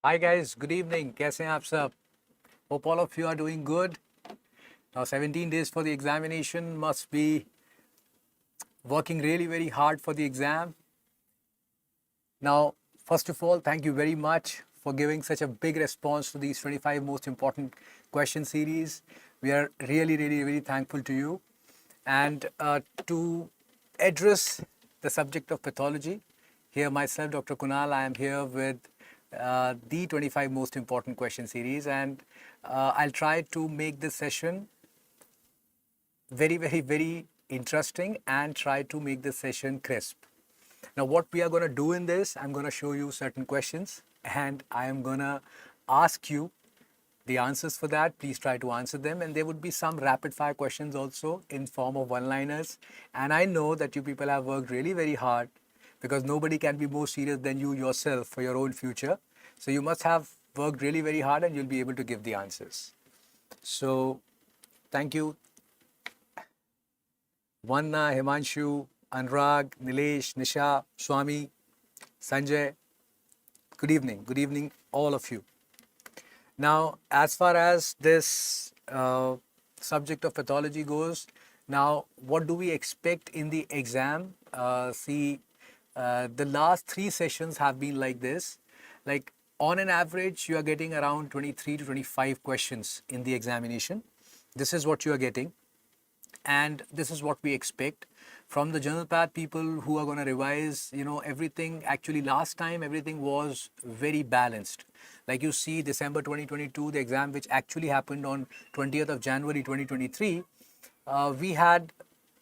Hi guys, good evening. कैसे हैं आप सब? Hope all of you are doing good. Now 17 days for the examination, must be working really very hard for the exam. Now, first of all, thank you very much for giving such a big response to these 25 most important question series. We are really thankful to you. And to address the subject of pathology, here myself, Dr. Kunal, I am here with the 25 most important question series, and I'll try to make this session very interesting and try to make this session crisp. Now, what we are going to do in this, I'm going to show you certain questions and I am going to ask you the answers for that. Please try to answer them, and there would be some rapid fire questions also in form of one-liners. And I know that you people have worked really very hard, because nobody can be more serious than you yourself for your own future. So you must have worked really very hard and you'll be able to give the answers. So thank you. Vanna, Himanshu, Anurag, Nilesh, Nisha, Swami, Sanjay. Good evening. Good evening, all of you. Now, as far as this subject of pathology goes, now what do we expect in the exam? The last three sessions have been like this. Like on an average, you are getting around 23 to 25 questions in the examination. This is what you are getting. And this is what we expect from the general path people who are going to revise. Everything actually last time everything was very balanced. Like you see, December 2022, the exam which actually happened on 20th of January 2023, we had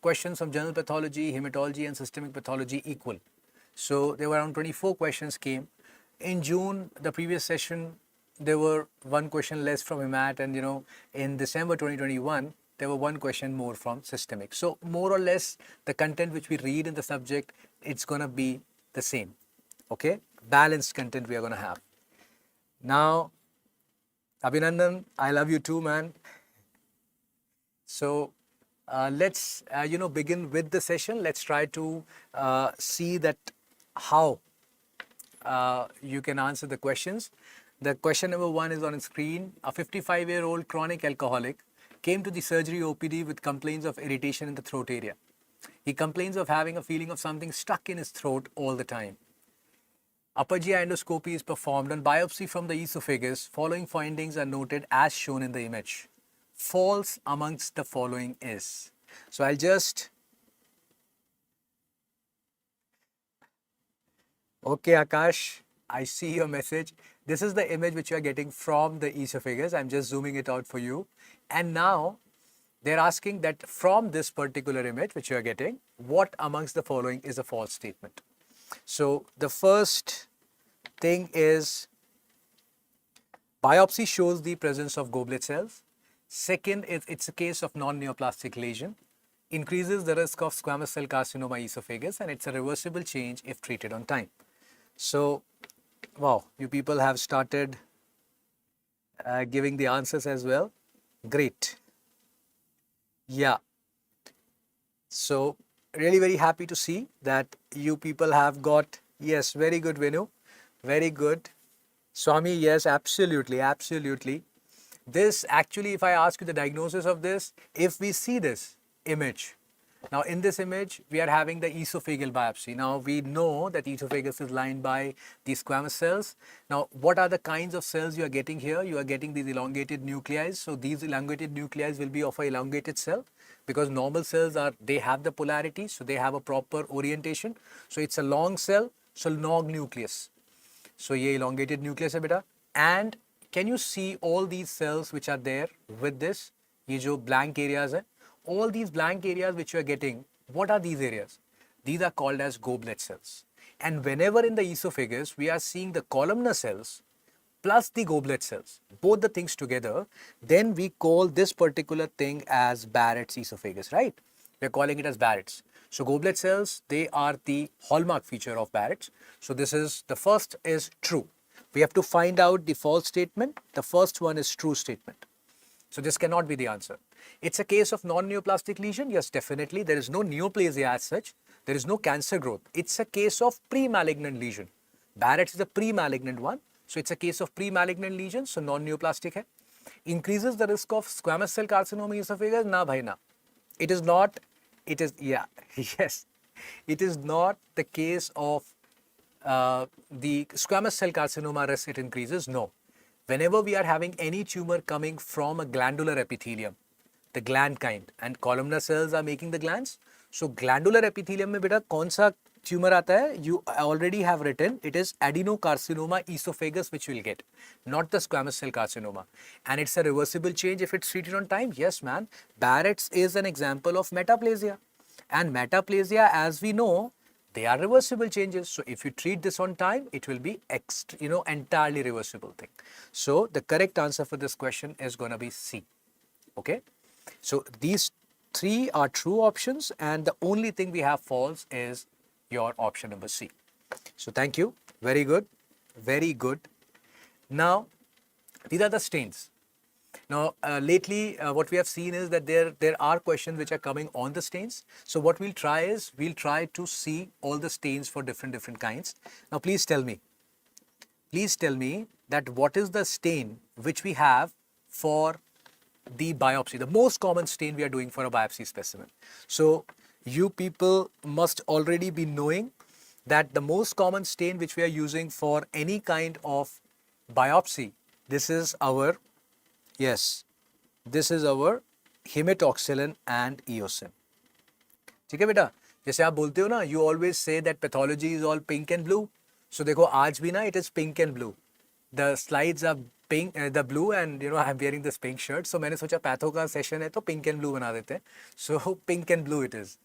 questions from general pathology, hematology and systemic pathology equal. So there were around 24 questions came. In June, the previous session, there were one question less from hemat, and in December 2021, there were one question more from systemic. So more or less the content which we read in the subject, it's going to be the same. Okay, balanced content we are going to have. Now, Abhinandan, I love you too, man. So let's begin with the session. Let's try to see that how you can answer the questions. The question number one is on screen. A 55-year-old chronic alcoholic came to the surgery OPD with complaints of irritation in the throat area. He complains of having a feeling of something stuck in his throat all the time. Upper GI endoscopy is performed on biopsy from the esophagus. Following findings are noted as shown in the image. False amongst the following is. So I'll just... Okay, Akash, I see your message. This is the image which you are getting from the esophagus. I'm just zooming it out for you. And now they're asking that from this particular image which you are getting, what amongst the following is a false statement? So the first thing is biopsy shows the presence of goblet cells. Second is it's a case of non-neoplastic lesion. Increases the risk of squamous cell carcinoma esophagus, and it's a reversible change if treated on time. So, wow, you people have started giving the answers as well. Great. Yeah. So, really very happy to see that you people have got, yes, very good, Venu. Very good. Swami, yes, absolutely. This actually, if I ask you the diagnosis of this, if we see this image, now in this image, we are having the esophageal biopsy. Now we know that esophagus is lined by these squamous cells. Now what are the kinds of cells you are getting here? You are getting these elongated nuclei. So these elongated nuclei will be of an elongated cell, because normal cells they have the polarity, so they have a proper orientation. So it's a long cell, so long nucleus. So ये elongated nucleus है बेटा. And can you see all these cells which are there with this? ये जो blank areas है. All these blank areas which you are getting, what are these areas? These are called as goblet cells. And whenever in the esophagus, we are seeing the columnar cells plus the goblet cells, both the things together, then we call this particular thing as Barrett's esophagus, right? We're calling it as Barrett's. So goblet cells, they are the hallmark feature of Barrett's. So this is, the first is true. We have to find out the false statement. The first one is true statement. So this cannot be the answer. It's a case of non-neoplastic lesion. Yes, definitely. There is no neoplasia as such. There is no cancer growth. It's a case of pre-malignant lesion. Barrett's is a pre-malignant one. So it's a case of pre-malignant lesion, so non-neoplastic hai. Increases the risk of squamous cell carcinoma esophagus? Na bhai na. It is not, it is, yeah, yes. It is not the case of the squamous cell carcinoma risk it increases, no. Whenever we are having any tumor coming from a glandular epithelium, the gland kind, and columnar cells are making the glands. So glandular epithelium में बेटा कौन सा tumor आता है? You already have written it is adenocarcinoma esophagus which will get, not the squamous cell carcinoma. And it's a reversible change if it's treated on time. Yes, man. Barrett's is an example of metaplasia. And metaplasia, as we know, they are reversible changes. So if you treat this on time, it will be entirely reversible thing. So the correct answer for this question is going to be C. Okay. So these three are true options, and the only thing we have false is your option number C. So thank you. Very good. Very good. Now, these are the stains. Now, lately, what we have seen is that there are questions which are coming on the stains. So what we'll try is, we'll try to see all the stains for different kinds. Now, please tell me that what is the stain which we have for the biopsy, the most common stain we are doing for a biopsy specimen. So you people must already be knowing that the most common stain which we are using for any kind of biopsy, this is our, yes, this is our hematoxylin and eosin. ठीक है बेटा, जैसे आप बोलते हो ना, you always say that pathology is all pink and blue. So देखो आज भी ना, it is pink and blue. The slides are pink, the blue, and I'm wearing this pink shirt. So मैंने सोचा पैथो का सेशन है तो pink and blue बना देते हैं. So pink and blue it is.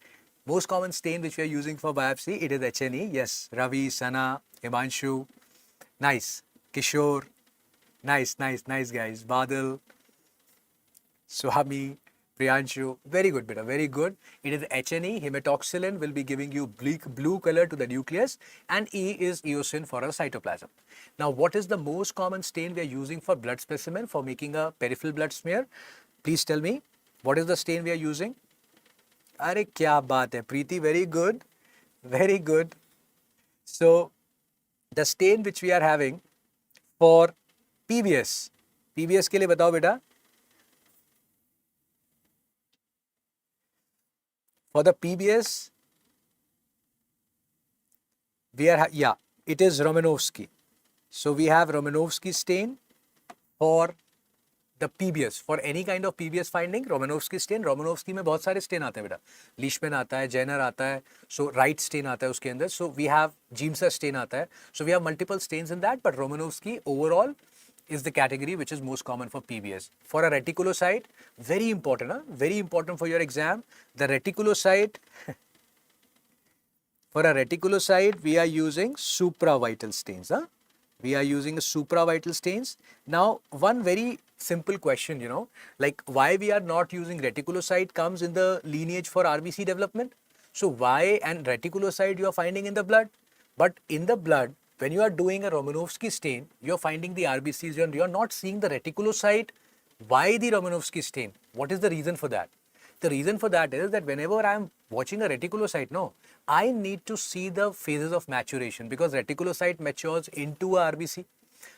Most common stain which we are using for biopsy, it is HNE. Yes, Ravi, Sana, Himanshu, nice. Kishore, nice guys. Badal, Swami, Priyanshu, very good beta, very good. It is HNE, hematoxylin will be giving you blue color to the nucleus, and E is eosin for a cytoplasm. Now, what is the most common stain we are using for blood specimen for making a peripheral blood smear? Please tell me, what is the stain we are using? Arey kya baat hai, Preeti, very good, very good. So, the stain which we are having for PBS के लिए बताओ बेटा. For the PBS, we are, yeah, it is Romanovsky. So we have Romanovsky stain for the PBS. For any kind of PBS finding, Romanovsky stain. Romanovsky में बहुत सारे stain आते हैं बेटा. Leishman आता है, Jenner आता है, so Wright stain आता है उसके अंदर. So we have Jeamsa stain आता है. So we have multiple stains in that, but Romanovsky overall is the category which is most common for PBS. For a reticulocyte, very important, very important for your exam. The reticulocyte, for a reticulocyte, we are using supravital stains. We are using supravital stains. Now, one very simple question, like why we are not using reticulocyte comes in the lineage for RBC development. So why, and reticulocyte you are finding in the blood, but in the blood, when you are doing a Romanovsky stain, you are finding the RBCs, you are not seeing the reticulocyte. Why the Romanovsky stain? What is the reason for that? The reason for that is that whenever I am watching a reticulocyte, I need to see the phases of maturation, because reticulocyte matures into a RBC.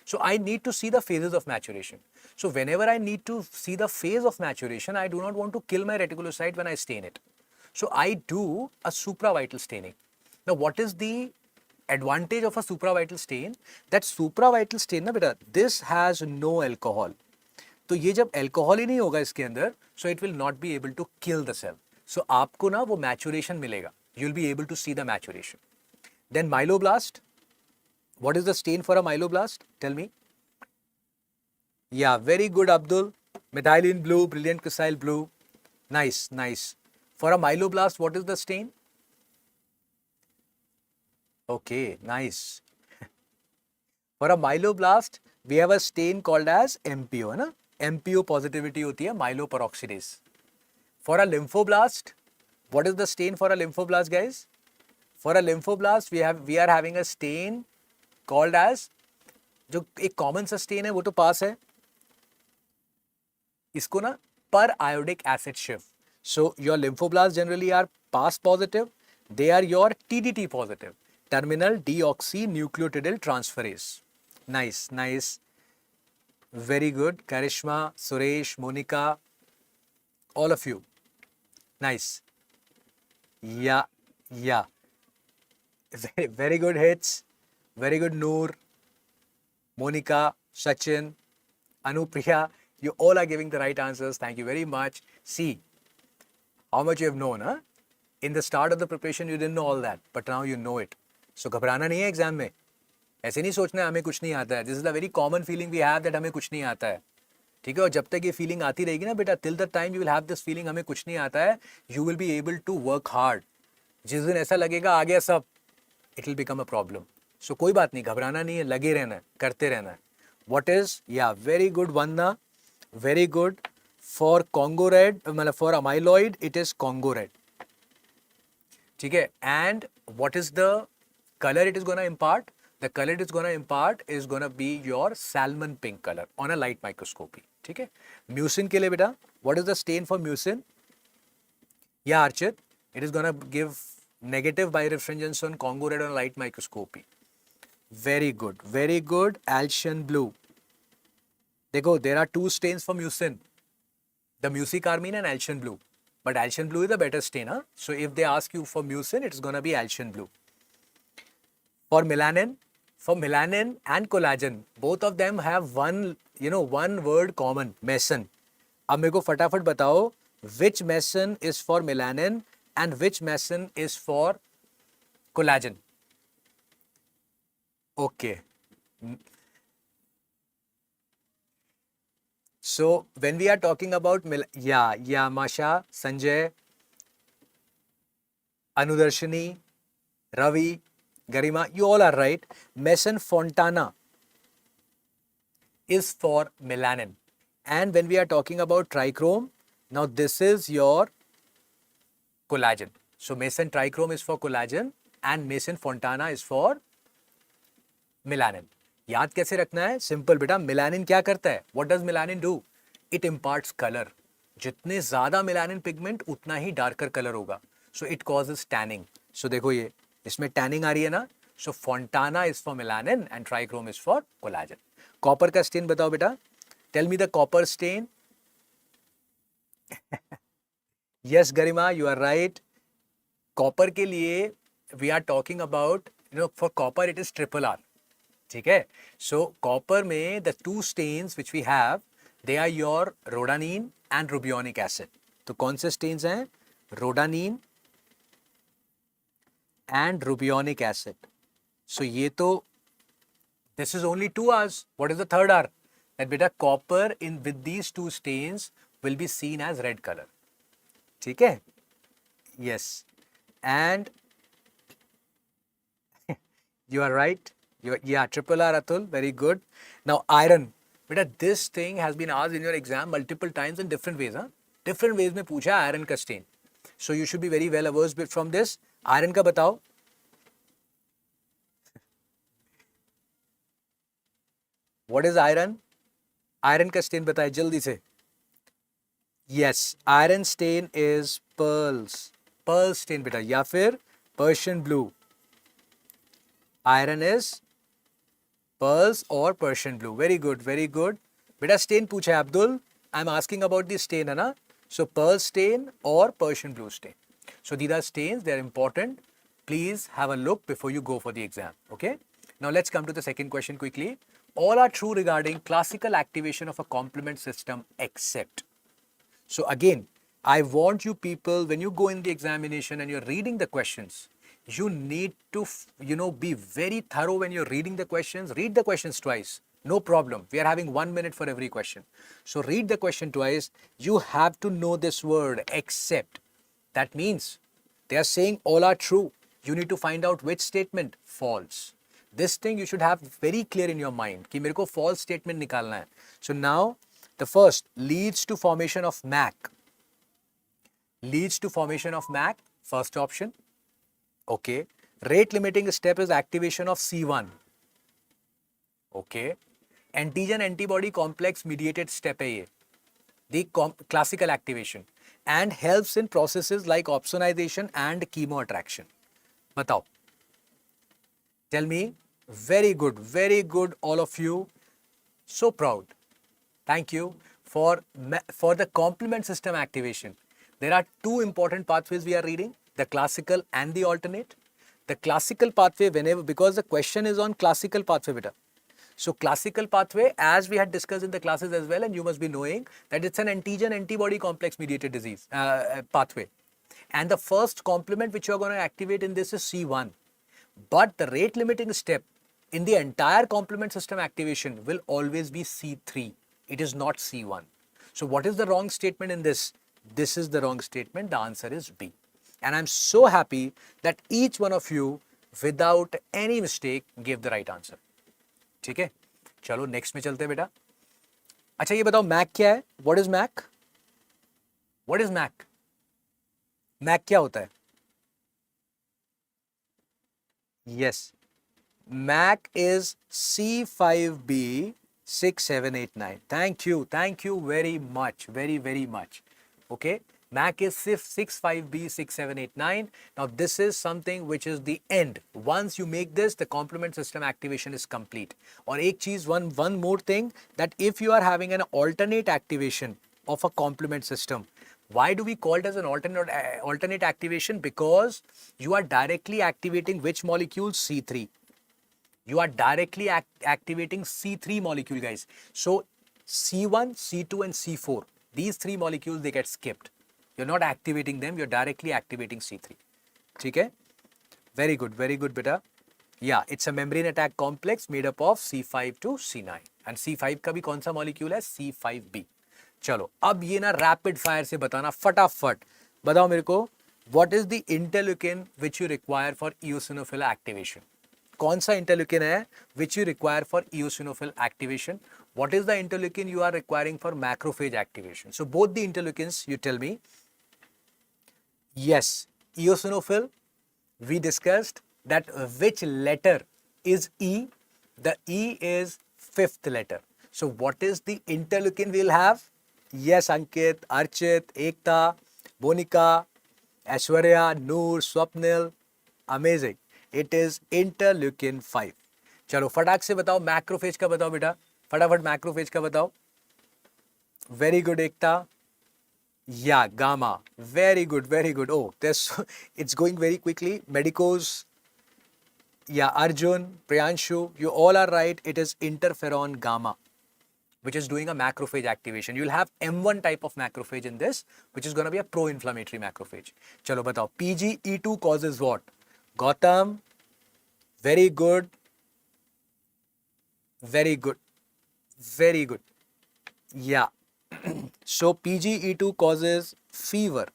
So I need to see the phases of maturation. So whenever I need to see the phase of maturation, I do not want to kill my reticulocyte when I stain it. So I do a supravital staining. Now what is the advantage of a supravital stain? That supravital stain, beta, this has no alcohol. तो ये जब alcohol ही नहीं होगा इसके अंदर, so it will not be able to kill the cell. So आपको ना वो maturation मिलेगा. You will be able to see the maturation. Then myeloblast. What is the stain for a myeloblast? Tell me. Yeah, very good, Abdul. Methylene blue, brilliant cressyl blue. Nice, nice. For a myeloblast, what is the stain? Okay, nice. For a myeloblast, we have a stain called as MPO, ना? MPO positivity होती है, myeloperoxidase. For a lymphoblast, what is the stain for a lymphoblast, guys? For a lymphoblast, we are having a stain called as, जो एक common सा stain है वो तो पास है, इसको ना per iodic acid shift. So your lymphoblasts generally are PAS positive. They are your TDT positive, terminal deoxynucleotidyl transferase. Nice, nice. Very good. Karishma, Suresh, Monica, all of you. Nice. Yeah, yeah. Very good hits. Very good, Noor, Monica, Sachin, Anupriya. You all are giving the right answers. Thank you very much. See how much you have known, huh? In the start of the preparation, you didn't know all that, but now you know it. So घबराना नहीं है exam में. ऐसे नहीं सोचना है हमें कुछ नहीं आता है. This is the very common feeling we have that हमें कुछ नहीं आता है. ठीक है, और जब तक ये फीलिंग आती रहेगी ना बेटा, till the time you will have this feeling हमें कुछ नहीं आता है, you will be able to work hard. जिस दिन ऐसा लगेगा आ गया सब, it will become a problem. So कोई बात नहीं, घबराना नहीं है, लगे रहना है, करते रहना है. व्हाट इज, या very good Vandana, very good. For Congo red, मतलब for amyloid it is Congo red. ठीक है, and what is the colour it is gonna impart? The color it is going to impart is going to be your salmon pink color on a light microscopy. ठीक है, mucin के लिए बेटा, what is the stain for mucin? Yeah, Archit, it is going to give negative birefringence on Congo red on a light microscopy. Very good, very good. Alcian blue. देखो, there are two stains for mucin, the mucicarmine and Alcian blue. But Alcian blue is a better stain, huh? So if they ask you for mucin, it is going to be Alcian blue. For melanin and collagen, both of them have one word common, meson. अब मेरे को फटाफट बताओ, which meson is for melanin and which meson is for collagen? Okay. So when we are talking about Masha, Sanjay, Anudarshini, Ravi, Garima, you all are right. Meson fontana is for melanin. And when we are talking about trichrome, now this is your collagen. So Meson trichrome is for collagen and Meson fontana is for melanin. याद कैसे रखना है? Simple बेटा, melanin क्या करता है? What does melanin do? It imparts color. जितने ज्यादा मेलानिन पिगमेंट उतना ही डार्कर कलर होगा. So it causes tanning. So देखो ये इसमें टैनिंग आ रही है ना. So Fontana is for melanin and trichrome is for collagen. Copper का स्टेन बताओ बेटा, tell me the copper stain. Yes Garima, you are right. Copper के लिए we are talking about, for copper it is triple R. ठीक है, so copper में the two stains which we have, they are your rhodanine and rubeanic acid. तो कौन से stains हैं? रोडानीन and rubionic acid. So ये तो, this is only 2 R's. What is the third R? That beta copper in with these two stains will be seen as red color. ठीक है? Yes. And you are right. Triple R Atul, very good. Now iron. Beta this thing has been asked in your exam multiple times in different ways. Huh? Different ways में पूछा iron का stain. So you should be very well averse from this. Iron का बताओ. What is iron? Iron का stand बताए जल्दी से. Yes, iron stain is pearls. Pearl stain बेटा, या फिर Persian blue. Iron is pearls or Persian blue. Very good, very good. बेटा स्टेन पूछा है Abdul. I am asking about the stain है ना. So pearl stain or Persian blue stain. So these are stains, they are important. Please have a look before you go for the exam. Okay. Now let's come to the second question quickly. All are true regarding classical activation of a complement system except. So again, I want you people, when you go in the examination and you're reading the questions, you need to, be very thorough when you're reading the questions. Read the questions twice. No problem. We are having 1 minute for every question. So read the question twice. You have to know this word except. That means they are saying all are true. You need to find out which statement false. This thing you should have very clear in your mind कि मेरे को false statement निकालना है. So now the first, leads to formation of MAC. Leads to formation of MAC, first option. Okay. Rate limiting step is activation of C1. Okay. Antigen antibody complex mediated step है ये. The classical activation. And helps in processes like opsonization and chemo attraction. बताओ. Tell me Very good, all of you. So proud. Thank you for the complement system activation. There are two important pathways we are reading, the classical and the alternate. The classical pathway, whenever, because the question is on classical pathway, beta. So classical pathway, as we had discussed in the classes as well, and you must be knowing that it's an antigen antibody complex mediated disease pathway. And the first complement which you're going to activate in this is C1. But the rate limiting step in the entire complement system activation will always be C3. It is not C1. So what is the wrong statement in this? This is the wrong statement. The answer is B. And I'm so happy that each one of you, without any mistake, gave the right answer. ठीक है, चलो next में चलते हैं बेटा. अच्छा ये बताओ मैक क्या है? What is MAC? What is MAC? MAC क्या होता है? Yes, MAC is C5B6789. Thank you very much, very much. Okay, MAC is 65B6789. Now this is something which is the end. Once you make this, the complement system activation is complete. और एक चीज, one more thing, that if you are having an alternate activation of a complement system, why do we call it as an alternate activation? Because you are directly activating which molecule? C3. You are directly activating C3 molecule, guys. So C1, C2 and C4, these three molecules, they get skipped. You're not activating them, you're directly activating C3. Okay? Very good, beta. Yeah, it's a membrane attack complex made up of C5 to C9. And C5 का भी कौन सा molecule है? C5B. चलो, अब ये ना rapid fire से बताना फटाफट. बताओ मेरे को, what is the interleukin which you require for eosinophil activation? कौन सा interleukin है which you require for eosinophil activation? What is the interleukin you are requiring for macrophage activation? So both the interleukins, you tell me. Yes, eosinophil, we discussed that which letter is E? The E is fifth letter. So what is the interleukin we'll have? Yes, Ankit, Archit, Ekta, Bonika, Aishwarya, Noor, Swapnil. Amazing. It is interleukin 5. चलो फटाक से बताओ macrophage का बताओ बेटा, फटाफट macrophage का बताओ. Very good Ekta. Yeah, gamma. Very good. Oh, it's going very quickly. Medicos. Yeah, Arjun, Priyanshu, you all are right. It is interferon gamma, which is doing a macrophage activation. You'll have M1 type of macrophage in this, which is going to be a pro-inflammatory macrophage. Chalo batao. PGE2 causes what? Gautam. Very good. Yeah. So PGE2 causes fever.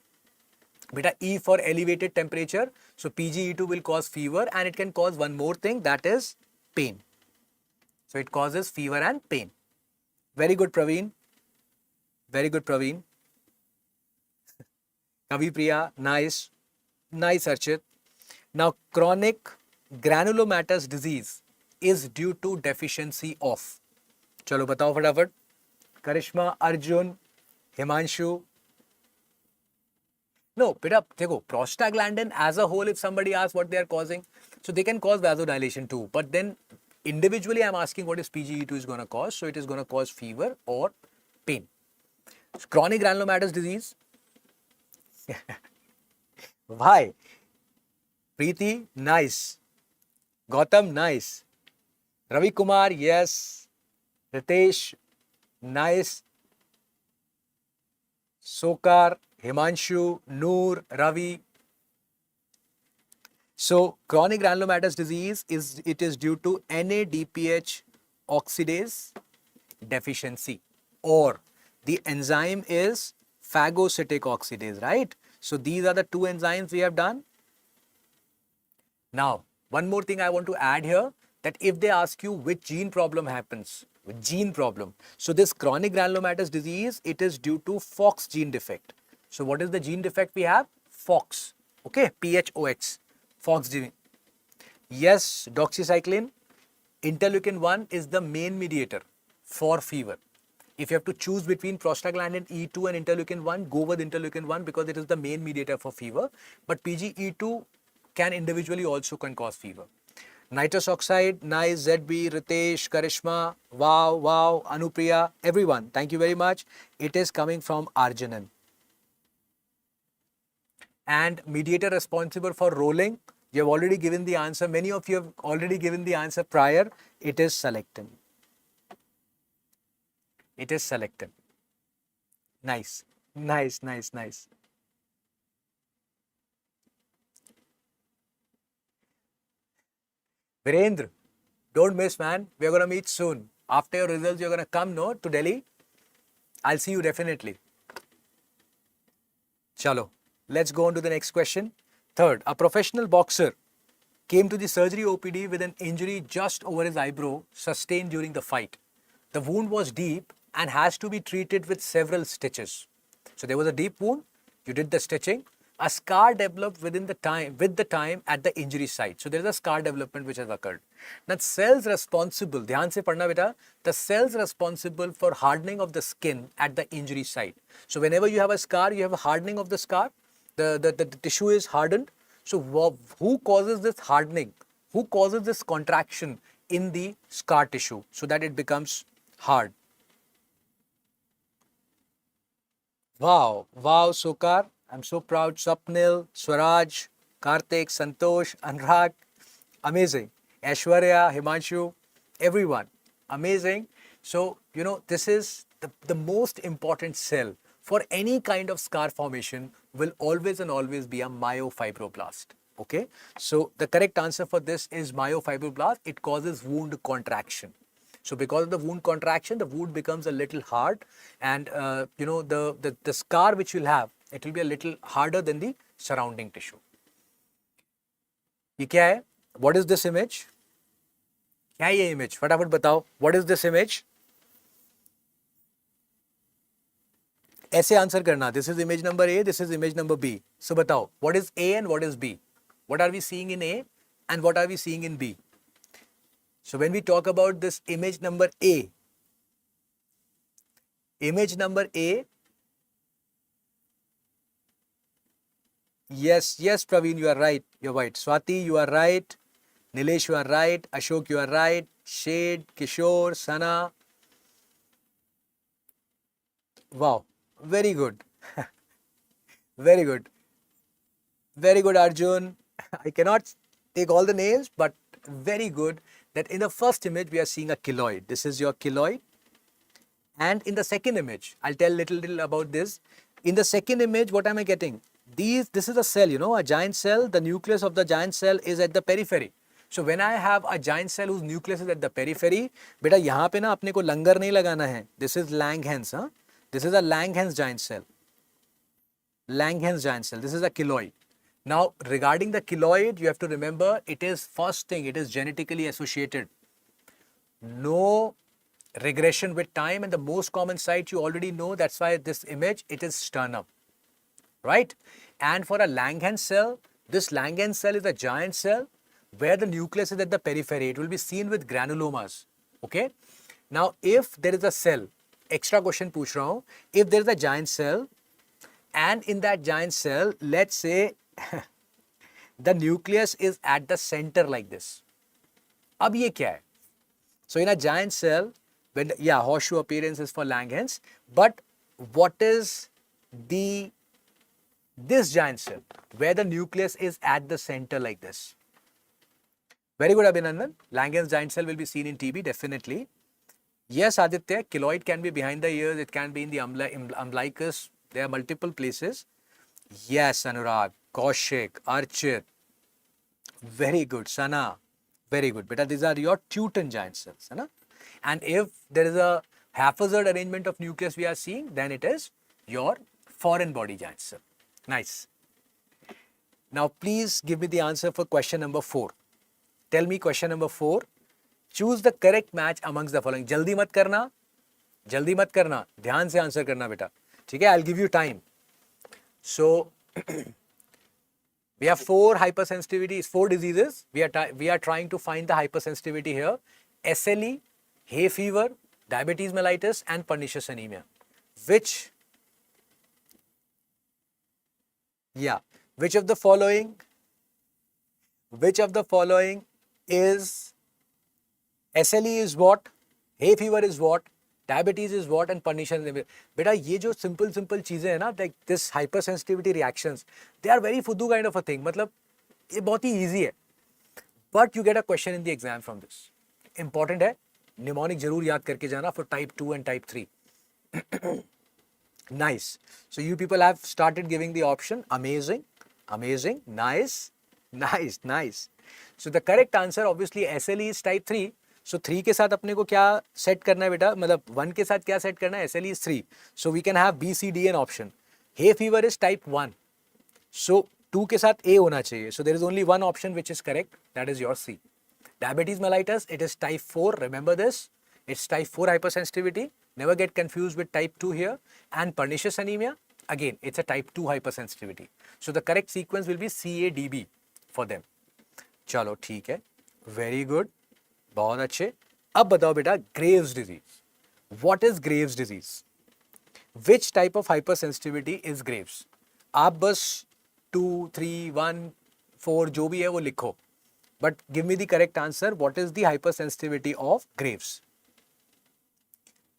Beta, E for elevated temperature. So PGE2 will cause fever, and it can cause one more thing, that is pain. So it causes fever and pain. Very good, Praveen. Kavi Priya, nice, Archit. Now, chronic granulomatous disease is due to deficiency of. Chalo batao fatafat. Karishma, Arjun, Himanshu. No, beta, देखो, prostaglandin as a whole, if somebody asks what they are causing, so they can cause vasodilation too. But then individually, I'm asking what is PGE2 is going to cause. So it is going to cause fever or pain. So chronic granulomatous disease. Why? Preeti, nice. Gautam, nice. Ravi Kumar, yes. Ritesh, nice. Sokar, Himanshu, Noor, Ravi. So chronic granulomatous disease is due to NADPH oxidase deficiency, or the enzyme is phagocytic oxidase, right? So these are the two enzymes we have done. Now, one more thing I want to add here, that if they ask you which gene problem happens, so this chronic granulomatous disease, it is due to FOX gene defect. So what is the gene defect we have? FOX. Okay, PHOX. FOX gene. Yes, doxycycline. Interleukin 1 is the main mediator for fever. If you have to choose between prostaglandin E2 and interleukin 1, go with interleukin 1 because it is the main mediator for fever. But PGE2 can individually also cause fever. Nitrous oxide, nice. ZB, Ritesh, Karishma, wow, Anupriya, everyone. Thank you very much. It is coming from arginine. And mediator responsible for rolling, you have already given the answer. Many of you have already given the answer prior. It is selectin. It is selectin. Nice. Nice. Virendra, don't miss, man. We're going to meet soon. After your results, you're going to come, no, to Delhi. I'll see you definitely. Chalo, let's go on to the next question. Third, a professional boxer came to the surgery OPD with an injury just over his eyebrow sustained during the fight. The wound was deep and has to be treated with several stitches. So there was a deep wound, you did the stitching, a scar developed with the time at the injury site. So there is a scar development which has occurred. Now cells responsible, dhyan se padhna beta, the cells responsible for hardening of the skin at the injury site. So whenever you have a scar, you have a hardening of the scar, the tissue is hardened. So who causes this hardening? Who causes this contraction in the scar tissue so that it becomes hard? Wow, Sokar. I'm so proud. Swapnil, Swaraj, Karthik, Santosh, Anurag. Amazing. Aishwarya, Himanshu, everyone. Amazing. So, this is the most important cell for any kind of scar formation will always and always be a myofibroblast. Okay. So, the correct answer for this is myofibroblast. It causes wound contraction. So because of the wound contraction, the wound becomes a little hard, and the scar which you'll have, it will be a little harder than the surrounding tissue. ये क्या है? What is this image? क्या है ये image? फटाफट बताओ. What is this image? ऐसे answer करना. This is image number A. This is image number B. So बताओ. What is A and what is B? What are we seeing in A and what are we seeing in B? So when we talk about this image number A, yes, Praveen, you are right. You're right. Swati, you are right. Nilesh, you are right. Ashok, you are right. Shade, Kishore, Sana. Wow, very good. Very good. Very good, Arjun. I cannot take all the names, but very good. That in the first image, we are seeing a keloid. This is your keloid. And in the second image, I'll tell little about this. In the second image, what am I getting? This is a cell, a giant cell. The nucleus of the giant cell is at the periphery. So when I have a giant cell whose nucleus is at the periphery, beta यहाँ पे ना अपने को लंगर नहीं लगाना है. This is Langhans, huh? This is a Langhans giant cell. Langhans giant cell. This is a keloid. Now, regarding the keloid, you have to remember, it is first thing, it is genetically associated. No regression with time, and the most common site you already know, that's why this image, it is sternum, right? And for a Langhans cell, this Langhans cell is a giant cell where the nucleus is at the periphery. It will be seen with granulomas, okay? Now, if there is a cell, extra question पूछ रहा हूँ, if there is a giant cell, and in that giant cell, let's say, the nucleus is at the center like this. अब ये क्या है? So in a giant cell, horseshoe appearance is for Langhans, but what is this giant cell where the nucleus is at the center like this? Very good, Abhinandan. Langhans giant cell will be seen in TB, definitely. Yes, Aditya, keloid can be behind the ears, it can be in the umbilicus. There are multiple places. Yes, Anurag, Kaushik, Archit. Very good, Sana. Very good. Beta, these are your Teuton giant cells. Sana? And if there is a haphazard arrangement of nucleus we are seeing, then it is your foreign body giant cell. Nice. Now, please give me the answer for question number 4. Tell me question number 4. Choose the correct match amongst the following. Jaldi mat karna. Dhyan se answer karna, beta. Okay, I'll give you time. So, we have 4 hypersensitivities, 4 diseases. We are trying to find the hypersensitivity here. SLE, hay fever, diabetes mellitus, and pernicious anemia. Which of the following is SLE is what, hay fever is what, diabetes is what, and pernicious is. बेटा ये जो simple चीजें हैं ना, like this hypersensitivity reactions, they are very फुद्दू kind of a thing. मतलब ये बहुत ही easy है. But you get a question in the exam from this. Important है, mnemonic जरूर याद करके जाना for type 2 and type 3. Nice. So you people have started giving the option. Amazing, amazing, nice, nice, nice. So the correct answer obviously SLE is type 3. So 3 के साथ अपने को क्या सेट करना है बेटा, मतलब 1 के साथ क्या सेट करना है, SLE is 3. So we can have B, C, D an option. Hay fever is type 1. So 2 के साथ A होना चाहिए. So there is only one option which is correct, that is your C. Diabetes mellitus, it is type 4. Remember this, it's type 4 hypersensitivity. Never get confused with type 2 here. And pernicious anemia, again, it's a type 2 hypersensitivity. So the correct sequence will be CADB for them. चलो ठीक है, very good, बहुत अच्छे. अब बताओ बेटा, Graves disease. What is Graves disease? Which type of hypersensitivity is Graves? आप बस 2, 3, 1, 4 जो भी है वो लिखो. But give me the correct answer. What is the hypersensitivity of Graves?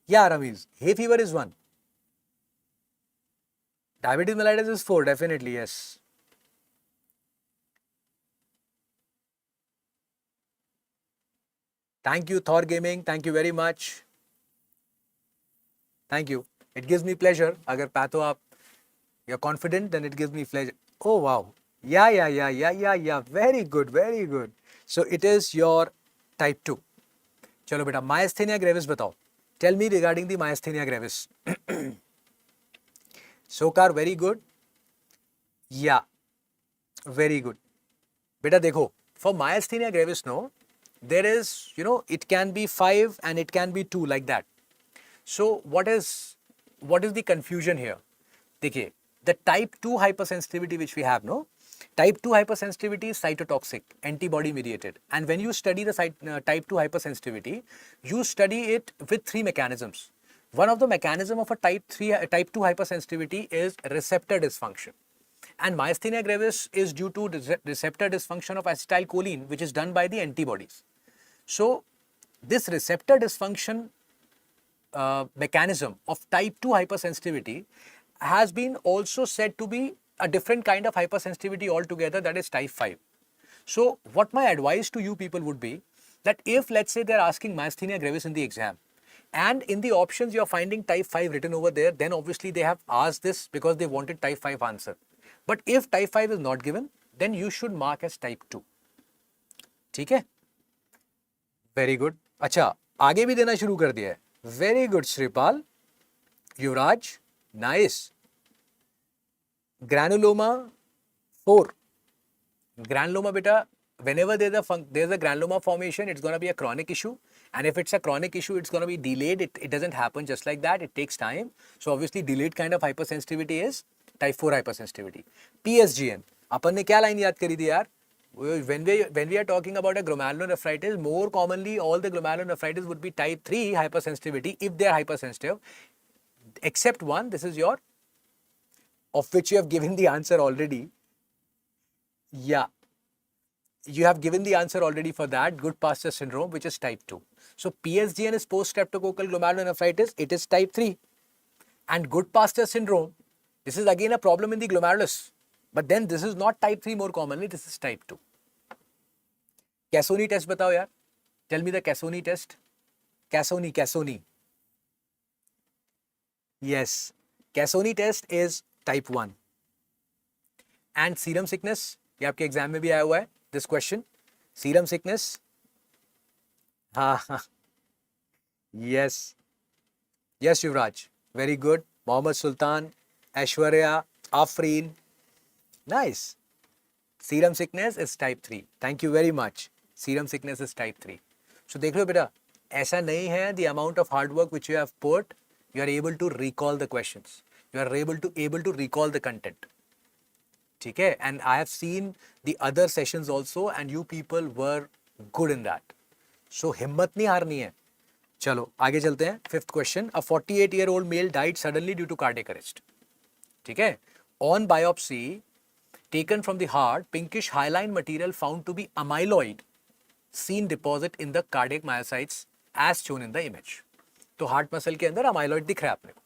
Yeah, Ramiz. Hay fever is 1. Diabetes mellitus is 4. Definitely, yes. Thank you, Thor Gaming. Thank you very much. Thank you. It gives me pleasure. अगर patho आप you're confident, then it gives me pleasure. Oh, wow. Yeah. Very good, very good. So it is your type 2. चलो बेटा, myasthenia gravis बताओ. Tell me regarding the myasthenia gravis. Sokar, very good. Yeah, very good. बेटा देखो, for myasthenia gravis, no, there is, it can be 5 and it can be 2 like that. So what is the confusion here? देखिए, the type 2 hypersensitivity which we have, no? Type 2 hypersensitivity is cytotoxic, antibody mediated. And when you study the type 2 hypersensitivity, you study it with 3 mechanisms. One of the mechanism of a type 2 hypersensitivity is receptor dysfunction. And myasthenia gravis is due to receptor dysfunction of acetylcholine, which is done by the antibodies. So this receptor dysfunction mechanism of type 2 hypersensitivity has been also said to be a different kind of hypersensitivity altogether, that is type 5. So what my advice to you people would be that if let's say they're asking myasthenia gravis in the exam and in the options you're finding type 5 written over there, then obviously they have asked this because they wanted type 5 answer. But if type 5 is not given, then you should mark as type 2. ठीक है? Very good. अच्छा, आगे भी देना शुरू कर दिया है. Very good, Shripal. Yuvraj, nice. Granuloma 4. Granuloma beta, whenever there's a granuloma formation, it's going to be a chronic issue. And if it's a chronic issue, it's going to be delayed. It doesn't happen just like that. It takes time. So obviously delayed kind of hypersensitivity is type 4 hypersensitivity. PSGN. अपन ने क्या line याद करी थी यार? When we are talking about a glomerulonephritis, more commonly all the glomerulonephritis would be type 3 hypersensitivity if they are hypersensitive. Except one, this is your, of which you have given the answer already. Yeah, you have given the answer already for that, Goodpasture syndrome, which is type 2. So PSGN is post-streptococcal glomerulonephritis, it is type 3. And Goodpasture syndrome, this is again a problem in the glomerulus. But then this is not type 3 more commonly, this is type 2. Cassoni test batao yaar. Tell me the Cassoni test. Cassoni. Yes, Cassoni test is type 1. And serum sickness, ये आपके exam में भी आया हुआ है, this question. Serum sickness. Yes, Yuvraj. Very good. Mohammed Sultan, Aishwarya, Afreen. Nice. Serum sickness is type 3. Thank you very much. Serum sickness is type 3. So देख लो बेटा, ऐसा नहीं है, the amount of hard work which you have put, you are able to recall the questions. You are able to recall the content. ठीक है? And I have seen the other sessions also and you people were good in that. So हिम्मत नहीं हारनी है. चलो आगे चलते हैं. 5th question. A 48-year-old male died suddenly due to cardiac arrest. ठीक है? On biopsy taken from the heart, pinkish hyaline material found to be amyloid seen deposit in the cardiac myocytes as shown in the image. तो heart muscle के अंदर amyloid दिख रहा है आपने को.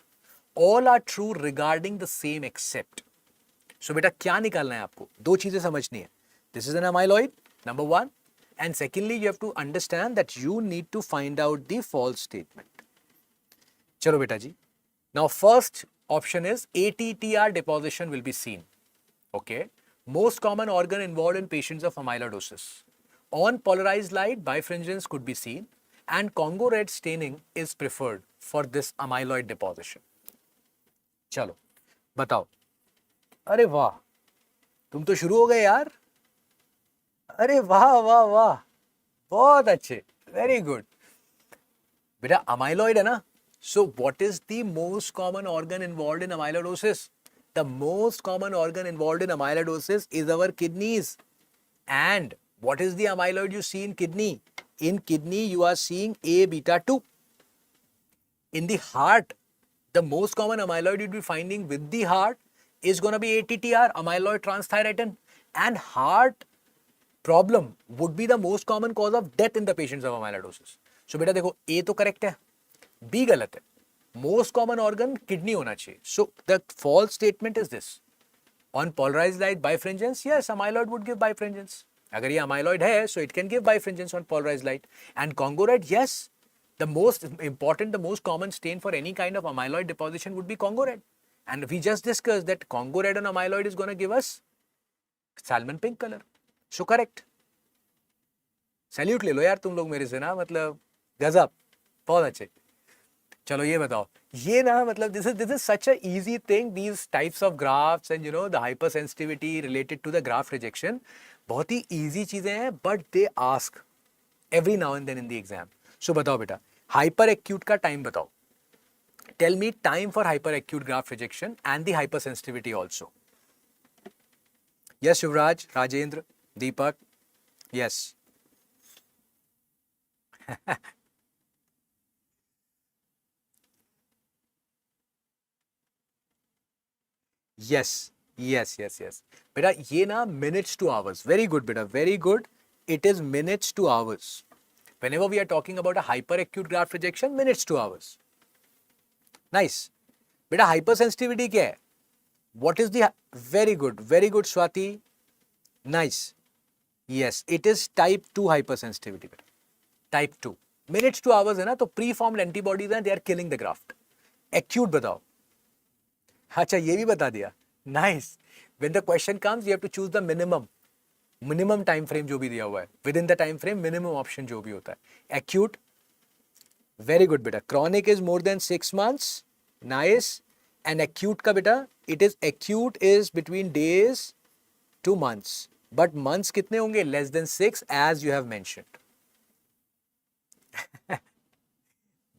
All are true regarding the same except. So बेटा क्या निकालना है आपको? दो चीजें समझनी है. This is an amyloid, number one, and secondly you have to understand that you need to find out the false statement. चलो बेटा जी. Now first option is ATTR deposition will be seen. Okay. Most common organ involved in patients of amyloidosis. On polarized light, bifringence could be seen and Congo red staining is preferred for this amyloid deposition. चलो बताओ. अरे वाह, तुम तो शुरू हो गए यार. अरे वाह वाह वाह, बहुत अच्छे, वेरी गुड. बेटा अमाइलॉइड है ना. So what is the most common organ involved in amyloidosis? The most common organ involved in amyloidosis is our kidneys. And what is the amyloid you see in kidney? In kidney you are seeing A beta 2. In the heart, the most common amyloid you'll be finding with the heart is going to be ATTR, amyloid transthyretin. And heart problem would be the most common cause of death in the patients of amyloidosis. So बेटा देखो, A तो correct है, B गलत है. Most common organ kidney होना चाहिए. So the false statement is this. On polarized light bifringence, yes, amyloid would give bifringence. अगर ये amyloid है, so it can give bifringence on polarized light. And Congo red, yes, the most important, the most common stain for any kind of amyloid deposition would be Congo red. And we just discussed that Congo red on amyloid is going to give us salmon pink color. So correct. Salute ले लो यार तुम लोग मेरे से ना, मतलब गजब, बहुत अच्छे. चलो ये बताओ, ये ना मतलब this is such a easy thing, these types of graphs and you know the hypersensitivity related to the graft rejection, बहुत ही easy चीजें हैं, but they ask every now and then in the exam. So बताओ बेटा, hyperacute का time बताओ. Tell me time for hyperacute graft rejection and the hypersensitivity also. Yes, Shivraj, Rajendra, Deepak, yes. Yes, yes, yes, yes. बेटा ये ना minutes to hours. Very good, बेटा, very good. It is minutes to hours. Whenever we are talking about a hyperacute graft rejection, minutes to hours. Nice. बेटा hypersensitivity क्या है? What is the very good, Swati. Nice. Yes, it is type 2 hypersensitivity. बेटा. Type 2. Minutes to hours है ना, तो preformed antibodies हैं, they are killing the graft. Acute बताओ. अच्छा ये भी बता दिया. Nice. When the question comes, you have to choose the minimum time frame जो भी दिया हुआ है. Within the time frame, minimum option जो भी होता है. Acute. Very good बेटा. Chronic is more than 6 months. Nice. And acute का बेटा, it is acute is between days to months. But months कितने होंगे? Less than 6 as you have mentioned.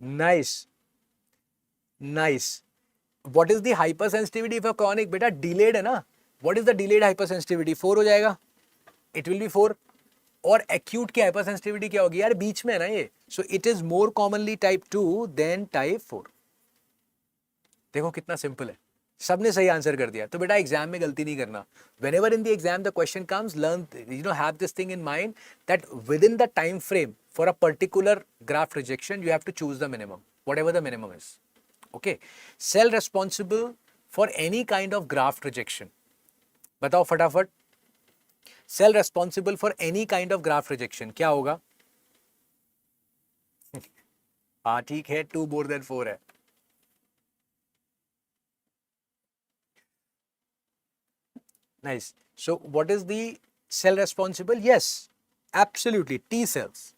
Nice. Nice. What is the hypersensitivity for chronic? बेटा delayed है ना. What is the delayed hypersensitivity? 4 हो जाएगा. It will be 4. और acute की hypersensitivity क्या होगी यार? बीच में है ना ये. So it is more commonly type 2 than type 4. देखो कितना simple है. सबने सही आंसर कर दिया. तो बेटा एग्जाम में गलती नहीं करना. Whenever in the exam the question comes, learn, have this thing in mind that within the time frame for a particular graft rejection, you have to choose the minimum, whatever the minimum is. Okay. Cell responsible for any kind of graft rejection. बताओ फटाफट. Cell responsible for any kind of graft rejection क्या होगा? हाँ ठीक है, 2 more than 4 है. Nice. So what is the cell responsible? Yes, absolutely, T cells.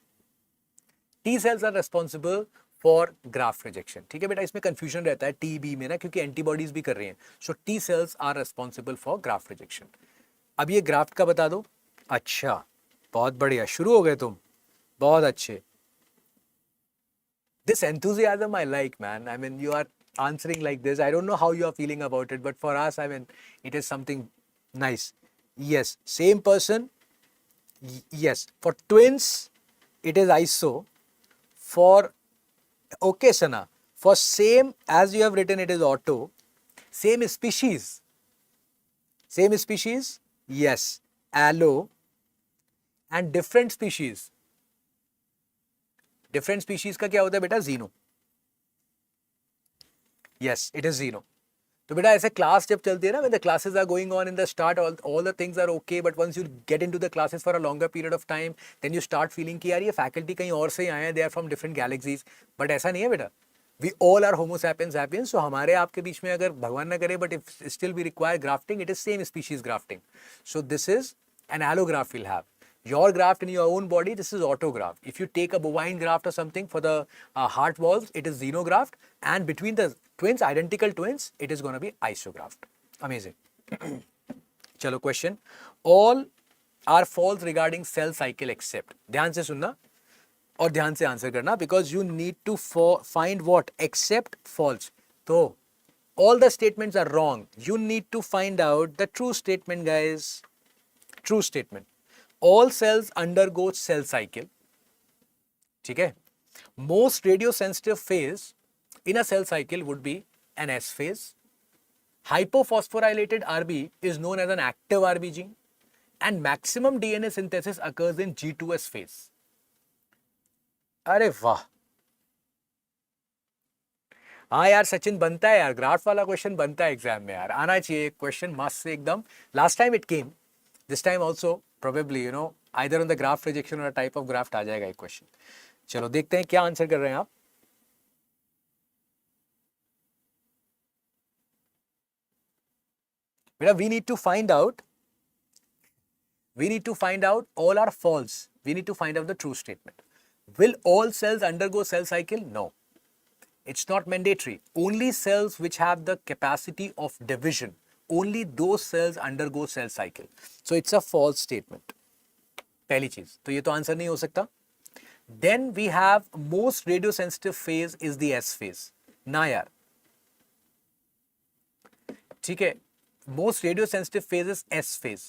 T cells are responsible for graft rejection. ठीक है बेटा, इसमें confusion रहता है TB में ना, क्योंकि antibodies भी कर रही हैं. So T cells are responsible for graft rejection. अब ये graft का बता दो. अच्छा, बहुत बढ़िया, शुरू हो गए तुम, बहुत अच्छे. This enthusiasm I like, man. I mean, you are answering like this. I don't know how you are feeling about it, but for us, I mean, it is something nice. Yes, same person. Yes, for twins, it is iso. For, okay, Sana, for same as you have written, it is auto. Same species. Same species, yes, allo. And different species, different species का क्या होता है बेटा? जीनो. Yes, it is जीनो. तो बेटा ऐसे class जब चलती है ना, when the classes are going on in the start, all the things are okay, but once you get into the classes for a longer period of time, then you start feeling कि यार ये faculty कहीं और से आए हैं, they are from different galaxies. But ऐसा नहीं है बेटा. We all are Homo sapiens sapiens. So हमारे आपके बीच में अगर भगवान ना करे, but if still we require grafting, it is same species grafting. So this is an allograft we'll have. Your graft in your own body, this is autograft. If you take a bovine graft or something for the heart valves, it is xenograft. And between the twins, identical twins, it is going to be isograft. Amazing. Chalo, question. All are false regarding cell cycle except. ध्यान से सुनना और ध्यान से answer करना, because you need to find what? Except false. तो all the statements are wrong. You need to find out the true statement, guys. True statement. All cells undergo cell cycle. ठीक है. Most radiosensitive phase in a cell cycle would be an S phase. Hypophosphorylated RB is known as an active RB gene, and maximum DNA synthesis occurs in G2S phase. अरे वाह. हाँ यार सचिन, बनता है यार, graph वाला क्वेश्चन बनता है एग्जाम में यार, आना चाहिए क्वेश्चन मस्त से एकदम. Last time it came, this time also probably, you know, either on the graft rejection or a type of graft आ जाएगा एक क्वेश्चन. चलो देखते हैं क्या आंसर कर रहे हैं आप. बेटा we need to find out all are false. We need to find out the true statement. Will all cells undergo cell cycle? No. It's not mandatory. Only cells which have the capacity of division, only those cells undergo cell cycle. So it's a false statement. पहली चीज तो ये तो answer नहीं हो सकता. Then we have most radiosensitive phase is the S phase. ना यार, ठीक है. Most radiosensitive phase is S phase.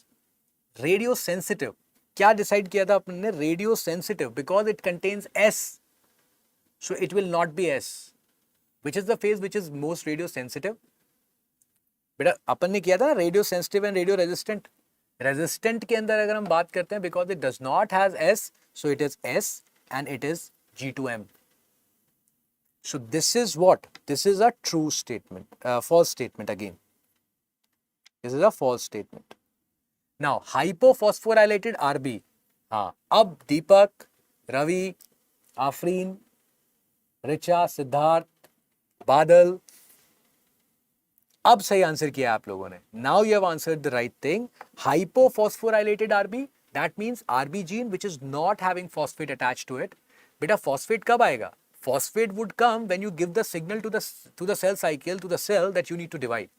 Radiosensitive क्या डिसाइड किया था अपने ने? Radiosensitive because it contains S, so it will not be S. Which is the phase which is most radiosensitive? बेटा अपन ने किया था radio sensitive and radio resistant. Resistant के अंदर अगर हम बात करते हैं, because it does not has S, so it is S and it is G2M. So this is what? This is a true statement, false statement again. This is a false statement. Now hypophosphorylated RB. हाँ, अब दीपक, रवि, आफरीन, रिचा, सिद्धार्थ, बादल, अब सही answer किया आप लोगों ने. Now you have answered the right thing. Hypophosphorylated RB, that means RB gene which is not having phosphate attached to it. बेटा फॉस्फेट कब आएगा? Phosphate would come when you give the signal to the cell cycle, to the cell that you need to divide.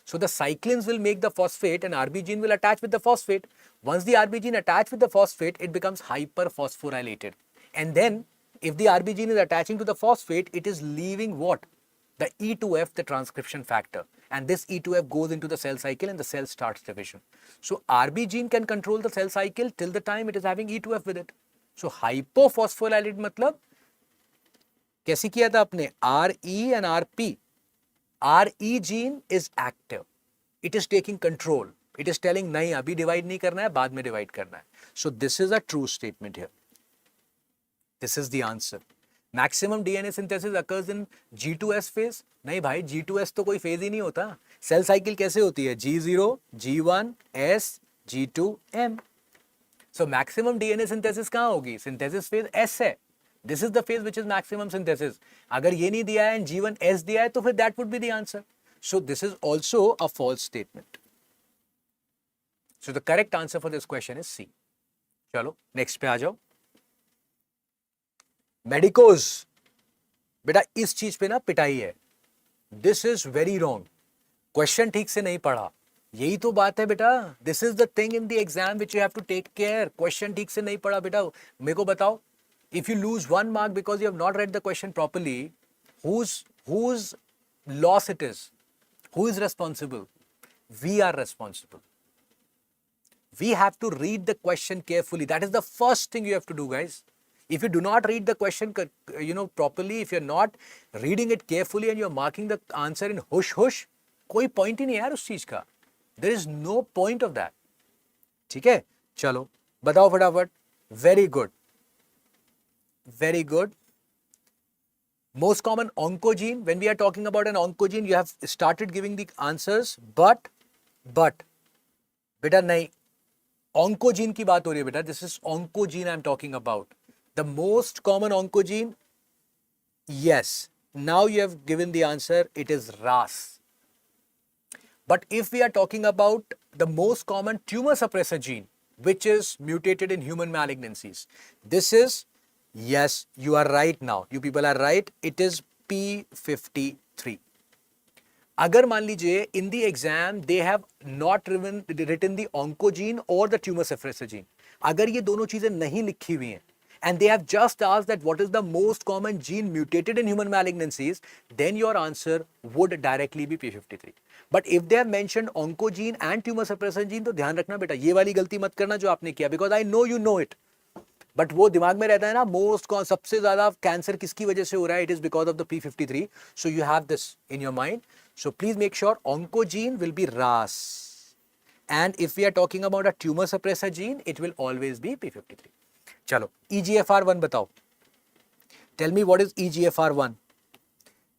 So the cyclins will make the phosphate and RB gene will attach with the phosphate. Once the RB gene attach with the phosphate, it becomes hyperphosphorylated. And then if the RB gene is attaching to the phosphate, it is leaving what? The E2F, the transcription factor. And this E2F goes into the cell cycle and the cell starts division. So RB gene can control the cell cycle till the time it is having E2F with it. So hypophosphorylated मतलब कैसे किया था आपने? RE and RP. RE gene is active. It is taking control. It is telling नहीं अभी divide नहीं करना है, बाद में divide करना है. So this is a true statement here. This is the answer. Maximum DNA synthesis occurs in G2S phase. नहीं भाई, G2S तो कोई phase ही नहीं होता. Cell cycle कैसे होती है? G0, G1, S, G2, M. So maximum DNA synthesis कहाँ होगी? Synthesis phase S है. This is the phase which is maximum synthesis. अगर ये नहीं दिया है and G1 S दिया है तो फिर that would be the answer. So this is also a false statement. So the correct answer for this question is C. चलो next पे आ जाओ. Medicos. बेटा इस चीज पे ना पिटाई है. This is very wrong. Question ठीक से नहीं पढ़ा. यही तो बात है बेटा. This is the thing in the exam which you have to take care. Question ठीक से नहीं पढ़ा बेटा. मेरे को बताओ. If you lose 1 mark because you have not read the question properly, whose loss it is? Who is responsible? We are responsible. We have to read the question carefully. That is the first thing you have to do, guys. If you do not read the question, properly, if you're not reading it carefully and you're marking the answer in hush, कोई point ही नहीं है यार उस चीज का. There is no point of that. ठीक है? चलो, बताओ फटाफट. Very good. Very good. Most common oncogene, when we are talking about an oncogene, you have started giving the answers, but बेटा नहीं, oncogene की बात हो रही है बेटा, this is oncogene I am talking about. The most common oncogene, yes, now you have given the answer, it is RAS. But if we are talking about the most common tumor suppressor gene, which is mutated in human malignancies, this is, yes, you are right now. You people are right. It is P53. अगर मान लीजिए in the exam they have not written the oncogene or the tumor suppressor gene, अगर ये दोनों चीजें नहीं लिखी हुई हैं, and they have just asked that what is the most common gene mutated in human malignancies, then your answer would directly be P53. But if they have mentioned oncogene and tumor suppressor gene, तो ध्यान रखना बेटा, ये वाली गलती मत करना जो आपने किया, because I know you know it. But वो दिमाग में रहता है ना, मोस्ट सबसे ज्यादा कैंसर किसकी वजह से हो रहा है, it is because of the P53. So you have this in your mind. So please make sure oncogene will be RAS. And if we are talking about a tumor suppressor gene, it will always be P53. चलो EGFR1 बताओ. Tell me what is EGFR1.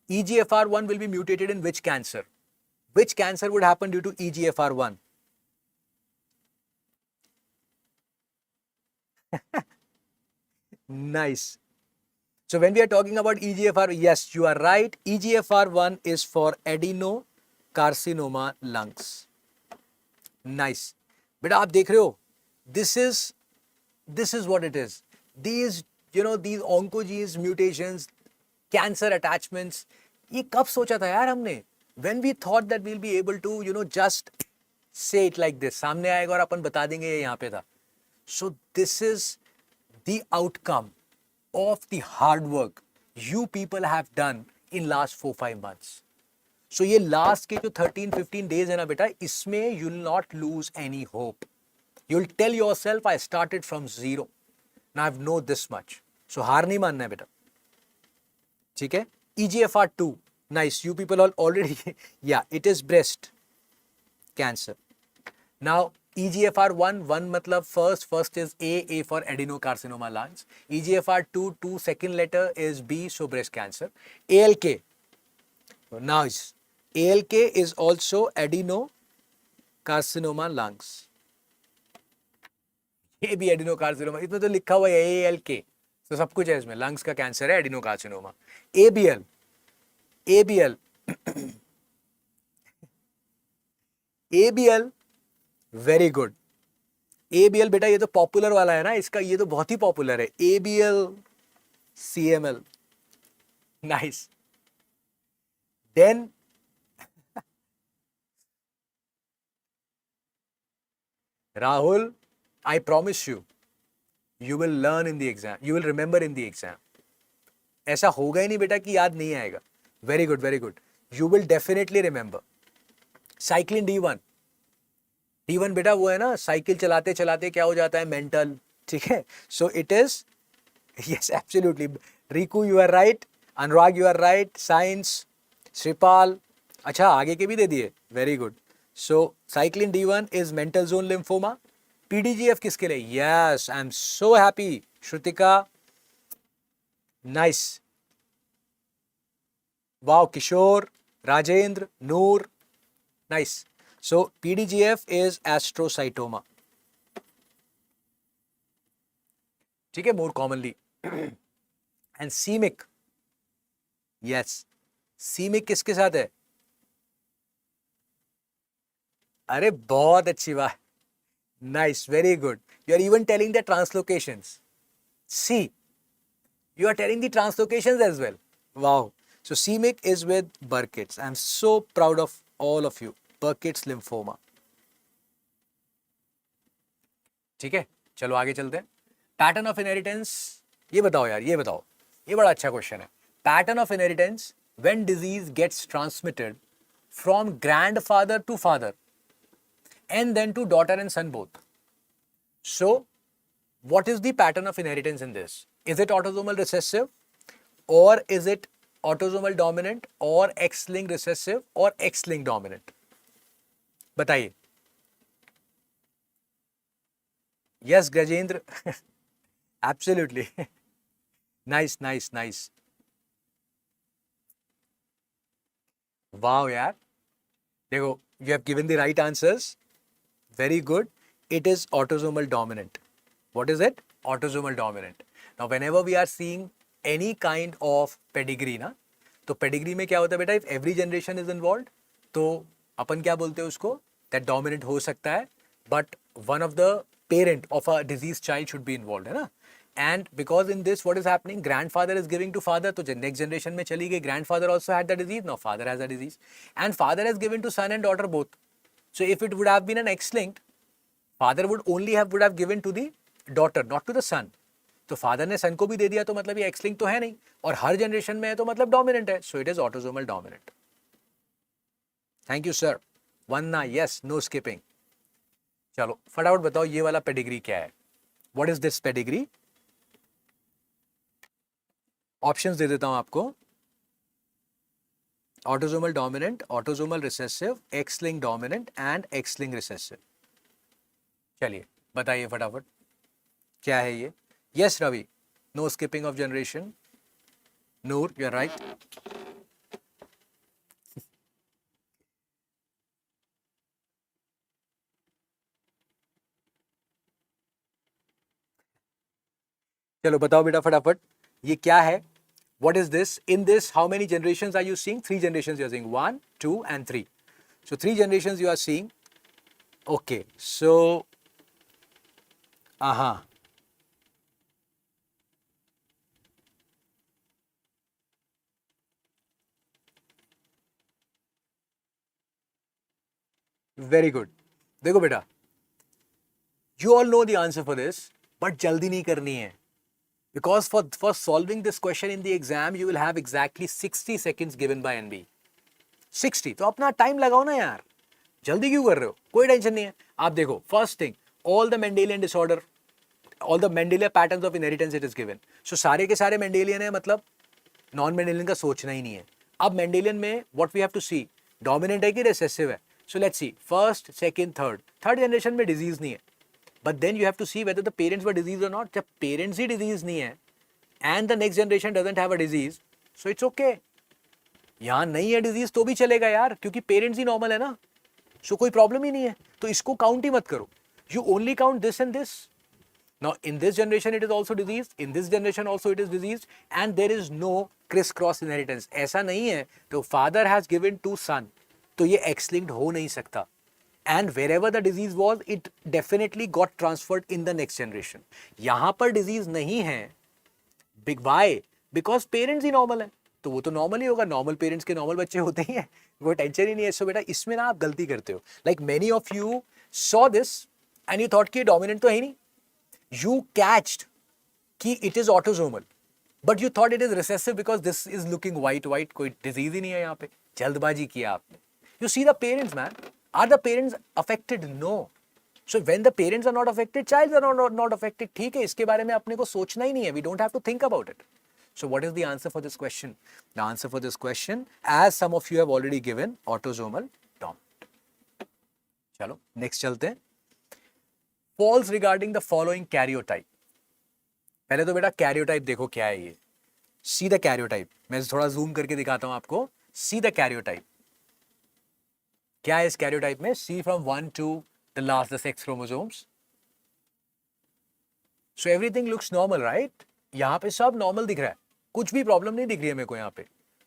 EGFR1 will be mutated in which cancer? Which cancer would happen due to EGFR1? Nice. So when we are talking about EGFR, yes, you are right. EGFR1 is for adenocarcinoma lungs. Nice. बेटा आप देख रहे हो, this is what it is. These oncogenes, mutations, cancer attachments, ये कब सोचा था यार हमने? When we thought that we'll be able to just say it like this, सामने आएगा और अपन बता देंगे ये यहाँ पे था. So this is the outcome of the hard work you people have done in last 4-5 months. So ये last के जो 13-15 days है ना बेटा, इसमें you will not lose any hope. You will tell yourself I started from zero. Now I know this much. So हार नहीं मानना है बेटा. ठीक है? EGFR2. Nice. You people are already, yeah, it is breast cancer. Now EGFR1, one matlab first is A for adenocarcinoma lungs. EGFR2, second letter is B, so breast cancer. ALK, nice. ALK is also adenocarcinoma lungs. ये भी adenocarcinoma, इसमें तो लिखा हुआ है ALK, तो सब कुछ है इसमें, lungs का कैंसर है adenocarcinoma. ABL very good. ABL बेटा ये तो पॉपुलर वाला है ना, इसका ये तो बहुत ही पॉपुलर है. ABL CML. Nice. Then Rahul, I promise you will learn in the exam, you will remember in the exam. ऐसा होगा ही नहीं बेटा कि याद नहीं आएगा. Very good, very good. You will definitely remember. Cyclin D1 बेटा वो है ना, साइकिल चलाते चलाते क्या हो जाता है, मेंटल. ठीक है? So it is, yes absolutely. Riku you are right, Anurag you are right, science, Shripal, अच्छा आगे के भी दे दिए, very good. So cyclin D1 is mantle zone lymphoma. PDGF किसके लिए? Yes, I am so happy. Shrutika, nice. Wow, Kishore, Rajendra, Noor, nice. So PDGF is astrocytoma. ठीक है, more commonly. And CMYC, yes, CMYC किसके साथ है? अरे बहुत अच्छी बात. Nice, very good. You are even telling the translocations. See, you are telling the translocations as well. Wow. So CMYC is with Burkitt's. I am so proud of all of you. Burkitt's lymphoma. ठीक है, चलो आगे चलते हैं. Pattern of inheritance, ये बताओ यार, ये बताओ, ये बड़ा अच्छा क्वेश्चन है. Pattern of inheritance when disease gets transmitted from grandfather to father and then to daughter and son both. So what is the pattern of inheritance in this? Is it autosomal recessive, or is it autosomal dominant, or X-linked recessive, or X-linked dominant? बताइए. Yes, Gajendra. Absolutely. Nice, nice, nice. Wow यार, देखो, you have given the right answers, very good. It is autosomal dominant. What is it? Autosomal dominant. Now, whenever we are seeing any kind of pedigree ना, तो pedigree में क्या होता है बेटा? If every generation is involved, तो अपन क्या बोलते हैं उसको? That dominant हो सकता है, but one of the parent of a diseased child should be involved, है ना? And because in this, what is happening? Grandfather is giving to father, तो next generation में चली गई. Grandfather also had the disease. Now father has the disease, and father has given to son and daughter both. So if it would have been an X-linked, father would have given to the daughter, not to the son. तो father ने सन को भी दे दिया, तो मतलब ये x link तो है नहीं, और हर जनरेशन में है, तो मतलब डोमिनेंट है. So it is autosomal dominant. Thank you sir. Wanna, yes, no skipping. चलो फटाफट बताओ ये वाला पेडिग्री क्या है? What is this pedigree? Options दे देता हूं आपको. Autosomal dominant, autosomal recessive, X linked dominant and X linked recessive. चलिए बताइए फटाफट क्या है ये. Yes Ravi, no skipping of generation. Noor, you are right. चलो बताओ बेटा फटाफट ये क्या है. What is this? In this, how many generations are you seeing? 3 generations you are seeing. 1, 2 and 3. So 3 generations you are seeing. Okay, so very good. देखो बेटा, you all know the answer for this, but जल्दी नहीं करनी है. Because for solving this question in the exam, you will have exactly 60 seconds given by NB. 60. तो अपना time लगाओ ना यार, जल्दी क्यों कर रहे हो? कोई टेंशन नहीं है. आप देखो, first thing, all the Mendelian disorder, all the Mendelian patterns of inheritance it is given. So सारे के सारे Mendelian है, मतलब नॉन मेंडेलियन का सोचना ही नहीं है. अब मेंडेलियन में what we have to see, dominant है कि रिसेसिव है. So let's see first, second, third generation में डिजीज नहीं है, but then you have to see whether the parents were disease और नॉट. जब पेरेंट्स ही डिजीज नहीं है and the next generation doesn't have a disease, so it's okay. यहां नहीं है डिजीज तो भी चलेगा यार, क्योंकि पेरेंट्स ही नॉर्मल है ना. सो कोई प्रॉब्लम ही नहीं है, तो इसको काउंट ही मत करो. You only count this and this. Now, in this generation, it is also diseased. In this generation, also it is diseased, and there is no criss-cross inheritance. ऐसा नहीं है. तो father has given to son, तो ये X-linked हो नहीं सकता. And wherever the disease was, it definitely got transferred in the next generation. यहाँ पर disease नहीं है. Big why? Because parents he normal है. तो वो तो normal ही होगा. Normal parents के normal बच्चे होते ही हैं. वो टेंशन ही नहीं है. So बेटा इसमें ना आप गलती करते हो. Like many of you saw this and you thought कि dominant तो है ही नहीं. You catched कि it is autosomal, but you thought it is recessive because this is looking white. कोई disease ही नहीं है यहाँ पे. जल्दबाजी किया आपने. You see the parents, man. Are the parents affected? No. So when the parents are not affected, child are not affected. ठीक है, इसके बारे में अपने को सोचना ही नहीं है. We don't have to think about it. So what is the answer for this question? The answer for this question, as some of you have already given, autosomal dominant. चलो next चलते हैं. False regarding the following karyotype. पहले तो बेटा karyotype देखो क्या है ये. See the karyotype. मैं थोड़ा zoom करके दिखाता हूं आपको. See the karyotype. क्या है इस karyotype में? See from 1 to the last, the sex chromosomes. So everything looks normal, right? यहाँ पे सब normal दिख रहा है. कुछ भी problem नहीं दिख रही है मेरे को यहाँ पे.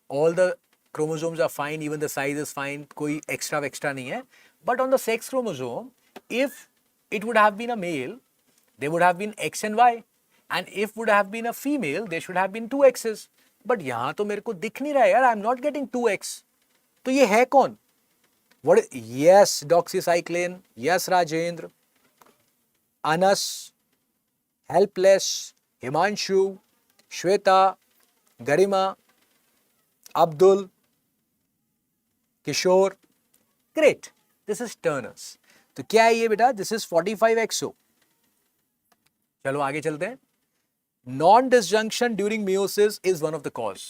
All the chromosomes are fine, even the size is fine. कोई extra नहीं है. But on the sex chromosome, if it would have been a male, there would have been X and Y, and if would have been a female, there should have been 2 X's. But यहाँ तो मेरे को दिख नहीं रहा है यार. I'm not getting 2X. तो ये है कौन? What? Yes, doxycycline. Yes, Rajendra. Anas, Helpless, Himanshu, Shweta, Garima, Abdul, Kishore. Great. This is Turner's. तो क्या है ये बेटा? This is 45XO. चलो आगे चलते हैं. Non disjunction during meiosis is one of the cause.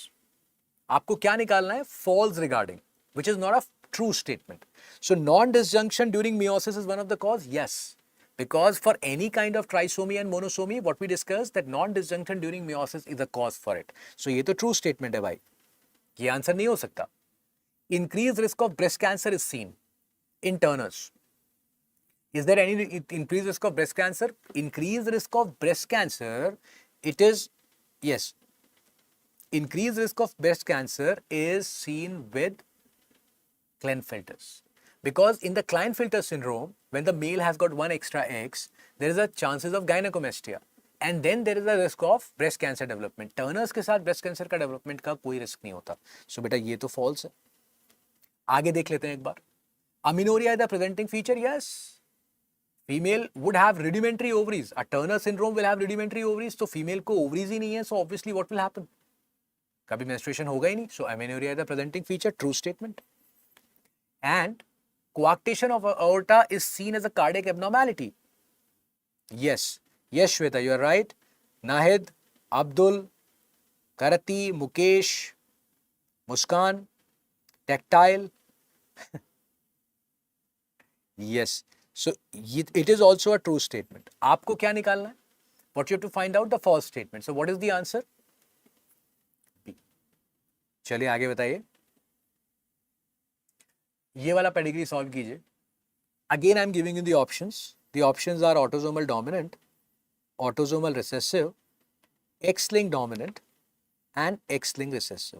आपको क्या निकालना है? False regarding, which is not a true statement. So non disjunction during meiosis is one of the cause. Yes, because for any kind of trisomy and monosomy, what we discussed, that non disjunction during meiosis is a cause for it. So ये तो true statement है भाई. ये answer नहीं हो सकता. increased risk of breast cancer is seen in Turners. Is there any increased risk of breast cancer? Increased risk of breast cancer, it is, yes, increased risk of breast cancer is seen with Klinefelter's. Because in the Klinefelter syndrome, when the male has got one extra X, there is a chances of gynecomastia. And then there is a risk of breast cancer development. Turners के साथ breast cancer का development का कोई risk नहीं होता. So बेटा ये तो false है. आगे देख लेते हैं एक बार. Amenorrhea is the presenting feature, yes. Female would have rudimentary ovaries. A Turner syndrome will have rudimentary ovaries. So female को ovaries ही नहीं है. So obviously what will happen? कभी menstruation होगा ही नहीं. So amenorrhea is the presenting feature. True statement. And coarctation of aorta is seen as a cardiac abnormality. Yes. Yes, Shweta, you are right. Nahid, Abdul, Karati, Mukesh, Muskan, Tactile. Yes. So it is also a true statement. आपको क्या निकालना है? What you have to find out? The false statement. So what is the answer? B. चलिए आगे बताइए. ये वाला pedigree solve कीजिए. Again, I am giving you the options. The options are autosomal dominant, autosomal recessive, X-linked dominant, and X-linked recessive.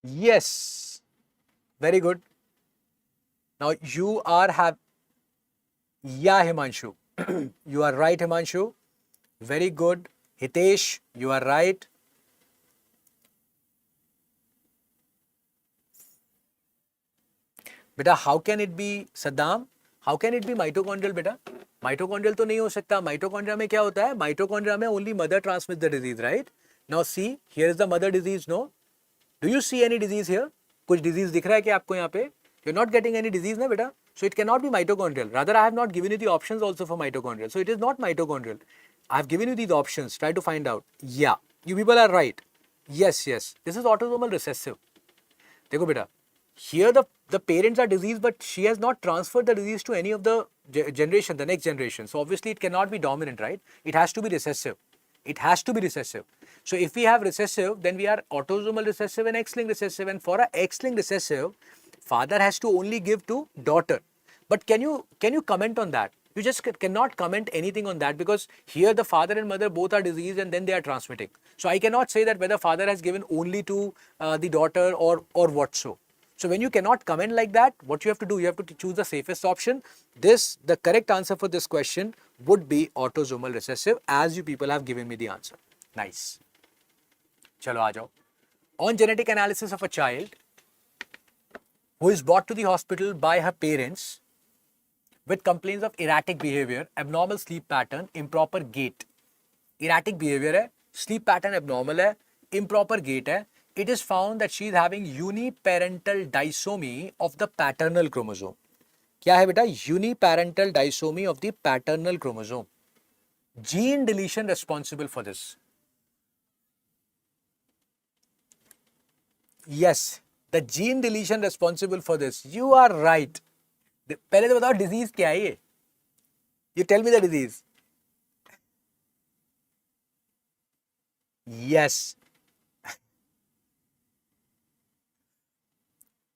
Yes, very good. Now you are yeah, Himanshu. You are right, Himanshu. Very good. Hitesh, you are right. Beta, how can it be Saddam? How can it be mitochondrial, beta? Mitochondrial तो नहीं हो सकता. Mitochondria में क्या होता है? Mitochondria में only mother transmits the disease, right? Now see, here is the mother disease, no? Do you see any disease here? कुछ disease दिख रहा है क्या आपको यहाँ पे? You're not getting any disease, na beta? So it cannot be mitochondrial. Rather, I have not given you the options also for mitochondrial. So it is not mitochondrial. I have given you these options. Try to find out. Yeah, you people are right. Yes, yes. This is autosomal recessive. देखो बेटा, here the parents are diseased, but she has not transferred the disease to any of the generation, the next generation. So obviously it cannot be dominant, right? It has to be recessive. It has to be recessive. So if we have recessive, then we are autosomal recessive and X-linked recessive. And for a X-linked recessive, father has to only give to daughter. But can you comment on that? You just cannot comment anything on that, because here the father and mother both are diseased and then they are transmitting. So I cannot say that whether father has given only to the daughter or what so. So when you cannot comment like that, what you have to do, you have to choose the safest option. The correct answer for this question would be autosomal recessive, as you people have given me the answer. Nice. Chalo aa jao. On genetic analysis of a child who is brought to the hospital by her parents with complaints of erratic behavior, abnormal sleep pattern, improper gait. Erratic behavior है, sleep pattern abnormal है, improper gait है. It is found that she is having uniparental disomy of the paternal chromosome. क्या है बेटा? Uniparental disomy of the paternal chromosome. Gene deletion responsible for this. Yes, the gene deletion responsible for this. You are right. पहले तो बताओ disease क्या है ये? You tell me the disease. Yes.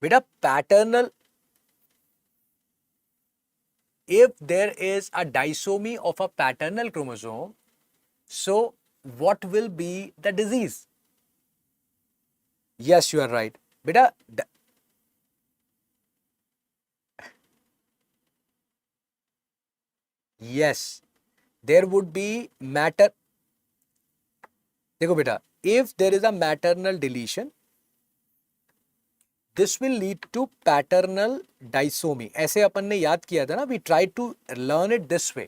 Beta, paternal, if there is a disomy of a paternal chromosome, so what will be the disease? Yes, you are right. Beta, yes, there would be matter. देखो बेटा, if there is a maternal deletion, this will lead to paternal disomy. ऐसे अपन ने याद किया था ना, we tried to learn it this way,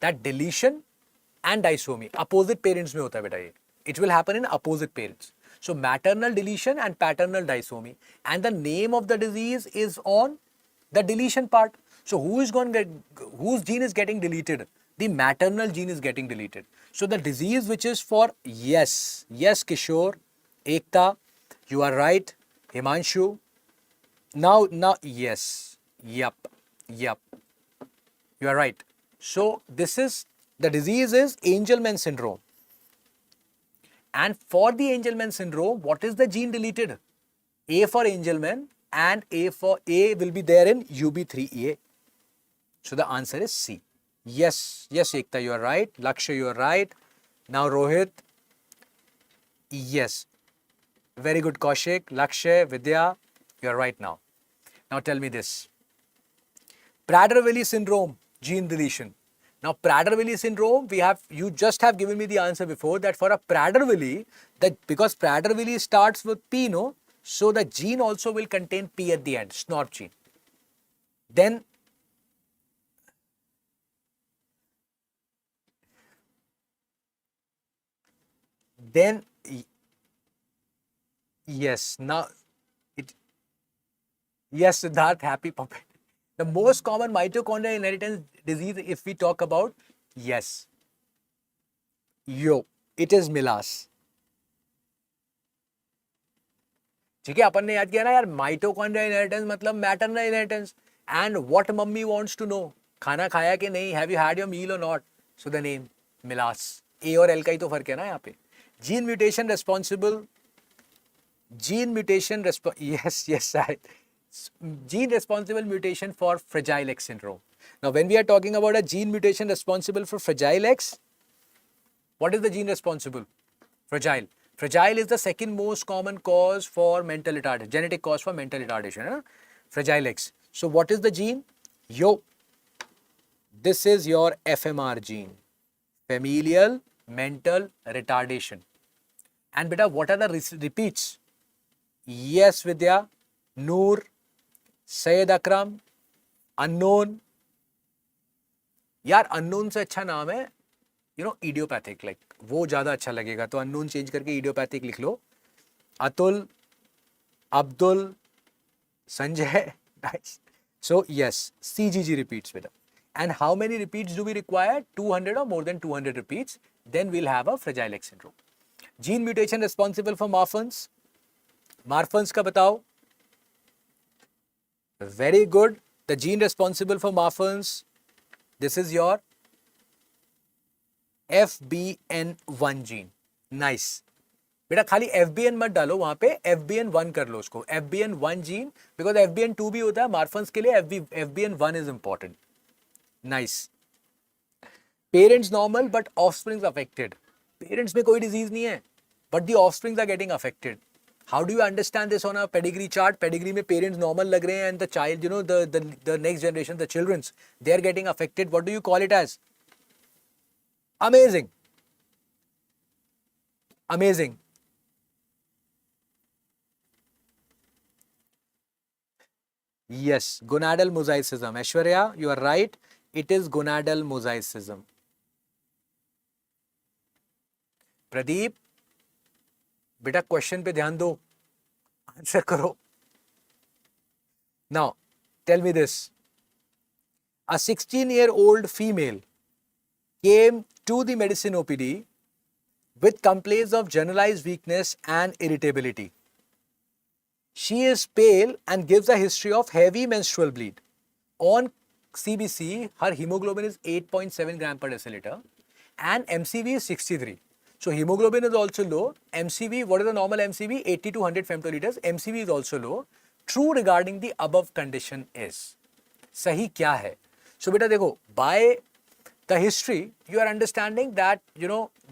that deletion and disomy opposite parents में होता है बेटा ये. It will happen in opposite parents. So maternal deletion and paternal disomy, and the name of the disease is on the deletion part. So whose gene is getting deleted? The maternal gene is getting deleted. So the disease which is for, yes, Kishore, Ekta, you are right. Himanshu, now, yes. Yup. Yup. You are right. So this is, the disease is Angelman syndrome. And for the Angelman syndrome, what is the gene deleted? A for Angelman and A will be there in UB3A. So the answer is C. Yes, Ekta, you are right. Lakshya, you are right. Now Rohit. Yes. Very good, Kaushik. Lakshya, Vidya, you are right now. Now tell me this. Prader-Willi syndrome, gene deletion. Now Prader-Willi syndrome, you just have given me the answer before that for a Prader-Willi, that because Prader-Willi starts with P, no? So the gene also will contain P at the end, SNP gene. Then yes, now yes, Siddharth, happy puppet. The most common mitochondrial inheritance disease, if we talk about, yes, it is Milas. ठीक है, अपन ने याद किया ना यार, mitochondria inheritance मतलब maternal inheritance. And what mummy wants to know, खाना खाया कि नहीं, have you had your meal और not. So the name MELAS. A और एल का ही तो फर्क है ना यहाँ पे. Gene mutation responsible, yes, right. Gene responsible mutation for Fragile X syndrome. Now when we are talking about a gene mutation responsible for Fragile X, what is the gene responsible? Fragile is the second most common cause for mental retardation, genetic cause for mental retardation. Huh? Fragile X. So what is the gene? This is your FMR gene, familial mental retardation. And beta, what are the repeats? Yes, Vidya, Noor, Syed Akram, unknown. यार unknown से अच्छा नाम है idiopathic, like वो ज्यादा अच्छा लगेगा, तो अननोन चेंज करके इडियोपैथिक लिख लो. Atul, Abdul, Sanjay. Nice. So yes, CGG repeats with it. And how many repeats do we require? 200 or more than 200 repeats. Then we'll have a Fragile X syndrome. Gene mutation responsible for Marfan's. Marfan's का बताओ. Very good. The gene responsible for Marfan's, this is your FBN1 gene. Nice. बेटा खाली FBN मत डालो, वहां पे FBN1 कर लो उसको. FBN1 जीन, बिकॉज FBN2 भी होता है मार्फन्स के लिए. FBN1 is important. Nice. Parents normal but offsprings affected. Parents में कोई डिजीज नहीं है but the offsprings are getting affected. How do you understand this on a pedigree chart? Pedigree में parents normal लग रहे हैं and the child, the next generation, the children's, they are getting affected. What do you call it as? Amazing. Amazing. Yes, gonadal mosaicism. Aishwarya, you are right. It is gonadal mosaicism. Pradeep, बेटा question पे ध्यान दो, answer करो. Now, tell me this. A 16-year-old female came to the medicine OPD with complaints of generalized weakness and irritability. She is pale and gives a history of heavy menstrual bleed. On CBC, her hemoglobin is 8.7 gram per deciliter and MCV is 63. So hemoglobin is also low. MCV, what is the normal MCV? 80 to 100 femtoliters. MCV is also low. True regarding the above condition is. सही क्या है? So बेटा देखो, by the history, you are understanding that,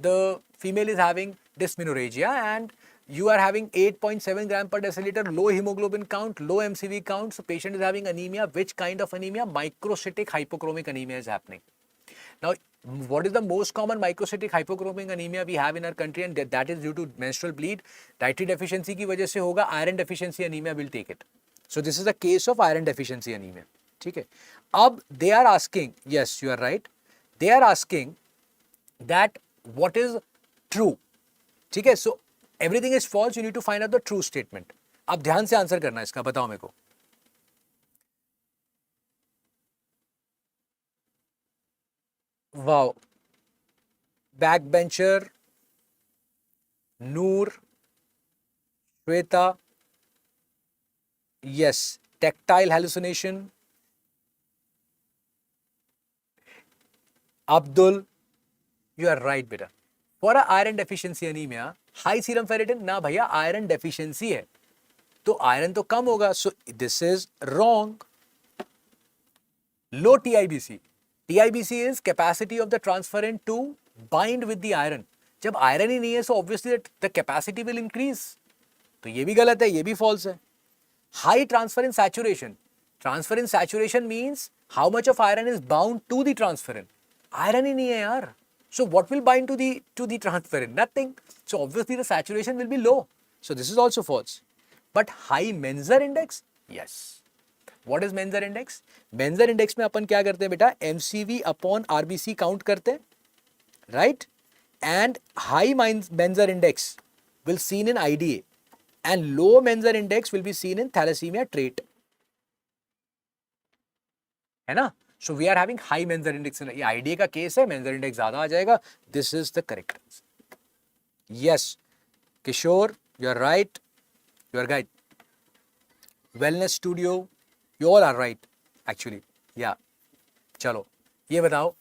the female is having dysmenorrhagia and you are having 8.7 gram per deciliter, low hemoglobin count, low MCV count. So patient is having anemia. Which kind of anemia? Microcytic hypochromic anemia is happening. Now, what is the most common microcytic hypochromic anemia we have in our country, and that is due to menstrual bleed. Dietary deficiency की वजह से होगा. Iron deficiency anemia will take it. So this is a case of iron deficiency anemia. ठीक है. अब they are asking, yes, you are right. They are asking that what is true. ठीक है. So everything is false. You need to find out the true statement. अब ध्यान से answer करना है इसका. बताओ मेरे को. Wow. Backbencher, Noor, Shweta. Yes. Tactile hallucination. Abdul, you are right beta. For a iron deficiency anemia, high serum ferritin, ना भैया iron deficiency है, तो iron तो कम होगा. So this is wrong. Low TIBC. TIBC is capacity of the transferrin to bind with the iron. जब iron ही नहीं है, so obviously the capacity will increase. तो ये भी गलत है, ये भी false है. High transferrin saturation. Transferrin saturation means how much of iron is bound to the transferrin. Iron ही नहीं है यार. So what will bind to the transferrin? Nothing. So obviously the saturation will be low. So this is also false. But high Menzer index? Yes. What is Menzer index? Menzer index में अपन क्या करते हैं बेटा? MCV upon RBC count करते हैं, right? And high Menzer index will seen in IDA, and low Menzer index will be seen in thalassemia trait. है ना? So we are having high Menzer index. ये IDA का case है, Menzer index ज़्यादा आ जाएगा. This is the correct answer. Yes, Kishore, you are right. You are right. Wellness Studio, you all are right actually. Yeah. चलो ये बताओ,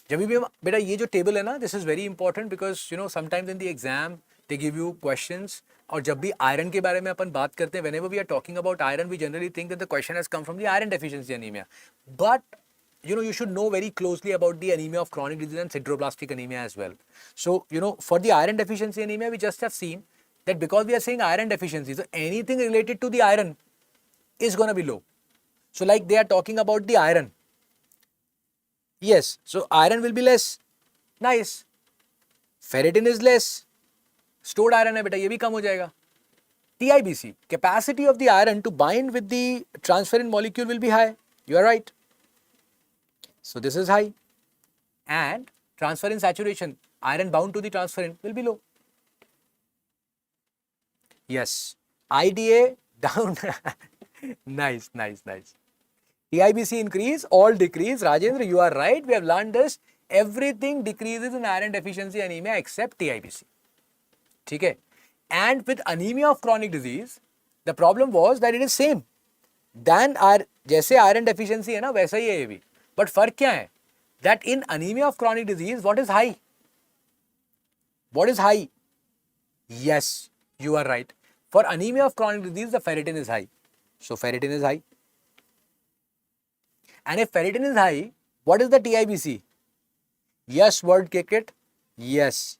जब भी बेटा ये जो टेबल है ना, this is very important because you know sometimes in the exam they give you questions. और जब भी आयरन के बारे में अपन बात करते हैं, whenever we are talking about iron, we generally think that the question has come from the iron deficiency anemia. But you know, you should know very closely about the anemia of chronic disease and sideroblastic anemia as well. So you know, for the iron deficiency anemia, we just have seen that because we are saying iron deficiency, so anything related to the iron is going to be low. So like they are talking about the iron. Yes, so iron will be less. Nice. Ferritin is less. Stored iron है बेटा, ये भी कम हो जाएगा. TIBC, capacity of the iron to bind with the transferrin molecule will be high. You are right. So this is high. And transferrin saturation, iron bound to the transferrin will be low. Yes. IDA down. Nice, nice, nice. TIBC increase, all decrease. Rajendra, you are right. We have learned this. Everything decreases in iron deficiency anemia except TIBC. Okay? And with anemia of chronic disease, the problem was that it is same. Then जैसे iron deficiency है ना, वैसा ही है ये भी. But फर्क क्या है? That in anemia of chronic disease, what is high? What is high? Yes, you are right. For anemia of chronic disease, the ferritin is high. So ferritin is high. And if ferritin is high, what is the TIBC? Yes, word kick it. Yes.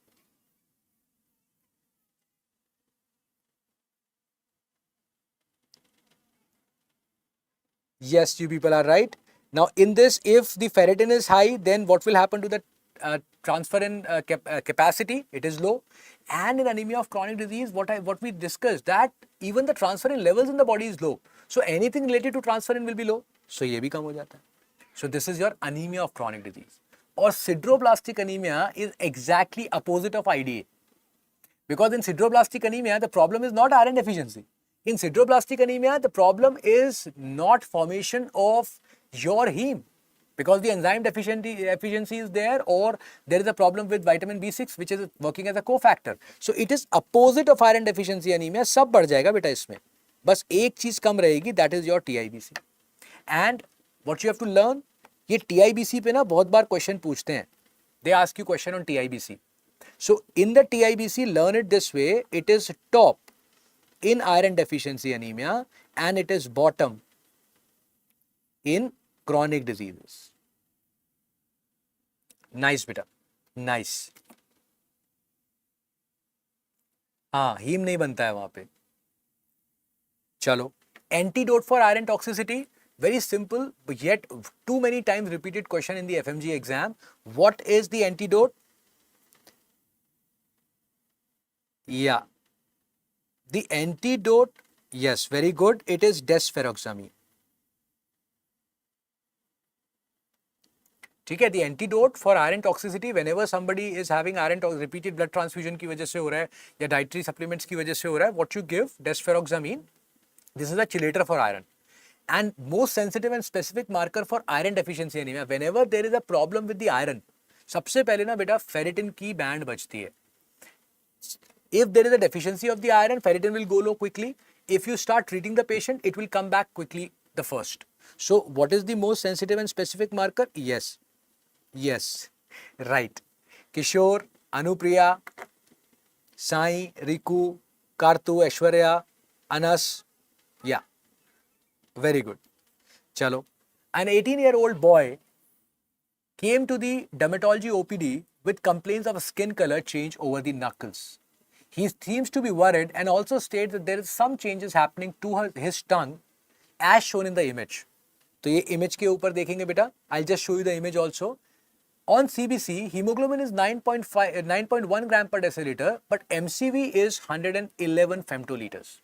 Yes, you people are right. Now in this, if the ferritin is high, then what will happen to the transferrin capacity? It is low. And in anemia of chronic disease, what we discussed, that even the transferrin levels in the body is low. So anything related to transferrin will be low. So ये भी कम हो जाता है. So this is your anemia of chronic disease. Or sideroblastic anemia is exactly opposite of IDA. Because in sideroblastic anemia, the problem is not iron deficiency. In sideroblastic anemia, the problem is not formation of your heme, because the enzyme deficiency is there, or there is a problem with vitamin B6 which is working as a cofactor. So it is opposite of iron deficiency anemia. सब बढ़ जाएगा बेटा इसमें, बस एक चीज कम रहेगी, that is your TIBC. And what you have to learn, ये TIBC पे ना बहुत बार क्वेश्चन पूछते हैं. They ask you question on TIBC. So in the TIBC, learn it this way: it is top in iron deficiency anemia and it is bottom in chronic diseases. Nice बेटा, nice. हाँ, haem नहीं बनता है वहां पे. चलो, antidote for iron toxicity, very simple, but yet too many times repeated question in the FMGE exam. What is the antidote? Yeah, the antidote, yes, very good, it is desferoxamine. ठीक है, the antidote for iron toxicity whenever somebody is having iron repeated blood transfusion की वजह से हो रहा है या dietary supplements की वजह से हो रहा है, what you give, desferoxamine. This is a chelator for iron and most sensitive and specific marker for iron deficiency anemia. Whenever there is a problem with the iron, सबसे पहले ना बेटा ferritin की band बजती है. If there is a deficiency of the iron, ferritin will go low quickly. If you start treating the patient, it will come back quickly the first. So what is the most sensitive and specific marker? Yes. Yes. Right. Kishore, Anupriya, Sai, Riku, Kartu, Aishwarya, Anas. Yeah, very good. Chalo. An 18-year-old boy came to the dermatology OPD with complaints of a skin color change over the knuckles. He seems to be worried and also states that there is some changes happening to his tongue as shown in the image. तो ये image के ऊपर देखेंगे बेटा. I'll just show you the image also. On CBC, hemoglobin is 9.1 gram per deciliter, but MCV is 111 femtoliters.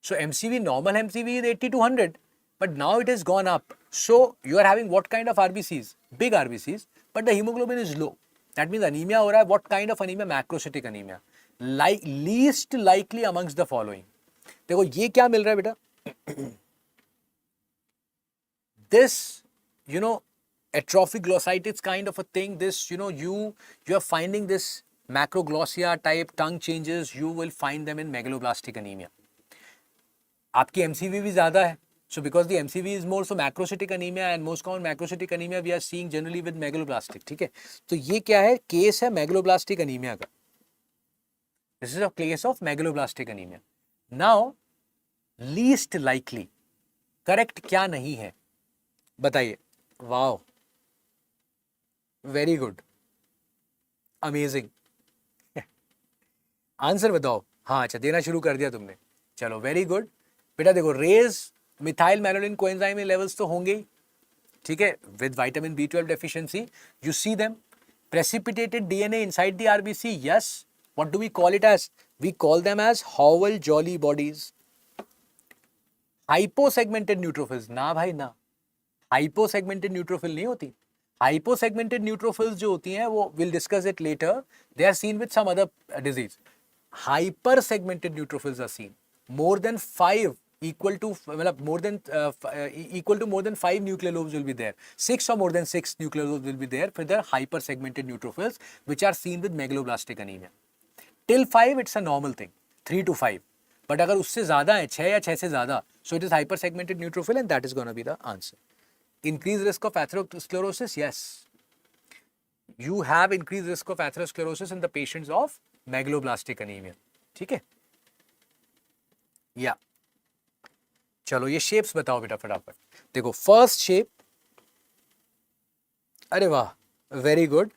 So MCV, normal MCV is 80 to 100, but now it has gone up. So you are having what kind of RBCs? Big RBCs, but the hemoglobin is low. That means anemia हो रहा है. What kind of anemia? Macrocytic anemia. Least likely amongst the following. देखो ये क्या मिल रहा है बेटा? This, atrophic glossitis kind of a thing. This, you are finding this macroglossia type tongue changes. You will find them in megaloblastic anemia. आपकी MCV भी ज़्यादा है. So because the MCV is more, so macrocytic anemia and most common macrocytic anemia we are seeing generally with megaloblastic. ठीक है. तो ये क्या है? केस है megaloblastic anemia का. This is a case of megaloblastic anemia. Now, least likely. Correct क्या नहीं है? बताइए. Wow. Very good. Amazing. Answer बताओ. हाँ अच्छा देना शुरू कर दिया तुमने. चलो वेरी गुड. बेटा देखो रेज मिथाइल मैलोनिन कोएंजाइम लेवल्स तो होंगे ही. ठीक है. With vitamin B12 deficiency you see them. Precipitated DNA inside the RBC. Yes. What do we call it as? We call them as Howell Jolly bodies. Hyposegmented neutrophils. ना भाई ना. Hyposegmented neutrophil नहीं होती. Hyposegmented neutrophils जो होती हैं वो we'll discuss it later. They are seen with some other disease. Hypersegmented neutrophils are seen. More than 5 equal to more than 5 nuclear lobes will be there. 6 or more than 6 nuclear lobes will be there for the hypersegmented neutrophils which are seen with megaloblastic anemia. Till 5 it's a normal thing. 3 to 5. But अगर उससे ज़्यादा है 6 या 6 से ज़्यादा, so it is hypersegmented neutrophil and that is going to be the answer. Increased risk of atherosclerosis, yes. You have increased risk of atherosclerosis in the patients of megaloblastic anemia. ठीक है? या चलो ये शेप्स बताओ बेटा फटाफट. देखो first shape. अरे वाह very good.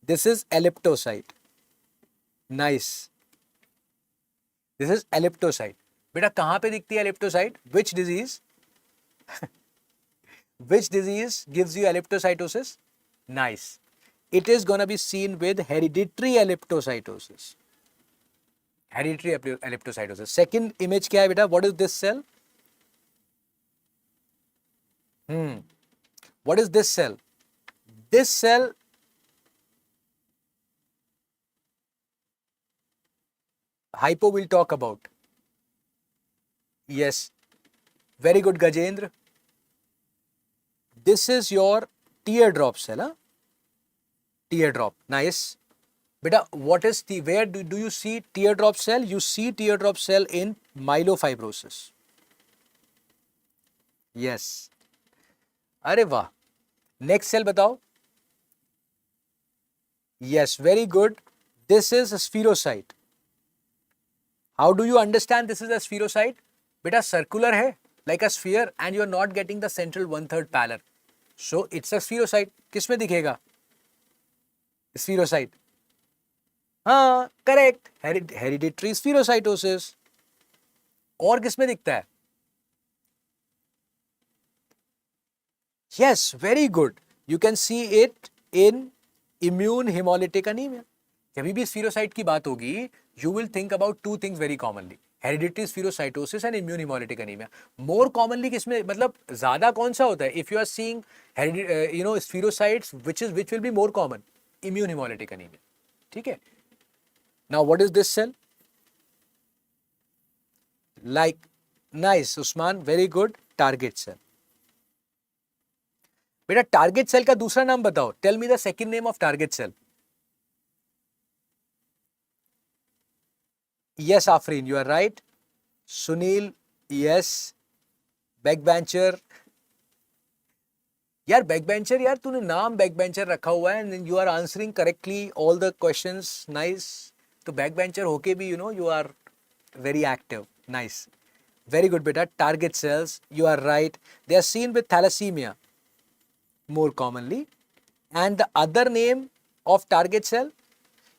This is elliptocyte. Nice. This is elliptocyte. बेटा कहां पे दिखती है elliptocyte? Which disease? Which disease gives you elliptocytosis? Nice. It is going to be seen with hereditary elliptocytosis. Hereditary elliptocytosis. Second image क्या है बेटा? What is this cell? What is this cell? This cell hypo we'll talk about. Yes. Very good Gajendra. This is your teardrop cell, huh? Teardrop, nice. Beta, what is where do you see teardrop cell? You see teardrop cell in myelofibrosis. Yes. अरे वाह. Next cell बताओ. Yes, very good. This is a spherocyte. How do you understand this is a spherocyte? Beta, circular है, like a sphere, and you are not getting the central 1/3 pallor. So it's a spherocyte. किस में दिखेगा? Spherocyte. हाँ correct. Hereditary spherocytosis. और किस में दिखता है? Yes very good. You can see it in immune haemolytic anaemia. जब भी स्फीरोसाइट की बात होगी you will think about two things very commonly. Hereditary spherocytosis and immune haemolytic anaemia. More commonly किसमें, मतलब ज्यादा कौन सा होता है? If you are seeing spherocytes which will be more common? Immune haemolytic anaemia. ठीक है. Now what is this cell? Like nice Usman, very good. Target cell. बेटा टारगेट सेल का दूसरा नाम बताओ. Tell me the second name of target cell. Yes, Afreen, you are right. Sunil, yes. Backbencher. यार back bencher, यार तूने नाम back bencher रखा हुआ है and you are answering correctly all the questions, nice. तो बैक बेंचर होके भी you are very active, nice, very good beta. Target cells, you are right, they are seen with thalassemia more commonly. And the other name of target cell,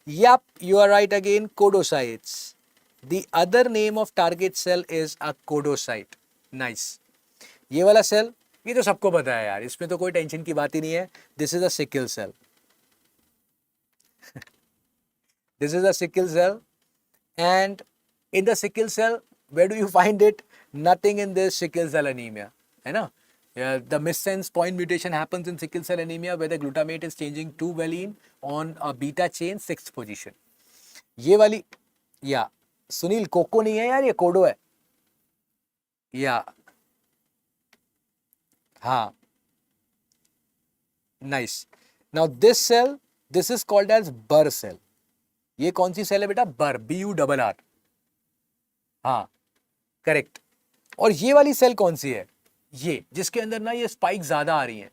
yep, you are right again, codocytes. The other name of target cell is a codocyte. Nice. ये वाला cell ये तो सबको पता है यार, इसमें तो कोई टेंशन की बात ही नहीं है. This is a sickle cell. This is a sickle cell, and in the sickle cell, where do you find it? Nothing in this sickle cell anemia, है ना? The missense point mutation happens in sickle cell anemia where the glutamate is changing to valine on a beta chain 6th position. ये वाली, या Sunil cocoa नहीं है यार, ये कोडो है. या हाँ, nice. Now this cell, this is called as Burr cell. ये कौन सी सेल है बेटा? बर, BURR. हाँ, करेक्ट. और ये वाली सेल कौन सी है? ये जिसके अंदर ना ये स्पाइक ज्यादा आ रही है,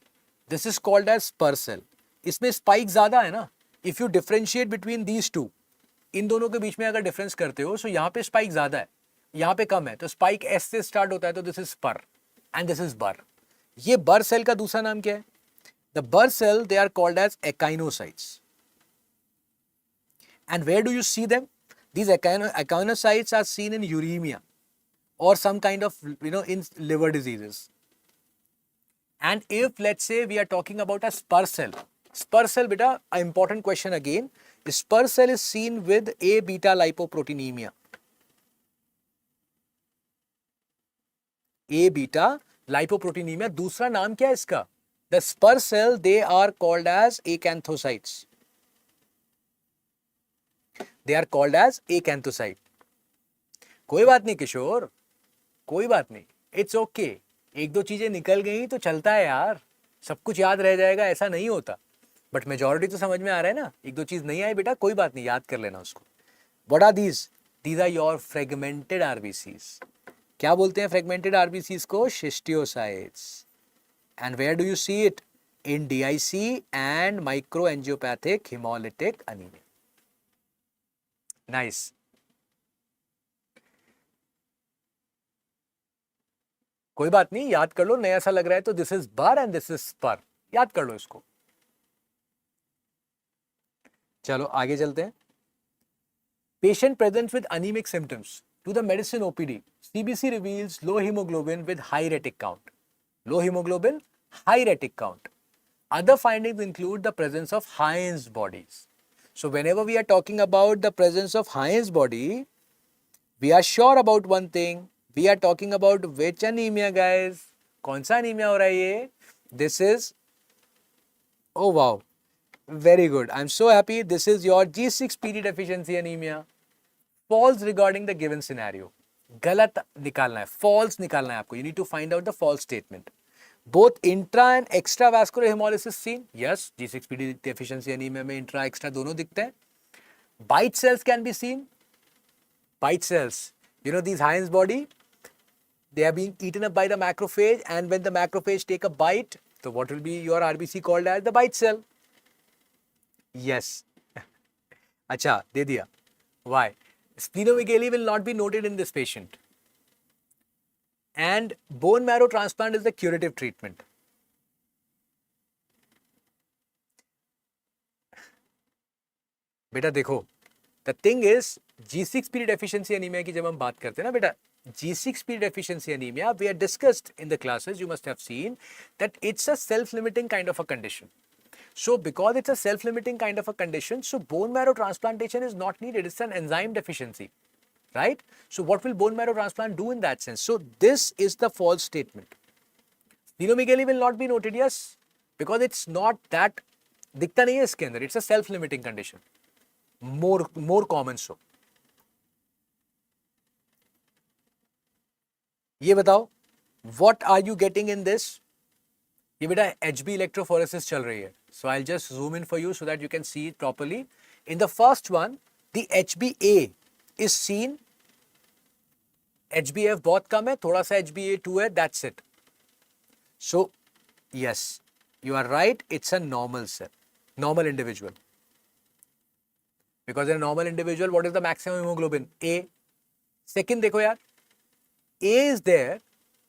this is called as spur cell. इसमें स्पाइक ज्यादा है ना. If you differentiate between these two, in दोनों के बीच में अगर डिफरेंस करते हो, सो यहाँ पे स्पाइक ज्यादा है, यहाँ पे कम है. तो स्पाइक एस से स्टार्ट होता है, तो this is spur and this is burr. ये बर सेल का दूसरा नाम क्या है? The burr cell, they are called as echinocytes. And where do you see them? These echinocytes are seen in uremia or some kind of, in liver diseases. And if let's say we are talking about a spur cell beta, an important question again, the spur cell is seen with A beta lipoproteinemia. A beta lipoproteinemia, दूसरा नाम क्या है इसका? The spur cell, they are called as acanthocytes. They are called as acanthocyte. कोई बात नहीं किशोर, कोई बात नहीं, इट्स ओके. एक दो चीजें निकल गई तो चलता है यार, सब कुछ याद रह जाएगा ऐसा नहीं होता. बट मेजॉरिटी तो समझ में आ रहा है ना. एक दो चीज नहीं आई बेटा, कोई बात नहीं, याद कर लेना उसको. What are these? These are your fragmented RBCs. क्या बोलते हैं फ्रेगमेंटेड आरबीसीज को? Schistocytes. And where do you see it? In DIC and microangiopathic haemolytic anaemia. Nice. कोई बात नहीं, याद कर लो. नया सा लग रहा है तो this is burr and this is spur, याद कर लो इसको. चलो आगे चलते हैं. Patient present with anaemic symptoms to the medicine OPD. CBC reveals low haemoglobin with high retic count. Low haemoglobin, high retic count. Other findings include the presence of Heinz bodies. So whenever we are talking about the presence of Heinz body, we are sure about one thing. We are talking about which anemia, guys? कौन सा anemia हो रहा है ये? This is, oh wow, very good. I'm so happy. This is your G6PD deficiency anemia. False regarding the given scenario. गलत निकालना है, false निकालना है आपको. You need to find out the false statement. Both intra and extravascular hemolysis seen. Yes, G6PD deficiency anemia में intra extra दोनों दिखते हैं. Bite cells can be seen. Bite cells, you know these Heinz body, they are being eaten up by the macrophage, and when the macrophage take a bite, so what will be your RBC called as the bite cell? Yes. अच्छा दे दिया. Why? Splenomegaly will not be noted in this patient. And bone marrow transplant is the curative treatment. बेटा देखो, the thing is G6PD deficiency anemia की जब हम बात करते हैं ना बेटा, G6PD deficiency anemia, we are discussed in the classes, you must have seen that it's a self-limiting kind of a condition. So because it's a self-limiting kind of a condition, so bone marrow transplantation is not needed. It's an enzyme deficiency. Right? So what will bone marrow transplant do in that sense? So this is the false statement. Splenomegaly will not be noted, yes, because it's not that, दिखता नहीं है इसके अंदर. It's a self-limiting condition. More common so. ये बताओ, what are you getting in this? ये बेटा HB electrophoresis चल रही है. So I'll just zoom in for you so that you can see it properly. In the first one, the HbA is seen. HbF बहुत कम है, थोड़ा सा HbA2 है, that's it. So yes, You are right, it's a normal cell, normal individual. Because in a normal individual, what is the maximum hemoglobin? A. Second, देखो यार, A is there,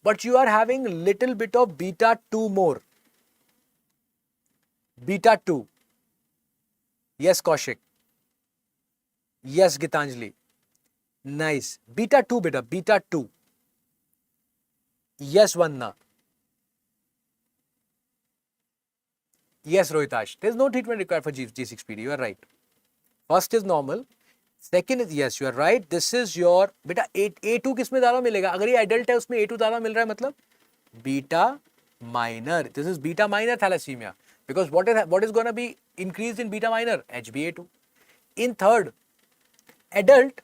but you are having little bit of beta 2 more. Beta 2. Yes, Kaushik. Yes, Gitanjali. Nice. Beta 2, beta. Beta 2. Yes, Vanna. Yes, Rohitash. There is no treatment required for G6PD. You are right. First is normal. Second is, yes, you are right. This is your, beta A2 किसमें ज़्यादा मिलेगा? अगर ये adult है उसमें A2 ज़्यादा मिल रहा है मतलब beta minor. This is beta minor thalassemia. Because what is going to be increased in beta minor? HbA2. In third, adult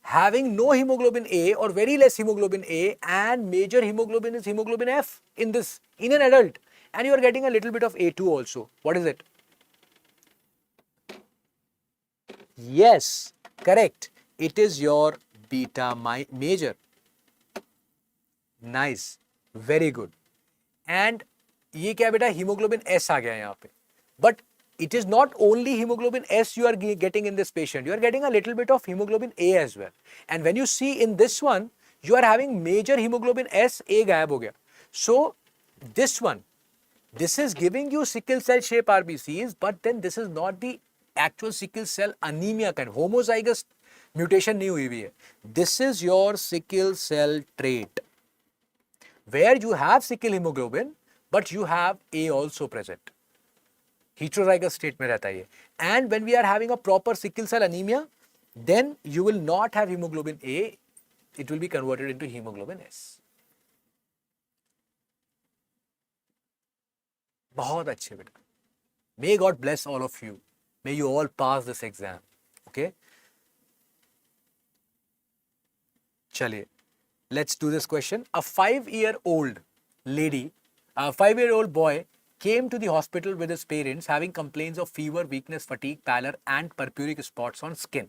having no hemoglobin A or very less hemoglobin A and major hemoglobin is hemoglobin F in an adult, and you are getting a little bit of A2 also. What is it? Yes, correct. It is your beta major. Nice, very good. And ये क्या बेटा hemoglobin S आ गया यहाँ पे. But it is not only hemoglobin S you are getting in this patient. You are getting a little bit of hemoglobin A as well. And when you see in this one, you are having major hemoglobin S, A गायब हो गया. So this one, this is giving you sickle cell shape RBCs, but then this is not the actual sickle cell anemia kind. Homozygous mutation नहीं हुई हुई है. This is your sickle cell trait, where you have sickle hemoglobin, but you have A also present. Heterozygous state में रहता है ये. And when we are having a proper sickle cell anemia, then you will not have hemoglobin A. It will be converted into hemoglobin S. बहुत अच्छे बेटा. May God bless all of you. May you all pass this exam. Okay. चलिए. Let's do this question. A 5-year-old lady, a 5-year-old boy came to the hospital with his parents having complaints of fever, weakness, fatigue, pallor and purpuric spots on skin.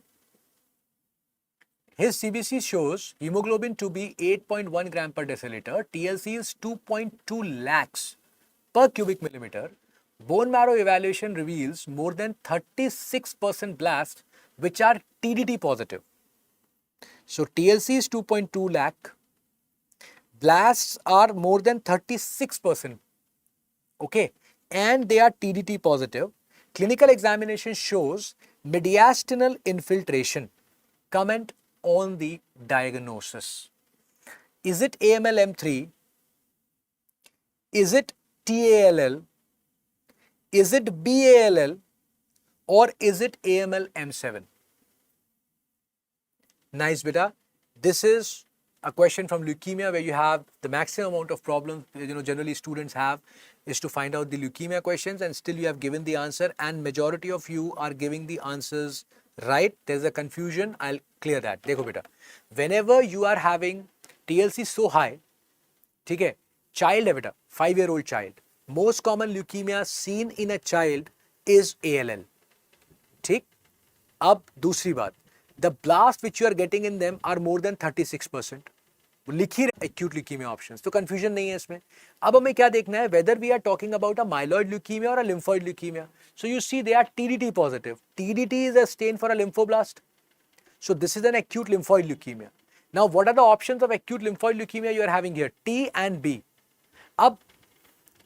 His CBC shows hemoglobin to be 8.1 gram per deciliter, TLC is 2.2 lakhs per cubic millimeter. Bone marrow evaluation reveals more than 36% blasts which are TDT positive. So TLC is 2.2 lakh. Blasts are more than 36%. Okay. And they are TDT positive. Clinical examination shows mediastinal infiltration. Comment on the diagnosis. Is it AML-M3? Is it TALL? Is it BALL? Or is it AML-M7? Nice, beta. This is a question from leukemia where you have the maximum amount of problems, generally students have is to find out the leukemia questions, and still you have given the answer, and majority of you are giving the answers right. There's a confusion. I'll clear that. देखो बेटा, whenever you are having TLC so high, ठीक है, child है बेटा, 5-year-old child, most common leukemia seen in a child is ALL. ठीक. अब दूसरी बात, the blast which you are getting in them are more than 36%. लिखी acute leukemia options, तो confusion नहीं है इसमें. अब हमें क्या देखना है, whether we are talking about a myeloid leukemia or a lymphoid leukemia. So you see they are TDT positive. TDT is a stain for a lymphoblast. So this is an acute lymphoid leukemia. Now what are the options of acute lymphoid leukemia you are having here? T and B. अब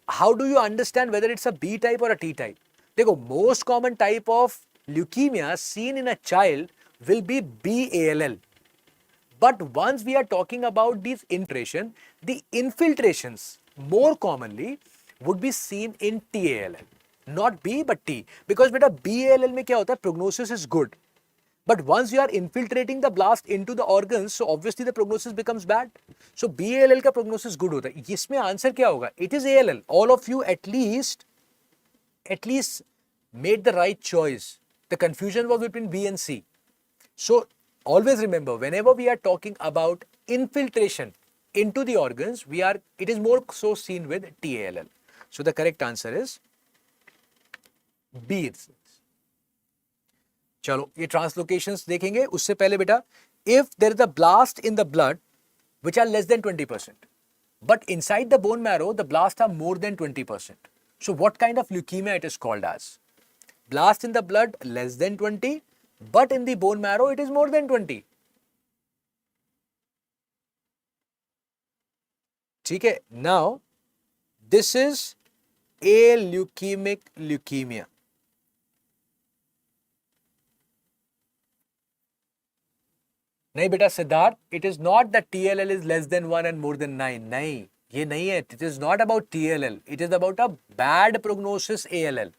how do you understand whether it's a B type or a T type? देखो, most common type of leukemia seen in a child will be BALL. But once we are talking about these infiltration, the infiltrations more commonly would be seen in TALL. Not B but T. Because beta BALL में क्या होता है? Prognosis is good. But once you are infiltrating the blast into the organs, so obviously the prognosis becomes bad. So BALL का prognosis good होता है. इसमें answer क्या होगा? It is ALL. All of you at least made the right choice. The confusion was between B and C. So always remember, whenever we are talking about infiltration into the organs, it is more so seen with TALL. So the correct answer is B. चलो ये ट्रांसलोकेशंस देखेंगे. उससे पहले बेटा, if there is a blast in the blood which are less than 20%, but inside the bone marrow the blasts are more than 20%, So what kind of leukemia it is called as? Blast in the blood less than 20, but in the bone marrow it is more than 20. ठीक है? Now this is aleukemic leukemia. नहीं बेटा Siddharth, it is not that TLL is less than 1 and more than 9. नहीं, ये नहीं है. It is not about TLL. It is about a bad prognosis ALL.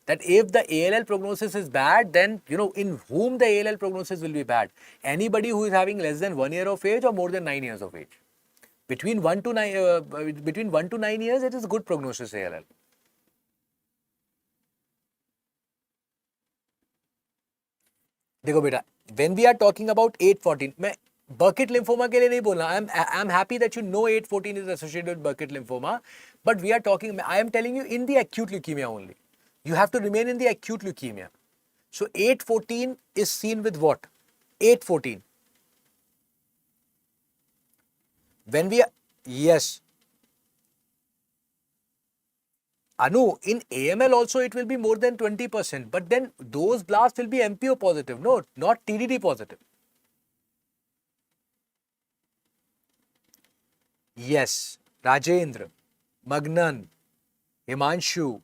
That if the ALL prognosis is bad, then in whom the ALL prognosis will be bad. Anybody who is having less than 1 year of age or more than 9 years of age. Between 1 to 9 years, it is good prognosis ALL. देखो बेटा, when we are talking about 814, मैं Burkitt lymphoma के लिए नहीं बोल रहा. I'm happy that you know 814 is associated with Burkitt lymphoma, but we are talking. I am telling you in the acute leukemia only. You have to remain in the acute leukemia. So 814 is seen with what? 814. When we are, yes. Anu, in AML also it will be more than 20%, but then those blasts will be MPO positive, no, not TDD positive. Yes, Rajendra, Magnan, Himanshu,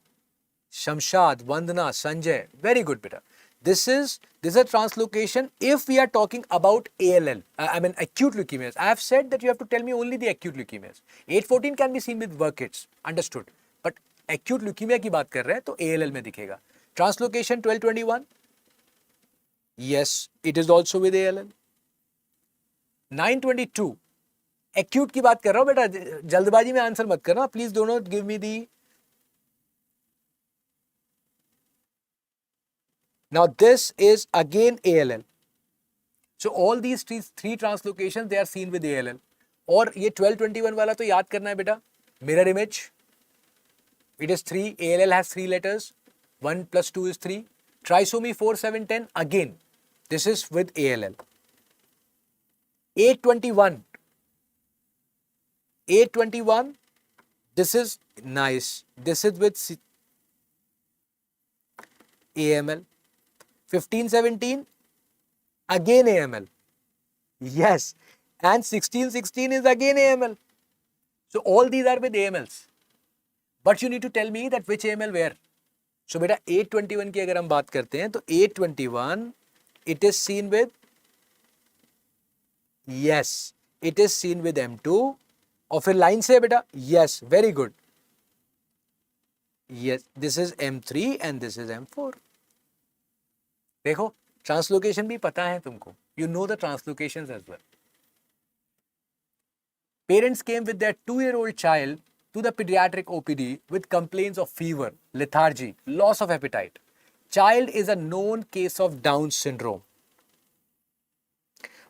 Shamshad, Vandana, Sanjay, very good beta. This is a translocation if we are talking about ALL, I mean acute leukemias. I have said that you have to tell me only the acute leukemias. 814 can be seen with Burkitt's, understood. But acute leukemia की बात कर रहे हैं तो ALL में दिखेगा. Translocation 1221, yes, it is also with ALL. 922, acute की बात कर रहा हूं बेटा, जल्दबाजी में आंसर मत करना, please do not give me the. Now this is again ALL. So all these three translocations they are seen with ALL. और ये 1221 वाला तो याद करना है बेटा, mirror image. It is 3. ALL has 3 letters. 1 plus 2 is 3. Trisomy 4710 again. This is with ALL. 821. 821. This is nice. This is with AML. 1517. Again AML. Yes. And 1616 is again AML. So all these are with AMLs. But you need to tell me that which AML where. So बेटा 821 की अगर हम बात करते हैं तो 821 it is seen with, yes, it is seen with M2. और फिर लाइन से बेटा, yes, very good. Yes, this is M3 and this is M4. देखो ट्रांसलोकेशन भी पता है तुमको. You know the translocations as well. Parents came with their 2-year-old child to the pediatric OPD with complaints of fever, lethargy, loss of appetite. Child is a known case of Down syndrome.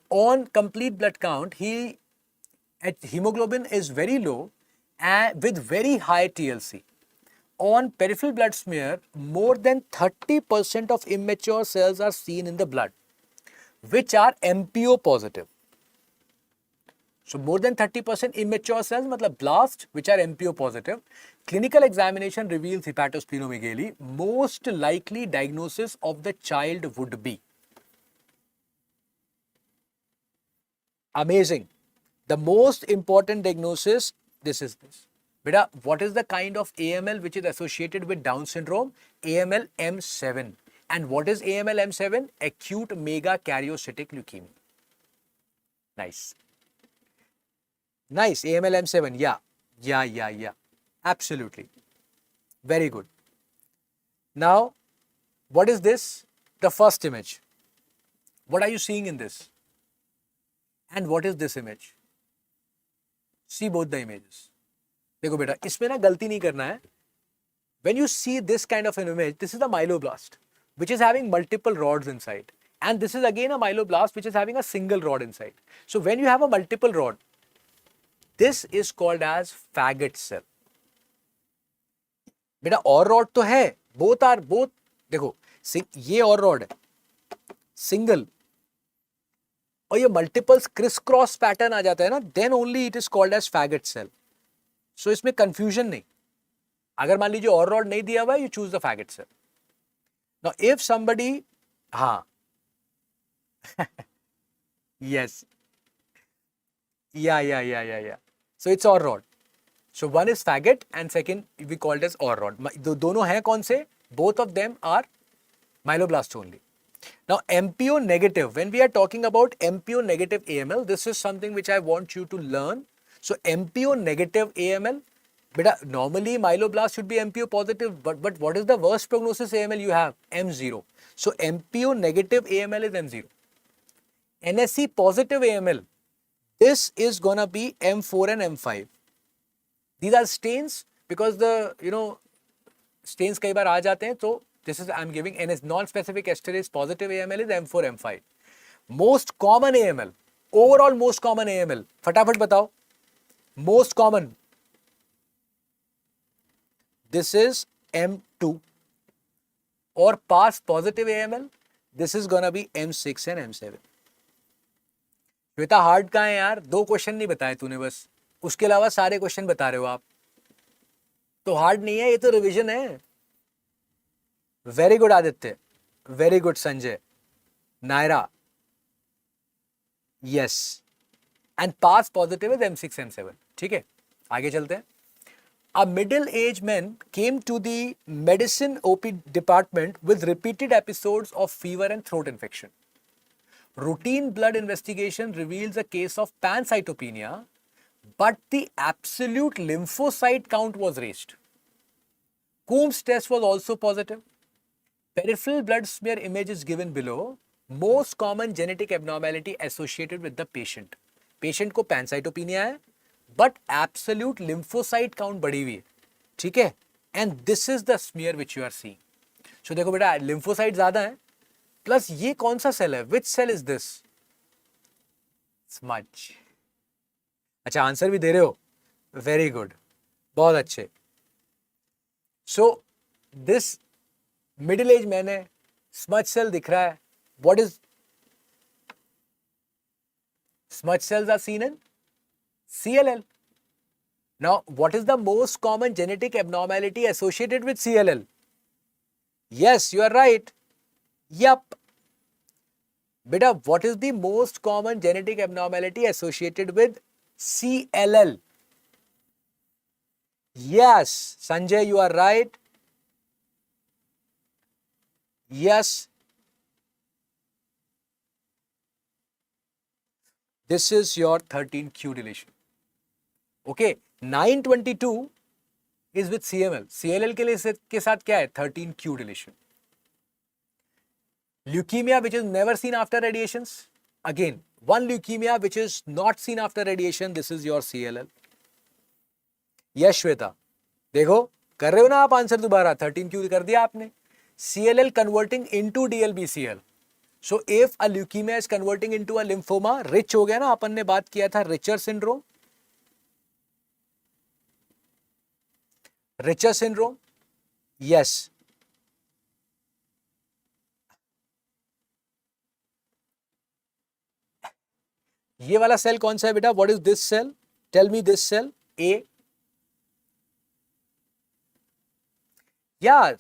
On complete blood count, hemoglobin is very low and with very high TLC. On peripheral blood smear, more than 30% of immature cells are seen in the blood, which are MPO positive. So more than 30% immature cells, matlab blast, which are MPO positive. Clinical examination reveals hepatosplenomegaly. Most likely diagnosis of the child would be. Amazing. The most important diagnosis, this is this. Beta, what is the kind of AML which is associated with Down syndrome? AML M7. And what is AML M7? Acute megakaryocytic leukemia. Nice. Nice, AML M7, yeah. Absolutely. Very good. Now, what is this? The first image. What are you seeing in this? And what is this image? See both the images. देखो बेटा, इसमें ना गलती नहीं करना है. When you see this kind of an image, this is a myeloblast, which is having multiple rods inside. And this is again a myeloblast, which is having a single rod inside. So when you have a multiple rod, this is called as faggot cell. बेटा और rod तो है, both देखो ये और rod है single और ये मल्टीपल्स क्रिस क्रॉस पैटर्न आ जाता है ना, then only it is called as faggot cell. So इसमें कंफ्यूजन नहीं. अगर मान लीजिए और रॉड नहीं दिया हुआ है, you choose the faggot cell. Now if somebody, हाँ, yes, yeah. So it's or rod. So one is faggot and second we called as or rod. दोनों हैं कौन से? Both of them are myeloblast only. Now MPO negative, when we are talking about MPO negative AML, this is something which I want you to learn. So MPO negative AML, beta, normally myeloblast should be MPO positive, but what is the worst prognosis AML you have? M0. So MPO negative AML is M0. NSE positive AML, this is gonna be M4 and M5. These are stains because the stains कई बार आ जाते हैं, तो this is I'm giving NS non-specific esterase positive AML is M4 M5. Most common AML, overall most common AML, फटाफट बताओ. Most common, this is M2. और past positive AML, this is gonna be M6 and M7. Shweta hard कहाँ है यार? 2 question नहीं बताए तूने बस, उसके अलावा सारे क्वेश्चन बता रहे हो आप. तो हार्ड नहीं है, ये तो रिवीजन है. Very good Aditya, very good Sanjay, Naira, yes. And PAS positive is M6 M7. ठीक है, आगे चलते हैं. A middle-aged man came to the medicine OP department with repeated episodes of fever and throat infection. Routine blood investigation reveals a case of pancytopenia, but the absolute lymphocyte count was raised. Coombs test was also positive. Peripheral blood smear image is given below. Most common genetic abnormality associated with the patient. Patient को pancytopenia है, but absolute lymphocyte count बढ़ी हुई है. ठीक है, and this is the smear which you are seeing. So देखो बेटा, lymphocyte ज़्यादा है, प्लस ये कौन सा सेल है? Which cell is this? Smudge. अच्छा, आंसर भी दे रहे हो, वेरी गुड, बहुत अच्छे. So this middle age man है, स्मच सेल दिख रहा है. What is smudge cells are seen in CLL. Now what is the most common genetic abnormality associated with CLL? Yes, you are right. Yup बेटा, what is the most common genetic abnormality associated with CLL? Yes, Sanjay, you are right. Yes. This is your 13q deletion. Okay, 922 is with CML. CLL के साथ क्या है? 13q deletion. Leukemia which is never seen after radiations. Again, one leukemia which is not seen after radiation. This is your CLL. Yes Shweta, देखो कर रहे हो ना आप आंसर दोबारा. 13q कर दिया आपने. CLL converting into DLBCL. So if a leukaemia is converting into a lymphoma, रिच हो गया ना. अपन ने बात किया था Richter syndrome. Richter syndrome, yes. ये वाला सेल कौन सा है बेटा? What is this cell? Tell me this cell. A. Yeah,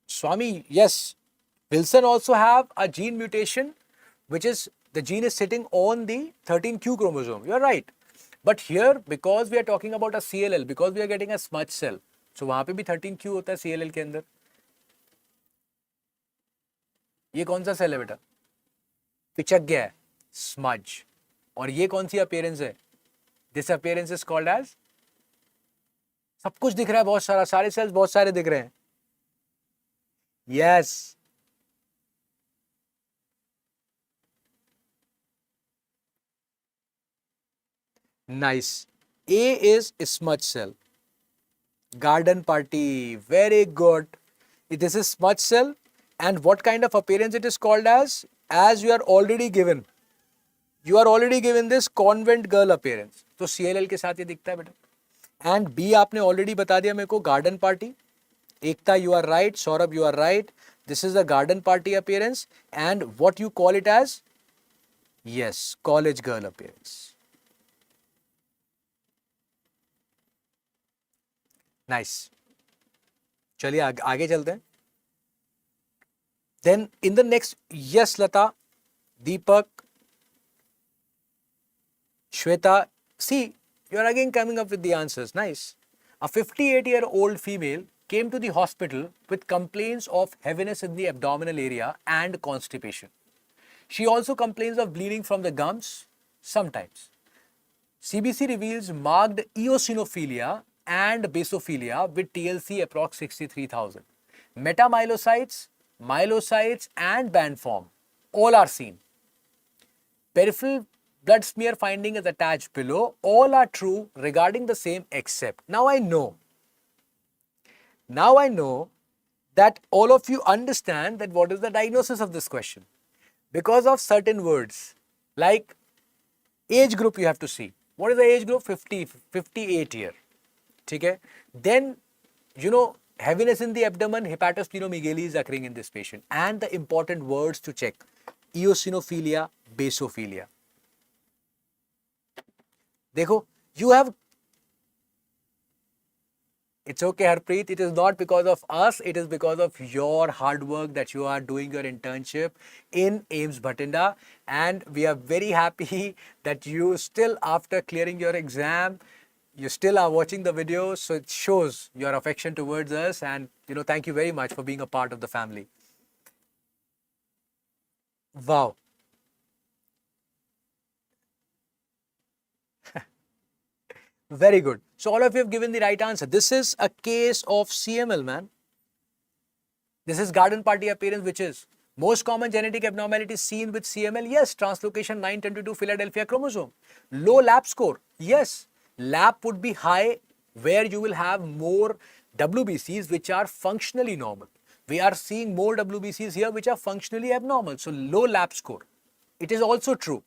Swami, yes. Wilson also have a gene mutation, which is the gene is sitting on the 13q chromosome. You are right. But here, because we are talking about a CLL, because we are getting a smudge cell, so वहाँ पे भी 13q होता है CLL के अंदर. ये कौन सा सेल है बेटा? पिचक गया है, smudge. और ये कौन सी appearance है? This appearance is called as, सब कुछ दिख रहा है, बहुत सारा, सारे सेल्स बहुत सारे दिख रहे हैं. Yes. Nice. A is smudge cell. Garden party. Very good. This is smudge cell. And what kind of appearance it is called as? As you are already given. You are already given this convent girl appearance. तो CLL के साथ ये दिखता है बेटा. And B आपने already बता दिया मेरे को, garden party. Ekta, you are right. Saurabh, you are right. This is the garden party appearance. And what you call it as? Yes, college girl appearance. Nice. चलिए आगे चलते हैं. Then in the next, yes, Lata, Deepak, Shweta, see, you're again coming up with the answers. Nice. A 58-year-old female came to the hospital with complaints of heaviness in the abdominal area and constipation. She also complains of bleeding from the gums sometimes. CBC reveals marked eosinophilia and basophilia with TLC approx 63,000. Metamyelocytes, myelocytes and band form all are seen. Peripheral blood smear finding is attached below. All are true regarding the same except. Now I know that all of you understand that what is the diagnosis of this question. Because of certain words like age group you have to see. What is the age group? 58 year. Okay? Then, heaviness in the abdomen, hepatosplenomegaly is occurring in this patient. And the important words to check, eosinophilia, basophilia. Dekho, you have, it's okay Harpreet, it is not because of us, it is because of your hard work that you are doing your internship in AIMS Bhatinda, and we are very happy that you still, after clearing your exam, you still are watching the videos, so it shows your affection towards us, and thank you very much for being a part of the family. Wow. Very good. So all of you have given the right answer. This is a case of CML, man. This is garden party appearance, which is most common genetic abnormality seen with CML. Yes, translocation 922 Philadelphia chromosome. Low lab score. Yes, lab would be high where you will have more WBCs which are functionally normal. We are seeing more WBCs here which are functionally abnormal. So low lab score. It is also true.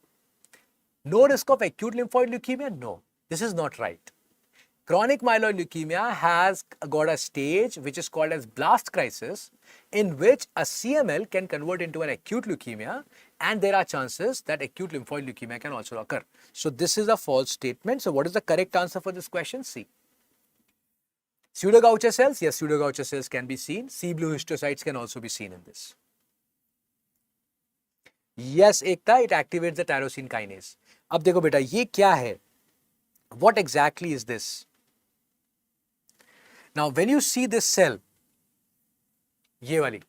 No risk of acute lymphoid leukemia? No, this is not right. Chronic myeloid leukemia has got a stage which is called as blast crisis, in which a CML can convert into an acute leukemia, and there are chances that acute lymphoid leukemia can also occur. So this is a false statement. So what is the correct answer for this question? C. Pseudogaucher cells? Yes, pseudogaucher cells can be seen. C blue histiocytes can also be seen in this. Yes, Ekta, it activates the tyrosine kinase. अब देखो बेटा ये क्या है? What exactly is this? Now when you see this cell, ये वाली,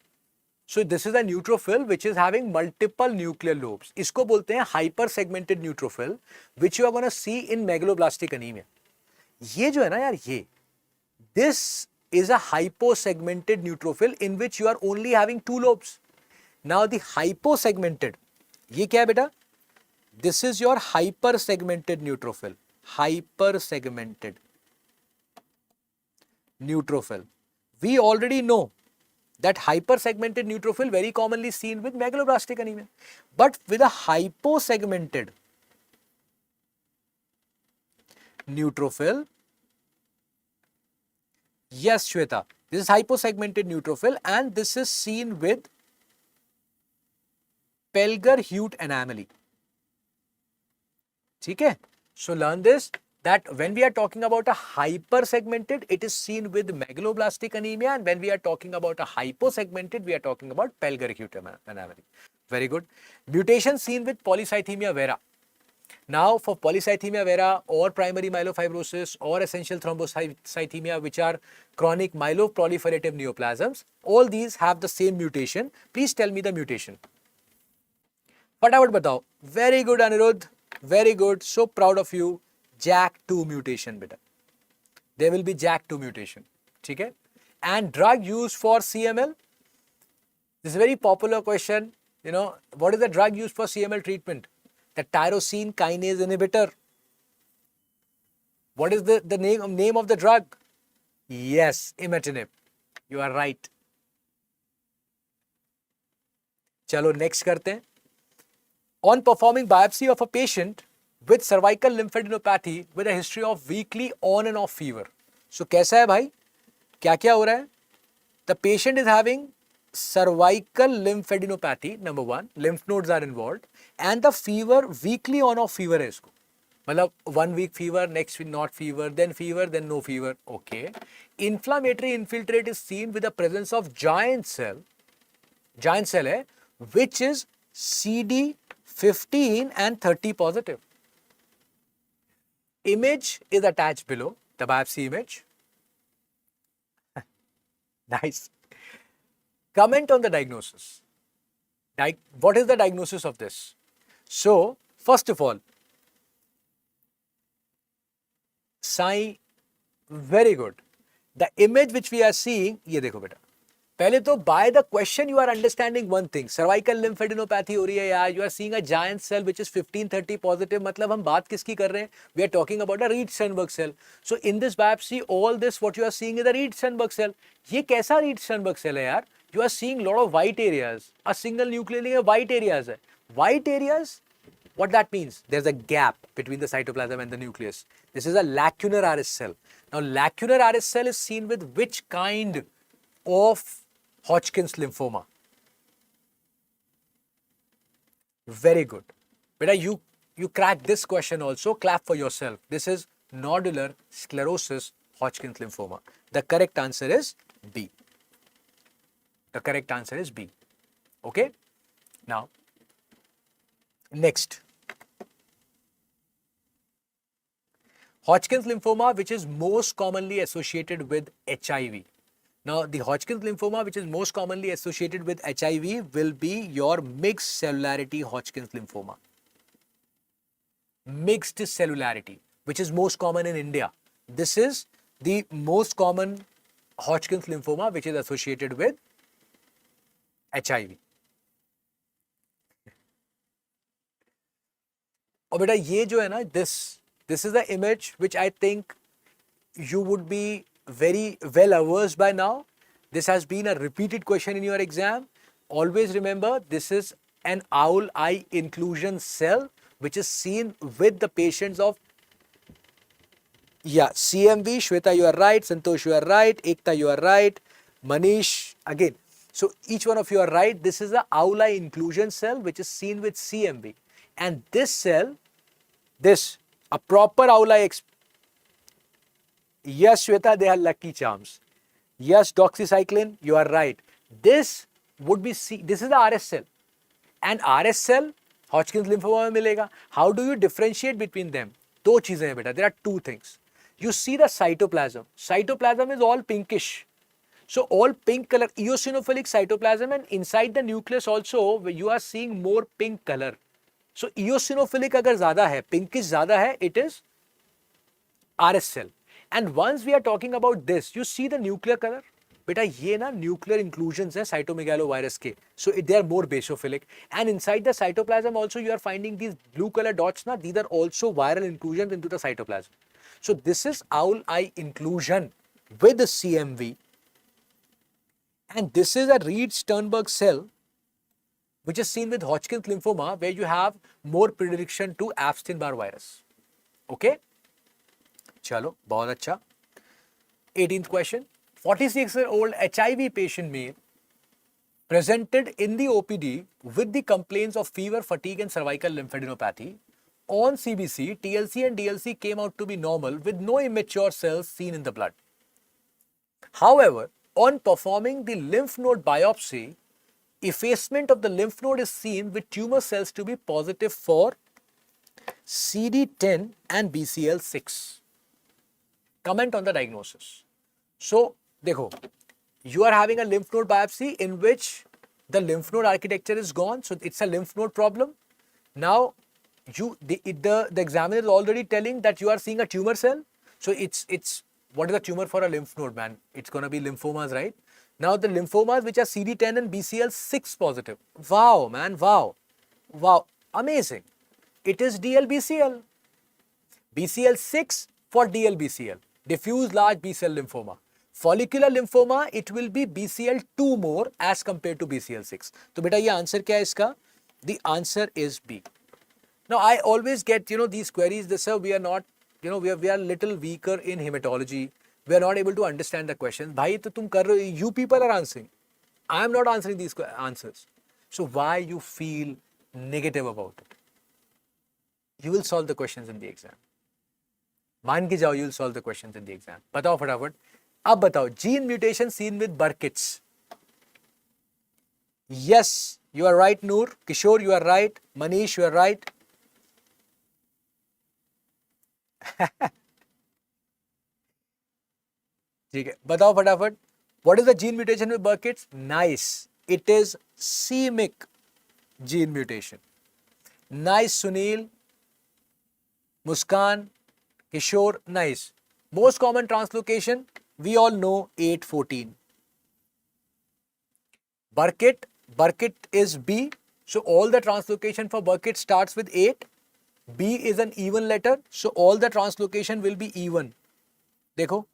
so this is a neutrophil which is having multiple nuclear lobes. इसको बोलते हैं hyper segmented neutrophil, which you are going to see in megaloblastic anemia. ये जो है ना यार ये, this is a hyposegmented neutrophil in which you are only having two lobes. Now the hyposegmented, ये क्या है बेटा? This is your hypersegmented neutrophil. Hypersegmented neutrophil. We already know that hypersegmented neutrophil very commonly seen with megaloblastic anemia. But with a hyposegmented neutrophil, yes Shweta, this is hyposegmented neutrophil and this is seen with Pelger-Huet anomaly. Okay? So learn this, that when we are talking about a hypersegmented, it is seen with megaloblastic anemia, and when we are talking about a hyposegmented, we are talking about Pelger-Huet anomaly. Very good. Mutation seen with polycythemia vera. Now for polycythemia vera or primary myelofibrosis or essential thrombocythemia, which are chronic myeloproliferative neoplasms, all these have the same mutation. Please tell me the mutation. फटाफट बताओ. Very good Anirudh. Very good. So proud of you. JAK2 mutation beta. There will be JAK2 mutation. Okay? And drug used for CML? This is a very popular question. What is the drug used for CML treatment? The tyrosine kinase inhibitor. What is the name of the drug? Yes, imatinib. You are right. चलो next करते हैं. On performing biopsy of a patient with cervical lymphadenopathy with a history of weekly on and off fever. So कैसा है भाई? क्या हो रहा है? The patient is having cervical lymphadenopathy, number one, lymph nodes are involved, and the fever, weekly on off fever है इसको. मतलब 1 week fever, next week not fever, then no fever. Okay. Inflammatory infiltrate is seen with the presence of giant cell है, which is CD15 and 30 positive. Image is attached below, the biopsy image. Nice. Comment on the diagnosis. What is the diagnosis of this? So, first of all, Sai, very good. The image which we are seeing, ये देखो बेटा. पहले तो by the question you are understanding one thing. Cervical lymphadenopathy हो रही है यार. You are seeing a giant cell which is 1530 positive. मतलब हम बात किसकी कर रहे हैं? We are talking about a Reed-Sternberg cell. So in this biopsy, all this what you are seeing is a Reed-Sternberg cell. ये कैसा Reed-Sternberg cell है यार? You are seeing lot of white areas. A single nucleoli है white areas है. White areas. What that means? There's a gap between the cytoplasm and the nucleus. This is a lacunar RS cell. Now, lacunar RS cell is seen with which kind of Hodgkin's lymphoma? Very good. Beta, you cracked this question also. Clap for yourself. This is nodular sclerosis Hodgkin's lymphoma. The correct answer is B. The correct answer is B. Okay? Now, next. Hodgkin's lymphoma, which is most commonly associated with HIV. Now, the Hodgkin's lymphoma, which is most commonly associated with HIV, will be your mixed cellularity Hodgkin's lymphoma. Mixed cellularity, which is most common in India. This is the most common Hodgkin's lymphoma, which is associated with HIV. और बेटा ये जो है ना, this is the image which I think you would be very well averse by now. This has been a repeated question in your exam. Always remember, this is an owl eye inclusion cell which is seen with the patients of CMV. Shweta, you are right. Santosh, you are right. Ekta, you are right. Manish, again. So each one of you are right. This is the owl eye inclusion cell which is seen with CMV. And this cell, a proper owl eye. Yes, Shweta, they are lucky charms. Yes, doxycycline, you are right. This would be this is the RS cell. And RS cell, Hodgkin's lymphoma में मिलेगा. How do you differentiate between them? दो चीजें हैं बेटा. There are two things. You see the cytoplasm. Cytoplasm is all pinkish. So all pink color, eosinophilic cytoplasm, and inside the nucleus also you are seeing more pink color. So eosinophilic अगर ज़्यादा है, pinkish ज़्यादा है, it is RS cell. And once we are talking about this, you see the nuclear color. बेटा ये ना nuclear inclusions है cytomegalovirus के. So they are more basophilic. And inside the cytoplasm also you are finding these blue color dots na. These are also viral inclusions into the cytoplasm. So this is owl eye inclusion with the CMV. And this is a Reed-Sternberg cell which is seen with Hodgkin's lymphoma where you have more predilection to Epstein-Barr virus. Okay? Chalo, बहुत अच्छा. 18th question. 46-year-old HIV patient male presented in the OPD with the complaints of fever, fatigue and cervical lymphadenopathy. On CBC, TLC and DLC came out to be normal with no immature cells seen in the blood. However, on performing the lymph node biopsy, effacement of the lymph node is seen with tumor cells to be positive for CD10 and BCL6. Comment on the diagnosis. So, देखो, you are having a lymph node biopsy in which the lymph node architecture is gone. So, it's a lymph node problem. Now, the examiner is already telling that you are seeing a tumor cell. So, it's what is a tumor for a lymph node, man? It's going to be lymphomas, right? Now, the lymphomas which are CD10 and BCL6 positive. Wow, man, wow. Wow, amazing. It is DLBCL. BCL6 for DLBCL. Diffuse large B-cell lymphoma. Follicular lymphoma, it will be BCL2 more as compared to BCL6. So, beta, ye answer kya hai iska? The answer is B. Now, I always get, these queries, sir, we are not, we are little weaker in hematology. We are not able to understand the questions. Bhai, to tum kar rahe ho, you people are answering. I am not answering these answers. So, why you feel negative about it? You will solve the questions in the exam. मान के जाओ, you will solve the questions in the exam. बताओ फटाफट. अब बताओ, gene mutation seen with Burkitt's. Yes, you are right, Noor. Kishore, you are right. Manish, you are right. ठीक है, बताओ फटाफट. What is the gene mutation with Burkitt's? Nice. It is c-MYC gene mutation. Nice, Sunil. Muskan, Kishore, nice. Most common translocation, we all know 814. Burkitt is B. So all the translocation for Burkitt starts with 8. B is an even letter. So all the translocation will be even. देखो.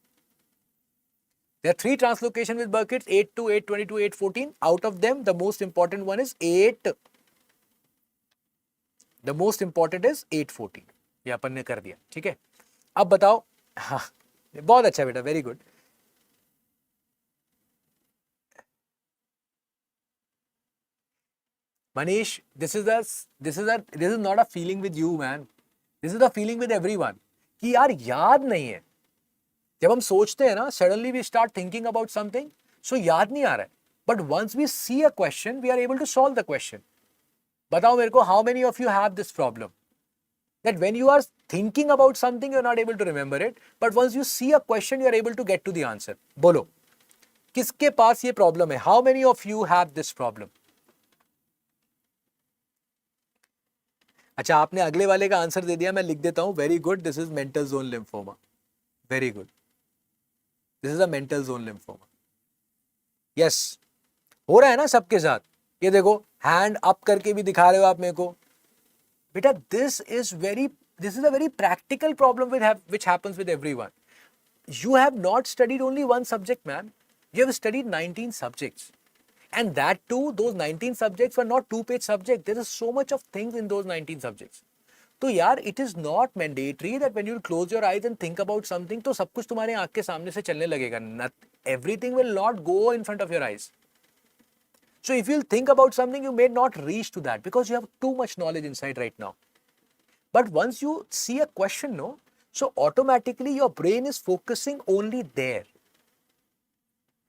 There are 3 translocation with Burkitt, 8-2, 8-22, 8-14. Out of them, the most important one is 8. The most important is 8-14. ये अपन ने कर दिया, ठीक है. अब बताओ. हाँ, बहुत अच्छा बेटा, very good. Manish, this is not a feeling with you, man. This is a feeling with everyone. कि यार याद नहीं है. जब हम सोचते हैं ना, suddenly we start thinking about something, so याद नहीं आ रहा है. But once we see a question, we are able to solve the question. बताओ मेरे को, how many of you have this problem? That when you are thinking about something, you are not able to remember it. But once you see a question, you are able to get to the answer. बोलो, किसके पास ये problem है? How many of you have this problem? अच्छा, आपने अगले वाले का answer दे दिया, मैं लिख देता हूं. Very good, this is mantle zone lymphoma. Very good, this is a mental zone lymphoma. Yes, हो रहा है ना सबके साथ. ये देखो, हैंड अप करके भी दिखा रहे हो आप मेरे को. बेटा, this is a very practical problem which happens with everyone. You have not studied only one subject, man. You have studied 19 subjects. And that too, those 19 subjects were not 2-page subjects. There is so much of things in those 19 subjects. तो यार, it is not mandatory that when you close your eyes and think about something, तो सब कुछ तुम्हारे आँख के सामने से चलने लगेगा. Everything will not go in front of your eyes. So if you think about something, you may not reach to that because you have too much knowledge inside right now. But once you see a question, no, so automatically your brain is focusing only there.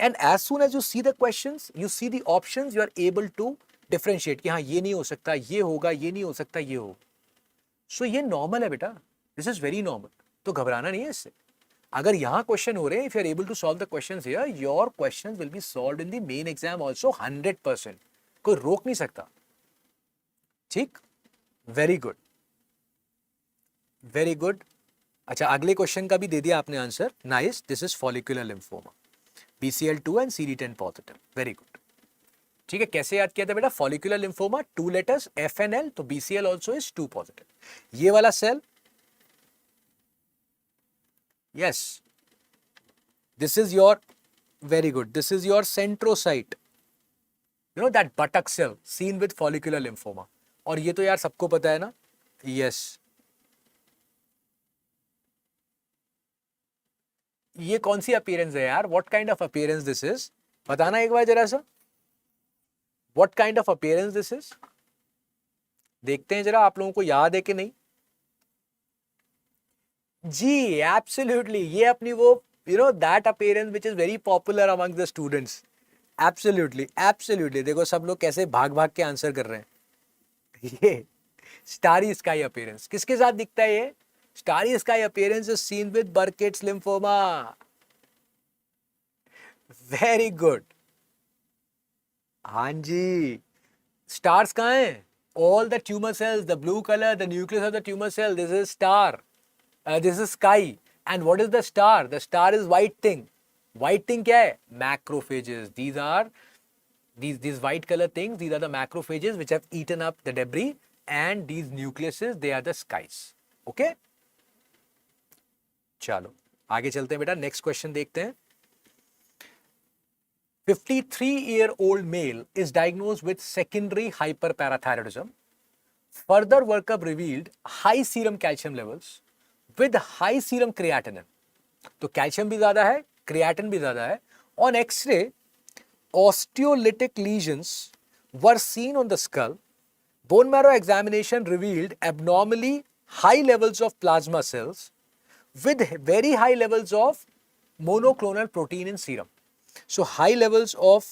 And as soon as you see the questions, you see the options, you are able to differentiate कि हाँ ये नहीं हो सकता, ये होगा, ये नहीं हो सकता, ये हो. So ये normal है बेटा. This is very normal. तो घबराना नहीं है इससे. अगर यहाँ क्वेश्चन हो रहे हैं, if you are able to solve the questions here, your questions will be solved in the main exam also 100%. कोई रोक नहीं सकता. ठीक? Very good. Very good. अच्छा, अगले क्वेश्चन का भी दे दिया आपने answer. Nice. This is follicular lymphoma. BCL2 and CD10 positive. Very good. ठीक है, कैसे याद किया था बेटा? Follicular lymphoma, 2 letters, FNL, तो BCL also is 2 positive. ये वाला cell, yes, this is your, very good, this is your centrocyte. You know that buttock cell seen with follicular lymphoma. और ये तो यार सबको पता है ना? Yes. ये कौन सी अपीयरेंस है यार? What kind of appearance this is? बताना एक बार जरा सा. What kind of appearance this is? देखते हैं जरा आप लोगों को याद है कि नहीं. जी, एब्सोल्युटली. ये अपनी वो that appearance which is very popular among the students. Absolutely, absolutely. देखो सब लोग कैसे भाग भाग के आंसर कर रहे हैं. ये स्टारी स्काई अपीयरेंस किसके साथ दिखता है? ये starry sky appearance is seen with Burkitt's lymphoma. Very good. हाँ जी. Stars कहाँ हैं? All the tumor cells, the blue color, the nucleus of the tumor cell. This is star. This is sky. And what is the star? The star is white thing. White thing क्या है? Macrophages. These are these white color things. These are the macrophages which have eaten up the debris. And these nucleuses, they are the skies. Okay? चलो आगे चलते हैं बेटा. Next question देखते हैं. 53-year-old male is diagnosed with secondary hyperparathyroidism. Further workup revealed high serum calcium levels with high serum creatinine. तो calcium भी ज्यादा है, क्रिएटिन भी ज्यादा है. On X-ray, osteolytic lesions were seen on the skull. Bone marrow examination revealed abnormally high levels of plasma cells with very high levels of monoclonal protein in serum. So high levels of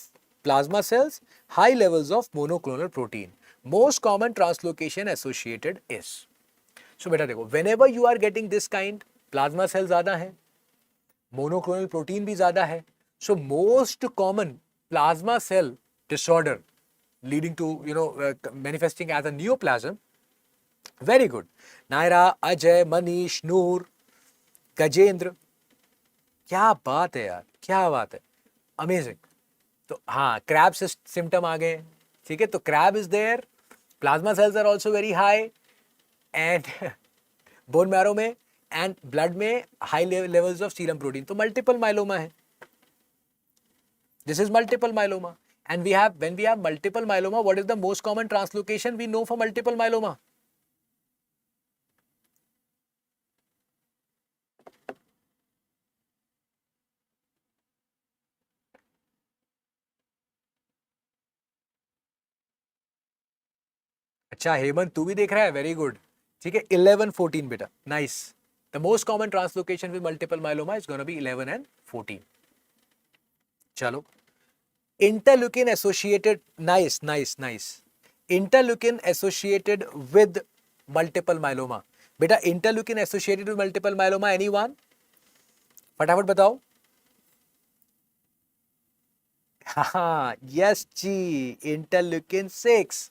plasma cells, high levels of monoclonal protein. Most common translocation associated is. So बेटा देखो, whenever you are getting this kind, plasma cells ज़्यादा है, monoclonal protein भी ज़्यादा है. So most common plasma cell disorder leading to manifesting as a neoplasm. Very good. Naira, Ajay, Manish, Noor, Gajendra, क्या बात है यार, क्या बात है, अमेजिंग. तो हाँ, क्रैब सिम्टम आ गए. ठीक है, तो CRAB is there, plasma cells are also very high and bone marrow में एंड ब्लड में high levels of serum protein. तो मल्टीपल माइलोमा है. This is multiple myeloma. And we have, when we have multiple myeloma, what is the most common translocation we know for multiple myeloma? अच्छा हेमंत, तू भी देख रहा है, very good. ठीक है, 11-14 बेटा, nice. The most common translocation with multiple myeloma is gonna be 11 and 14. चलो, interleukin associated, nice nice nice. Interleukin associated with multiple myeloma. बेटा interleukin associated with multiple myeloma, anyone? फटाफट बताओ. हाँ, yes ji, interleukin 6.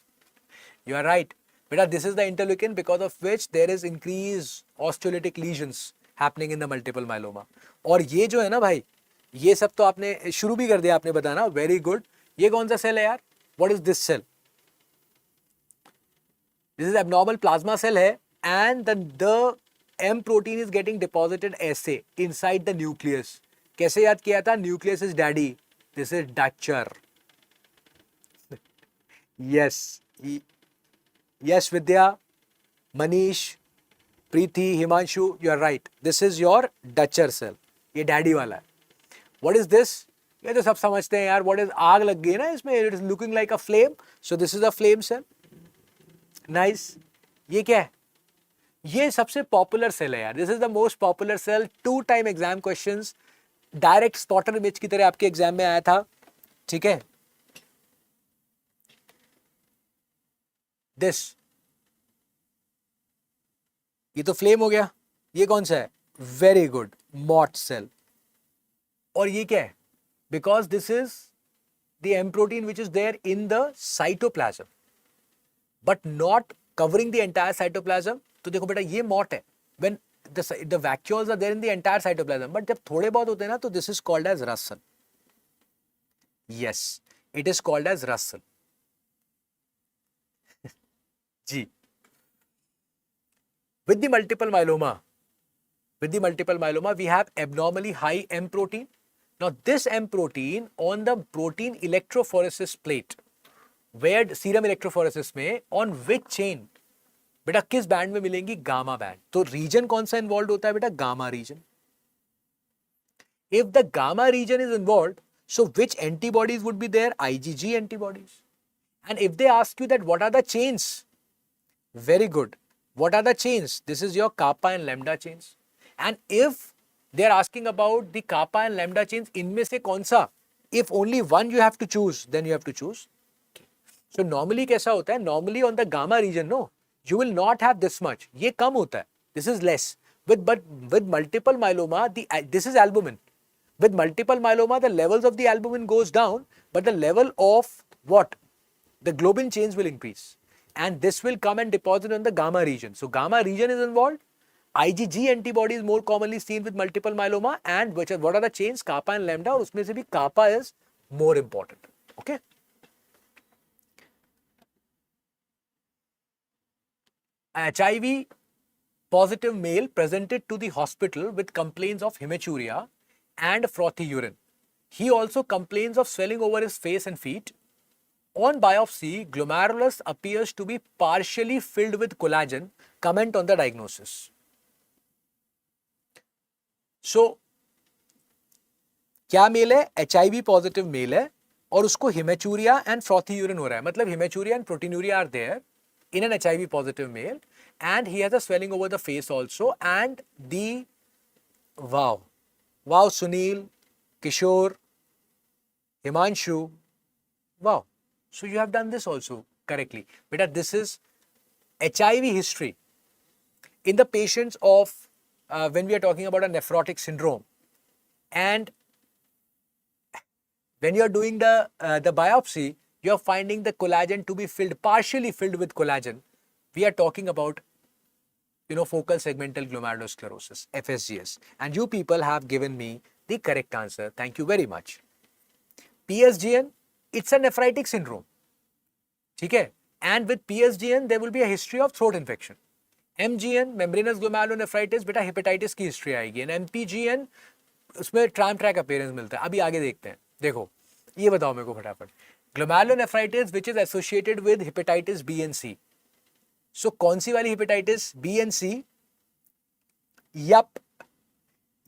You are right. Beta, this is the interleukin because of which there is increased osteolytic lesions happening in the multiple myeloma. और ये जो है ना भाई, ये सब तो आपने शुरू भी कर दिया, आपने बताना, वेरी गुड. ये कौन सा सेल है यार? What is this cell? This is abnormal plasma cell है and the M protein is getting deposited ऐसे inside the nucleus. कैसे याद किया था? Nucleus is daddy. This is Dutcher. Yes. Yes, Vidya, Manish, Preeti, Himanshu, you are right. This is your Dutcher cell. ये daddy वाला है. What is this? ये तो सब समझते हैं यार. What is, आग लग गई ना इसमें. It is looking like a flame. So this is a flame cell. Nice. ये क्या है? ये सबसे पॉपुलर सेल है यार. This is the most popular cell. 2-time exam questions. Direct spotter image की तरह आपके एग्जाम में आया था. ठीक है. दिस, ये तो फ्लेम हो गया. ये कौन सा है? Very good, Mott cell. और ये क्या है? Because this is the M protein which is there in the cytoplasm but not covering the entire cytoplasm. तो देखो बेटा, ये मॉट है. When the vacuoles are there in the entire cytoplasm, but जब थोड़े बहुत होते हैं ना, तो this is called as Russell. Yes, it is called as Russell. जी. With the multiple myeloma, we have abnormally high M protein. Now this M protein on the protein electrophoresis plate, where serum electrophoresis में, on which chain? बेटा किस band में मिलेंगी? Gamma band. तो reason कौन सा involve होता है बेटा? Gamma region. If the gamma region is involved, so which antibodies would be there? IgG antibodies. And if they ask you that what are the chains? Very good. What are the chains? This is your kappa and lambda chains. And if they are asking about the kappa and lambda chains, इनमें से कौन सा? If only one you have to choose, then you have to choose. So normally कैसा होता है? Normally on the gamma region, no, you will not have this much. ये कम होता है. This is less. But with multiple myeloma, this is albumin. With multiple myeloma, the levels of the albumin goes down, but the level of what? The globin chains will increase. And this will come and deposit on the gamma region. So gamma region is involved. IgG antibody is more commonly seen with multiple myeloma. And what are the chains? Kappa and lambda. और उसमें से भी kappa is more important. Okay. HIV positive male presented to the hospital with complaints of hematuria and frothy urine. He also complains of swelling over his face and feet. On biopsy, glomerulus appears to be partially filled with collagen. Comment on the diagnosis. So, क्या mail है? HIV positive mail है और उसको haematuria and frothy urine हो रहा है. मतलब haematuria and proteinuria are there in an HIV positive male and he has a swelling over the face also, and the wow, Sunil, Kishore, Himanshu, wow. So you have done this also correctly. Beta, this is HIV history in the patients of when we are talking about a nephrotic syndrome, and when you are doing the biopsy, you are finding the collagen to be partially filled with collagen. We are talking about focal segmental glomerulosclerosis, FSGS, and you people have given me the correct answer. Thank you very much. PSGN, it's a nephritic syndrome. Okay, and with PSGN there will be a history of throat infection. MGN, membranous glomerulonephritis, बेटा hepatitis की history आएगी, and MPGN उसमें tram track appearance मिलता है. अभी आगे देखते हैं. देखो ये बताओ मेरे को फटाफट. Glomerulonephritis which is associated with hepatitis B and C. So कौन सी वाली hepatitis, B and C? Yup,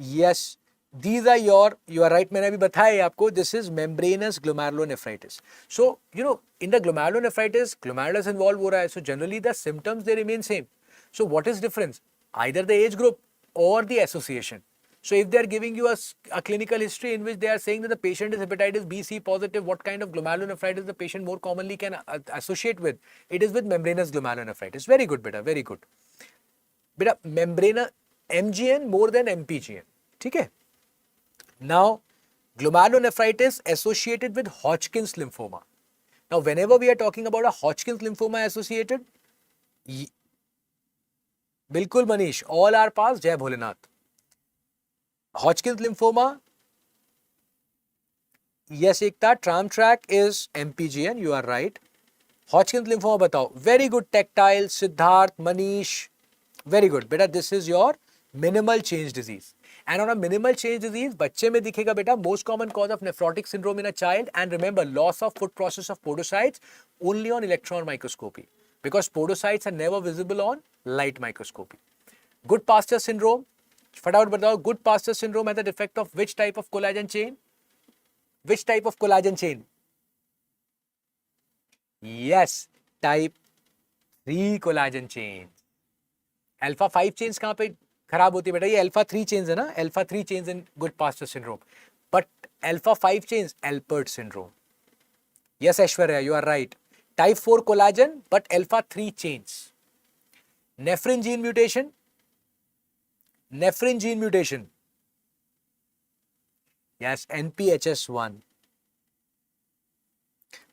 yes, these are you are right. मैंने अभी बताया आपको, this is membranous glomerulonephritis. So in the glomerulonephritis, glomerulus involved हो रहा है, so generally the symptoms they remain same. So what is difference? Either the age group or the association. So if they are giving you a clinical history in which they are saying that the patient is hepatitis B, C positive, what kind of glomerulonephritis the patient more commonly can associate with? It is with membranous glomerulonephritis. Very good, beta, very good. Beta, MGN more than MPGN. Okay? Now, glomerulonephritis associated with Hodgkin's lymphoma. Now, whenever we are talking about a Hodgkin's lymphoma associated, Bilkul Manish, all are passed, Jai Bholenath. Hodgkin's lymphoma, yes, Ekta, tram track is MPGN, you are right. Hodgkin's lymphoma batao. Very good, Tactile, Siddharth, Manish. Very good. Beta, this is your minimal change disease. And on a minimal change disease, बच्चे में दिखेगा बेटा, most common cause of nephrotic syndrome in a child. And remember, loss of foot process of podocytes only on electron microscopy, because podocytes are never visible on light microscopy. Good Pasteur syndrome, फटाफट बताओ, good Pasteur syndrome has a defect of which type of collagen chain? Which type of collagen chain? Yes, type 3 collagen chain. Alpha 5 chains कहाँ पे खराब होती है बेटा? ये alpha 3 chains है ना, alpha 3 chains in Goodpasture syndrome, but alpha 5 chains Alport syndrome. Yes Aishwarya, you are right. Type 4 collagen but alpha 3 chains. Nephrin gene mutation, nephrin gene mutation, yes, NPHS1.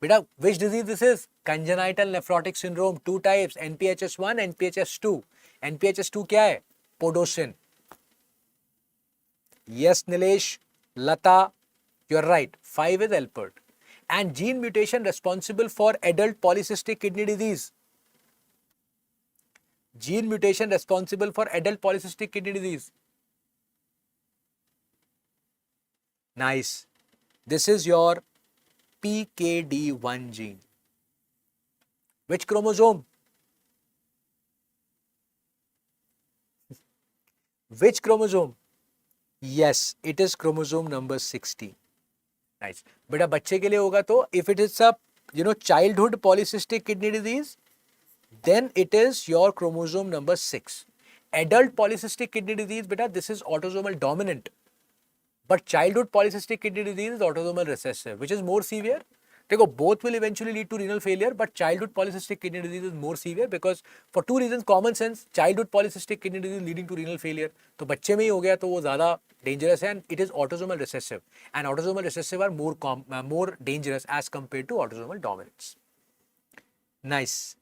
बेटा which disease this is? Congenital nephrotic syndrome, 2 types, NPHS1, NPHS2. NPHS2 क्या है? Podocin. Yes, Nilesh, Lata, you are right. 5 is Alpert. And gene mutation responsible for adult polycystic kidney disease. Gene mutation responsible for adult polycystic kidney disease. Nice. This is your PKD1 gene. Which chromosome? Which chromosome? Yes, it is chromosome number 60. Nice. बेटा बच्चे के लिए होगा तो if it is a childhood polycystic kidney disease, then it is your chromosome number 6. Adult polycystic kidney disease, बेटा, this is autosomal dominant. But childhood polycystic kidney disease is autosomal recessive, which is more severe. देखो, both will eventually lead to renal failure, but childhood polycystic kidney disease is more severe because for 2 reasons. Common sense, childhood polycystic kidney disease leading to renal failure. तो बच्चे में ही हो गया तो वो ज़्यादा dangerous है, and it is autosomal recessive. And autosomal recessive are more dangerous as compared to autosomal dominance. Nice.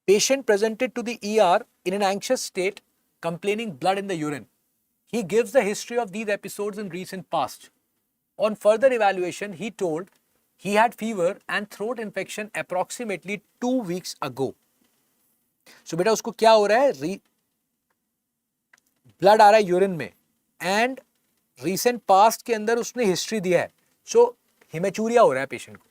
Patient presented to the ER in an anxious state, complaining blood in the urine. He gives the history of these episodes in recent past. On further evaluation, he told he had fever and throat infection approximately 2 weeks ago. So बेटा उसको क्या हो रहा है? Blood आ रहा है urine में, and recent past के अंदर उसने हिस्ट्री दिया है. सो हिमेचूरिया हो रहा है पेशेंट को,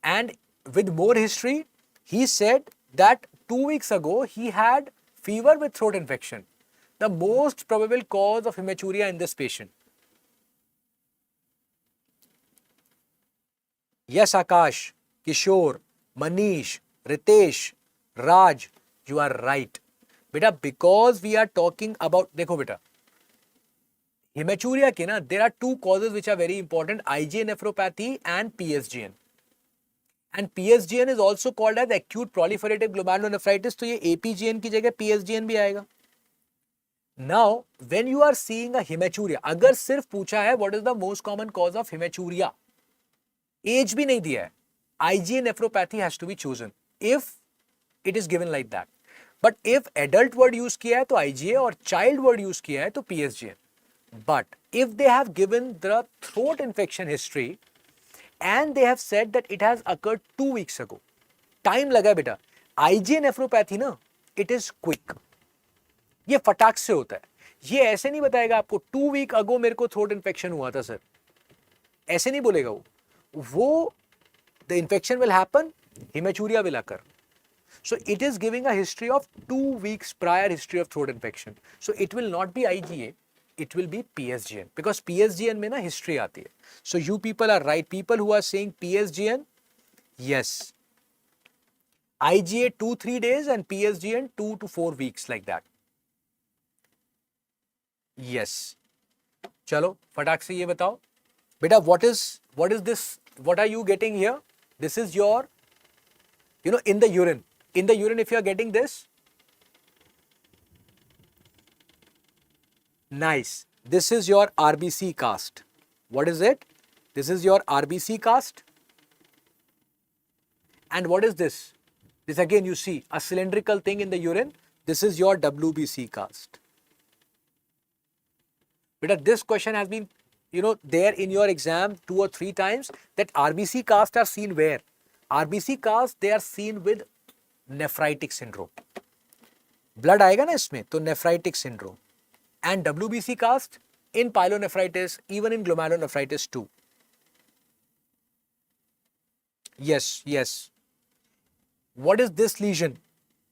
and with more history he said that 2 weeks ago he had fever with throat infection. The most probable cause of hematuria in this patient. Yes, Akash, Kishore, Manish, Ritesh, Raj, you are right. Beta, because we are talking about, देखो बेटा, hematuria के ना, there are two causes which are very important, IgA nephropathy and PSGN. And PSGN is also called as acute proliferative glomerulonephritis. तो ये APGN की जगह PSGN भी आएगा. Now, when you are seeing a hematuria, अगर सिर्फ पूछा है what is the most common cause of hematuria, age भी नहीं दिया है, IgA nephropathy has to be chosen if it is given like that. But if adult word use किया है तो IgA और child word use किया है तो PSGN. But if they have given the throat infection history and they have said that it has occurred 2 weeks ago, time लगा बेटा. IgA nephropathy ना, it is quick. ये फटाक से होता है. ये ऐसे नहीं बताएगा आपको 2 week ago मेरे को थ्रोट इन्फेक्शन हुआ था सर, ऐसे नहीं बोलेगा वो the infection will happen, hematuria will occur. So it is giving a history of 2 weeks prior history of throat infection. So it will not be IgA, it will be PSGN, because PSGN में ना history आती है. So you people are right. People who are saying PSGN, yes. IgA 2-3 days and PSGN 2 to 4 weeks like that. Yes. चलो फटाक से ये बताओ बेटा, what is this, what are you getting here? This is your, in the urine. In the urine, if you are getting this, nice. This is your RBC cast. What is it? This is your RBC cast. And what is this? This again you see a cylindrical thing in the urine. This is your WBC cast. But this question has been, there in your exam 2 or 3 times, that RBC cast are seen where? RBC cast, they are seen with nephritic syndrome. Blood आएगा ना इसमें, तो nephritic syndrome. And WBC cast in pyelonephritis, even in glomerulonephritis too. Yes, yes. What is this lesion?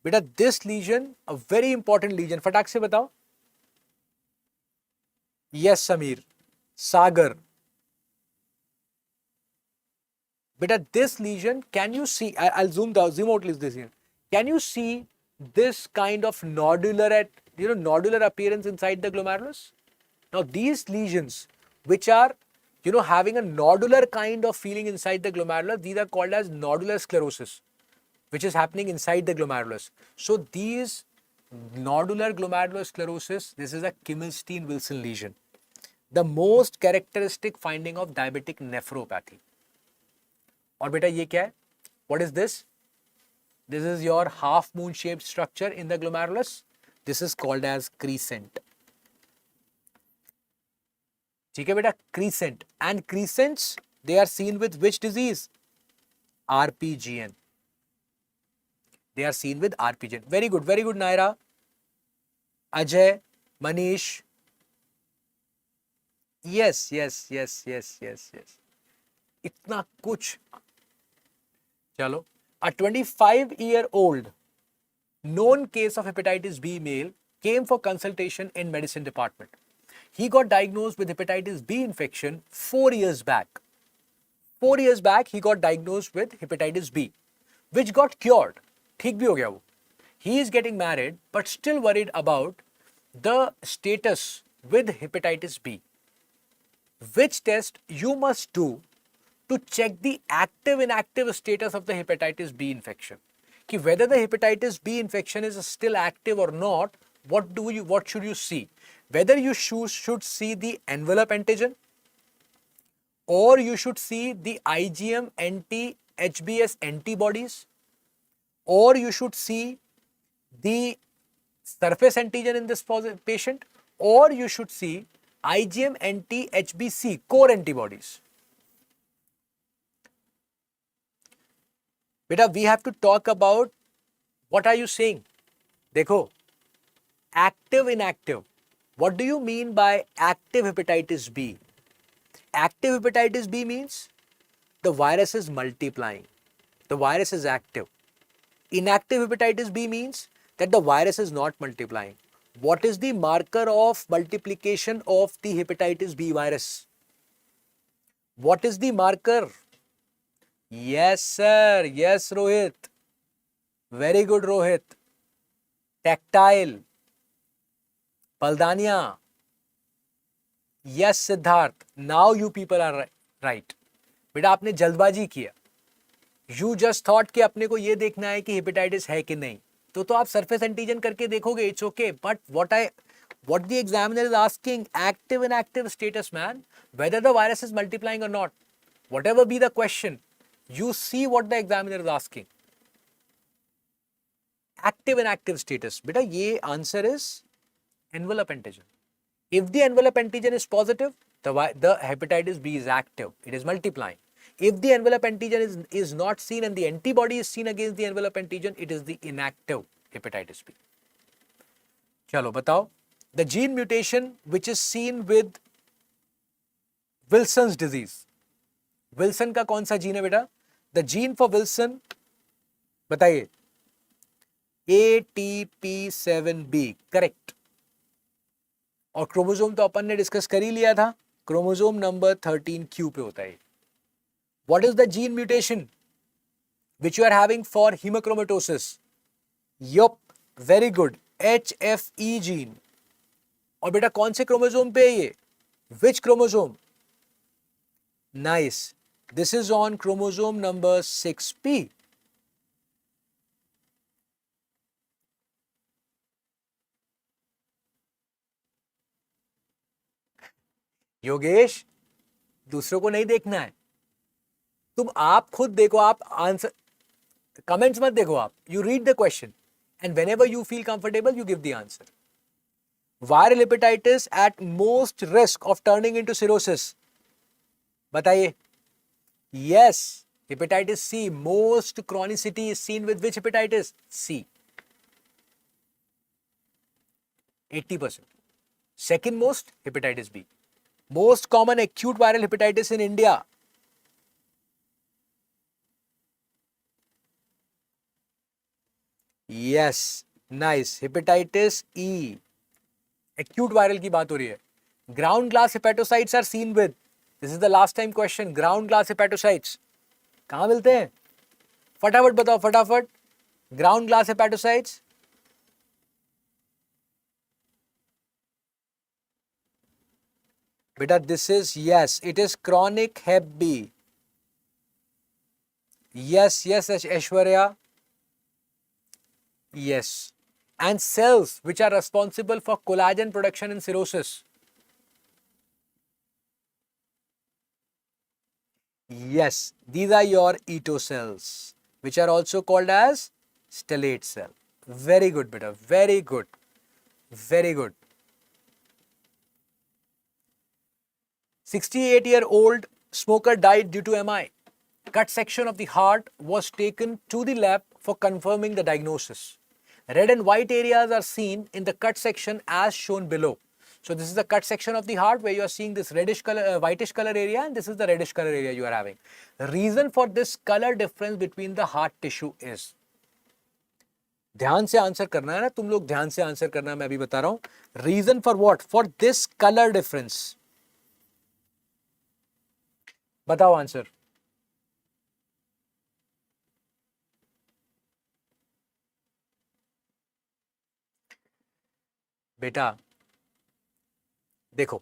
बेटा, this lesion, a very important lesion. फटाक से बताओ. Yes, Samir. Sagar. Beta, this lesion, can you see, I'll zoom out this here. Can you see this kind of nodular nodular appearance inside the glomerulus? Now these lesions which are, having a nodular kind of feeling inside the glomerulus, these are called as nodular sclerosis, which is happening inside the glomerulus. So these nodular glomerular sclerosis, this is a Kimmelstein-Wilson lesion. The most characteristic finding of diabetic nephropathy. और बेटा ये क्या है? What is this? This is your half moon shaped structure in the glomerulus. This is called as crescent. ठीक है बेटा, crescent. And crescents, they are seen with which disease? RPGN. They are seen with RPGN. Very good, Naira. Ajay, Manish. Yes. इतना कुछ. चलो. A 25-year-old known case of hepatitis B male came for consultation in medicine department. He got diagnosed with hepatitis B infection 4 years back. 4 years back, he got diagnosed with hepatitis B, which got cured. ठीक भी हो गया वो. He is getting married, but still worried about the status with hepatitis B. Which test you must do to check the active-inactive status of the hepatitis B infection? Ki whether the hepatitis B infection is still active or not, what should you see? Whether you should see the envelope antigen, or you should see the IgM anti-HBs antibodies, or you should see the surface antigen in this patient, or you should see IgM anti-HBc core antibodies. Beta, we have to talk about what are you saying? देखो, active inactive. What do you mean by active hepatitis B? Active hepatitis B means the virus is multiplying. The virus is active. Inactive hepatitis B means that the virus is not multiplying. What is the marker of multiplication of the hepatitis B virus? What is the marker? Yes, sir. Yes, Rohit. Very good, Rohit. Tactile. Paldania. Yes, Siddharth. Now you people are right. बेटा आपने जल्दबाजी किया. You just thought कि अपने को ये देखना है कि हेपेटाइटिस है कि नहीं. तो आप सरफेस एंटीजन करके देखोगे, it's okay. But what the examiner is asking, active inactive status, man, whether the virus is multiplying or not, whatever be the question, you see what the examiner is asking. Active inactive status. Beta, ye answer is envelope antigen. If the envelope antigen is positive, the hepatitis B is active. It is multiplying. If the envelope antigen is not seen and the antibody is seen against the envelope antigen, it is the inactive hepatitis B. Chalo, batao. The gene mutation which is seen with Wilson's disease. Wilson का कौन सा gene है बेटा? The gene for Wilson, बताइए. ATP7B, correct. और chromosome तो अपन ने discuss कर ही लिया था. क्रोमोसोम नंबर 13Q पे होता है. What is the gene mutation which you are having for hemochromatosis? Yup, very good. HFE gene. और बेटा कौन से क्रोमोसोम पे है ये? Which chromosome? Nice. This is on chromosome number 6P. Yogesh, दूसरों को नहीं देखना है. तुम आप खुद देखो, आप आंसर कमेंट्स मत देखो, आप you read the question and whenever you feel comfortable you give the answer. Viral hepatitis at most risk of turning into cirrhosis, बताइए. Yes, hepatitis C. Most chronicity is seen with which hepatitis? C, 80%. Second most, hepatitis B. Most common acute viral hepatitis in India. Yes, nice. Hepatitis E. Acute viral की बात हो रही है. Ground glass hepatocytes are seen with. This is the last time question. Ground glass hepatocytes. कहाँ मिलते हैं? फटाफट बताओ, फटाफट. Ground glass hepatocytes. Beta, this is, yes, it is chronic Hep B. Yes, Aishwarya. Yes. And cells which are responsible for collagen production in cirrhosis. Yes, these are your ETO cells, which are also called as stellate cell. Very good, beta. Very good. Very good. 68-year-old smoker died due to MI. Cut section of the heart was taken to the lab for confirming the diagnosis. Red and white areas are seen in the cut section as shown below. So this is the cut section of the heart where you are seeing this reddish color, whitish color area, and this is the reddish color area you are having. The reason for this color difference between the heart tissue is. ध्यान से answer करना है ना तुम लोग, ध्यान से answer करना है, मैं अभी बता रहा हूं. Reason for what? For this color difference. बताओ आंसर. बेटा देखो,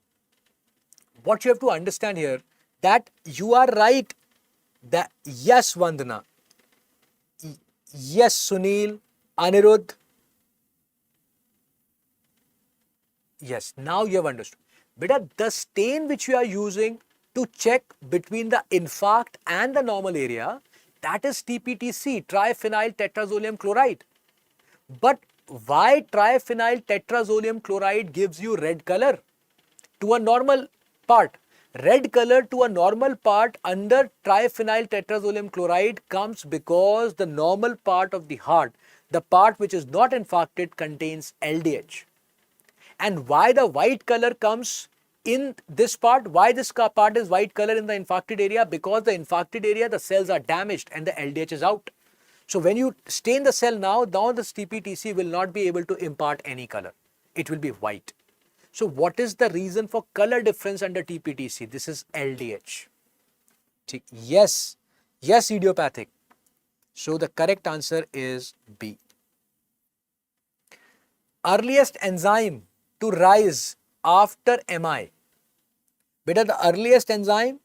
what you have to understand here, that you are right, that yes Vandana, yes Sunil, Anirudh, yes, now you have understood. Beta, the stain which you are using to check between the infarct and the normal area, that is TPTC, triphenyl tetrazolium chloride. But why triphenyl tetrazolium chloride gives you red color to a normal part? Red color to a normal part under triphenyl tetrazolium chloride comes because the normal part of the heart, the part which is not infarcted, contains LDH. And why the white color comes in this part, why this part is white color in the infarcted area? Because the infarcted area, the cells are damaged and the LDH is out. So when you stain the cell now this TPTC will not be able to impart any color. It will be white. So what is the reason for color difference under TPTC? This is LDH. Yes, yes, idiopathic. So the correct answer is B. Earliest enzyme to rise after MI. Beta, the earliest enzyme?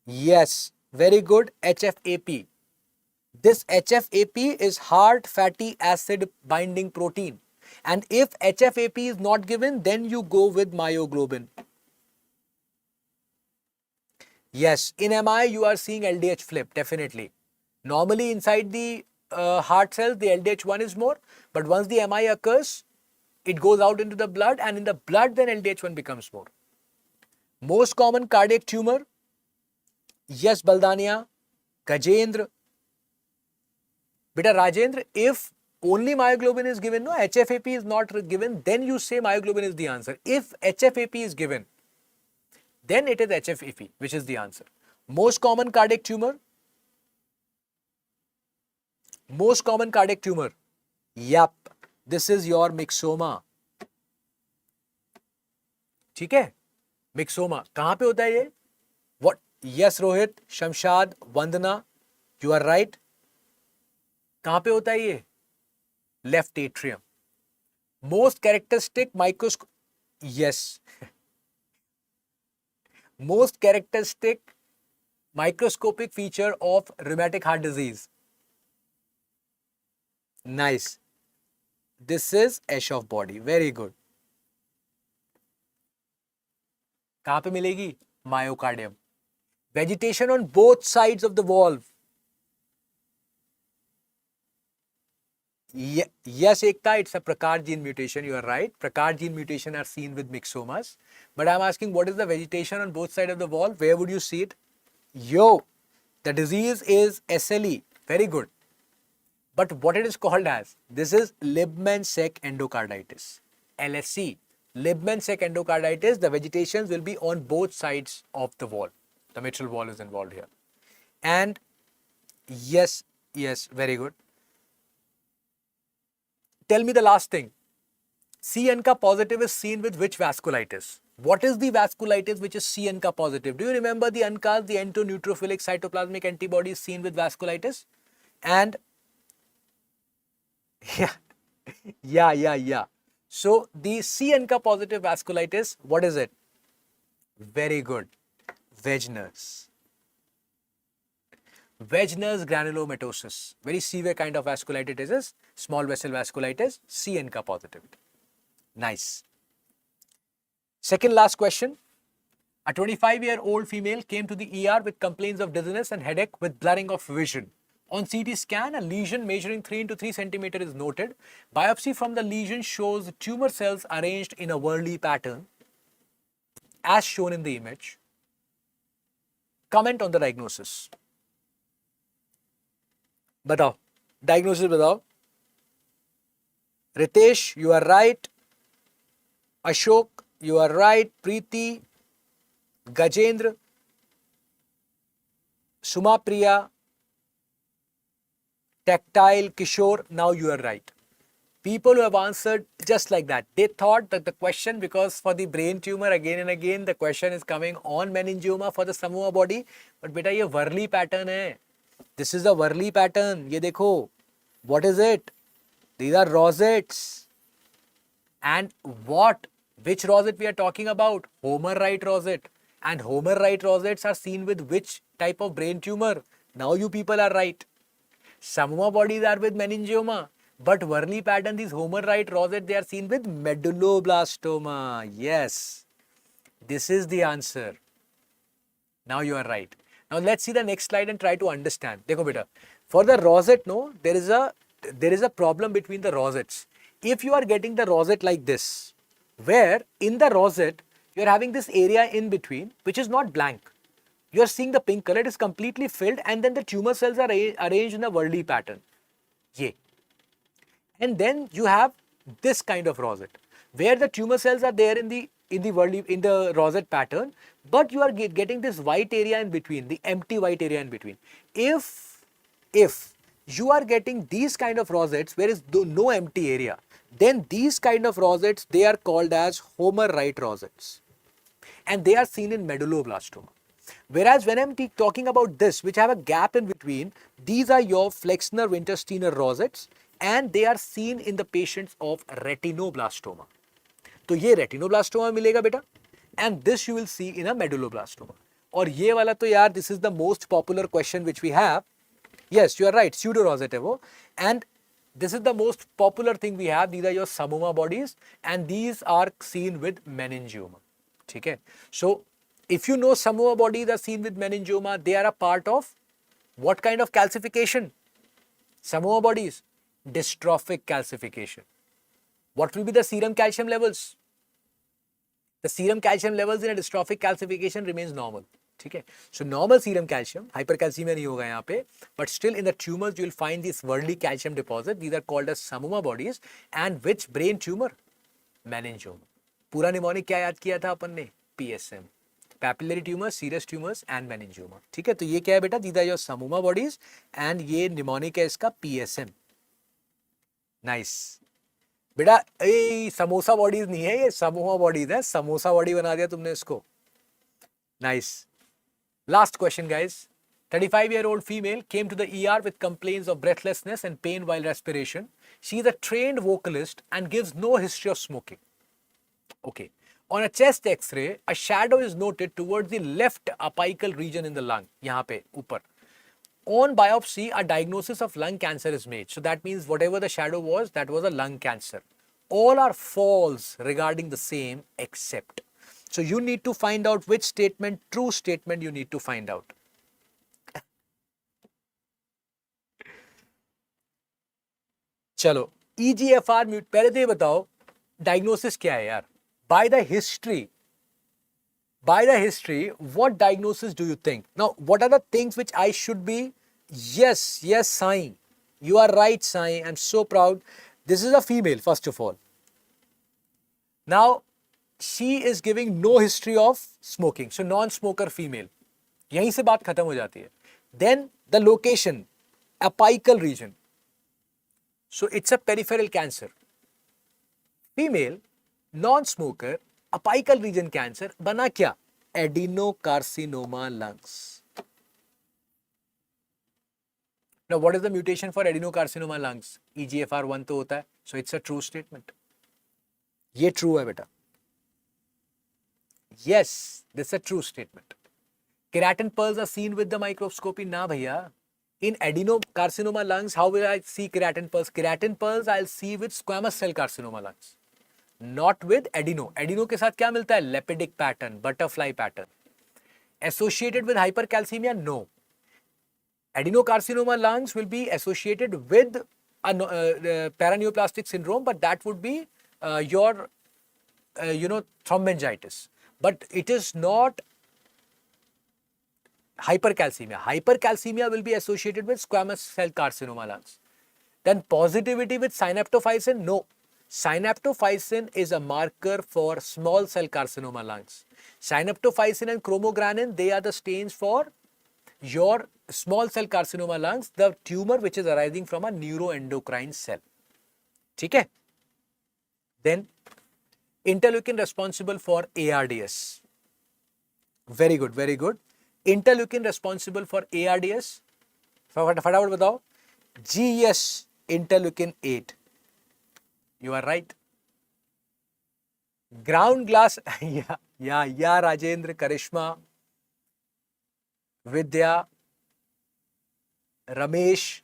Yes, very good, HFAP. This HFAP is hard fatty acid binding protein. And if HFAP is not given, then you go with myoglobin. Yes, in MI you are seeing LDH flip, definitely. Normally inside the heart cells, the LDH1 is more, but once the MI occurs, it goes out into the blood, and in the blood then LDH1 becomes more. Most common cardiac tumor? Yes, Baldania, Gajendra. Beta Rajendra, if only myoglobin is given, no, HFAP is not given, then you say myoglobin is the answer. If HFAP is given, then it is HFAP, which is the answer. Most common cardiac tumor? Most common cardiac tumor? Yup, this is your myxoma. ठीक है? Myxoma. कहाँ पे होता है ये? What? Yes, Rohit, Shamshad, Vandana, you are right. कहाँ पे होता है ये? Left atrium. Most characteristic microscope. Yes. Most characteristic microscopic feature of rheumatic heart disease. Nice. This is ash of body. Very good. कहाँ पे मिलेगी? Myocardium. Vegetation on both sides of the valve. Yes, Ekta, it's a Prakar gene mutation. You are right. Prakar gene mutation are seen with myxomas. But I'm asking, what is the vegetation on both sides of the valve? Where would you see it? Yo, the disease is SLE. Very good. But what it is called as? This is Libman-Sec endocarditis. LSC. Libman-Sec endocarditis, the vegetations will be on both sides of the wall. The mitral wall is involved here. And yes, very good. Tell me the last thing. CNK positive is seen with which vasculitis? What is the vasculitis which is CNK positive? Do you remember the ANCAs, the entoneutrophilic cytoplasmic antibodies seen with vasculitis? And yeah. So the CNK positive vasculitis, what is it? Very good. Wegener's. Wegener's granulomatosis. Very severe kind of vasculitis is small vessel vasculitis, CNK positive. Nice. Second last question. A 25-year-old female came to the ER with complaints of dizziness and headache with blurring of vision. On CT scan, a lesion measuring 3 into 3 centimeter is noted. Biopsy from the lesion shows tumor cells arranged in a whirly pattern as shown in the image. Comment on the diagnosis. बताओ, diagnosis बताओ. Ritesh, you are right. Ashok, you are right. Preeti, Gajendra, Sumapriya, Tactile, Kishore, now you are right. People who have answered just like that, they thought that the question, because for the brain tumor again and again, the question is coming on meningioma for the Samoa body. But beta, ये Worley pattern है. This is a Worley pattern. ये देखो. What is it? These are rosettes. And what? Which rosette we are talking about? Homer right rosette. And Homer right rosettes are seen with which type of brain tumor? Now you people are right. Samoa bodies are with meningioma. But Worley pattern, these Homer right rosette, they are seen with medulloblastoma. Yes. This is the answer. Now you are right. Now let's see the next slide and try to understand. Dekho beta. For the rosette, no, there is a problem between the rosettes. If you are getting the rosette like this, where in the rosette, you are having this area in between, which is not blank. You are seeing the pink color, it is completely filled, and then the tumor cells are arranged in a Worley pattern. Ye. And then you have this kind of rosette, where the tumor cells are there in the rosette pattern, but you are getting this white area in between, the empty white area in between. If you are getting these kind of rosettes where is no empty area, then these kind of rosettes, they are called as Homer right rosettes, and they are seen in medulloblastoma. Whereas when I'm talking about this, which have a gap in between, these are your flexner intestinal rosettes and they are seen in the patients of retinoblastoma. तो ये retinoblastoma मिलेगा बेटा, and this you will see in a medulloblastoma. और ये वाला तो यार this is the most popular question which we have. Yes, you are right, pseudo rosetevo, and this is the most popular thing we have. These are your samoma bodies and these are seen with meningioma. Okay, so if you know samoma bodies are seen with meningioma, they are a part of what kind of calcification? Samoma bodies, dystrophic calcification. What will be the serum calcium levels? The serum calcium levels in a dystrophic calcification remains normal. ठीक है, so normal serum calcium, hypercalcemia नहीं होगा यहाँ पे, but still in the tumors you will find these worldly calcium deposit. These are called as samoma bodies. And which brain tumor? Meningioma. पूरा mnemonic क्या याद किया था अपन ने? PSM. Papillary tumors, serous tumors and meningioma. ठीक है, तो ये क्या है बेटा? These are your samoma bodies and ये निमोनिक है इसका PSM. Nice. बेटा ए समोसा बॉडीज नहीं है, ये समोमा बॉडीज है. समोसा बॉडी बना दिया तुमने इसको. Nice. Last question, guys. 35-year-old female came to the ER with complaints of breathlessness and pain while respiration. She is a trained vocalist and gives no history of smoking. Okay. On a chest X-ray, a shadow is noted towards the left apical region in the lung. यहाँ पे ऊपर. On biopsy, a diagnosis of lung cancer is made. So that means whatever the shadow was, that was a lung cancer. All are false regarding the same except. So you need to find out which statement, true statement you need to find out. चलो, EGFR mute, पहले तो ये बताओ diagnosis क्या है यार? By the history, what diagnosis do you think? Now, what are the things which I should be? Yes, Sai. You are right, Sai. I'm so proud. This is a female, first of all. Now, she is giving no history of smoking. So, non-smoker female. यहीं से बात खत्म हो जाती है. Then, the location, apical region. So, it's a peripheral cancer. Female, non-smoker, apical region cancer, बना क्या? Adenocarcinoma lungs. Now, what is the mutation for adenocarcinoma lungs? EGFR1 तो होता है. So, it's a true statement. ये true है बेटा. Yes, this is a true statement. Keratin pearls are seen with the microscopy. Na bhaiya. In adenocarcinoma lungs, how will I see keratin pearls? Keratin pearls I'll see with squamous cell carcinoma lungs. Not with adeno. Adeno के साथ क्या मिलता है? Lepidic pattern, butterfly pattern. Associated with hypercalcemia? No. Adenocarcinoma lungs will be associated with a paraneoplastic syndrome, but that would be your thromboangiitis. But it is not hypercalcemia. Hypercalcemia will be associated with squamous cell carcinoma lungs. Then positivity with synaptophysin? No. Synaptophysin is a marker for small cell carcinoma lungs. Synaptophysin and chromogranin, they are the stains for your small cell carcinoma lungs, the tumor which is arising from a neuroendocrine cell. Okay? Then, interleukin responsible for ARDS. Very good, very good. Interleukin responsible for ARDS. फटाफट बताओ. GS, interleukin 8. You are right. Ground glass, yeah, Rajendra, Karishma, Vidya, Ramesh,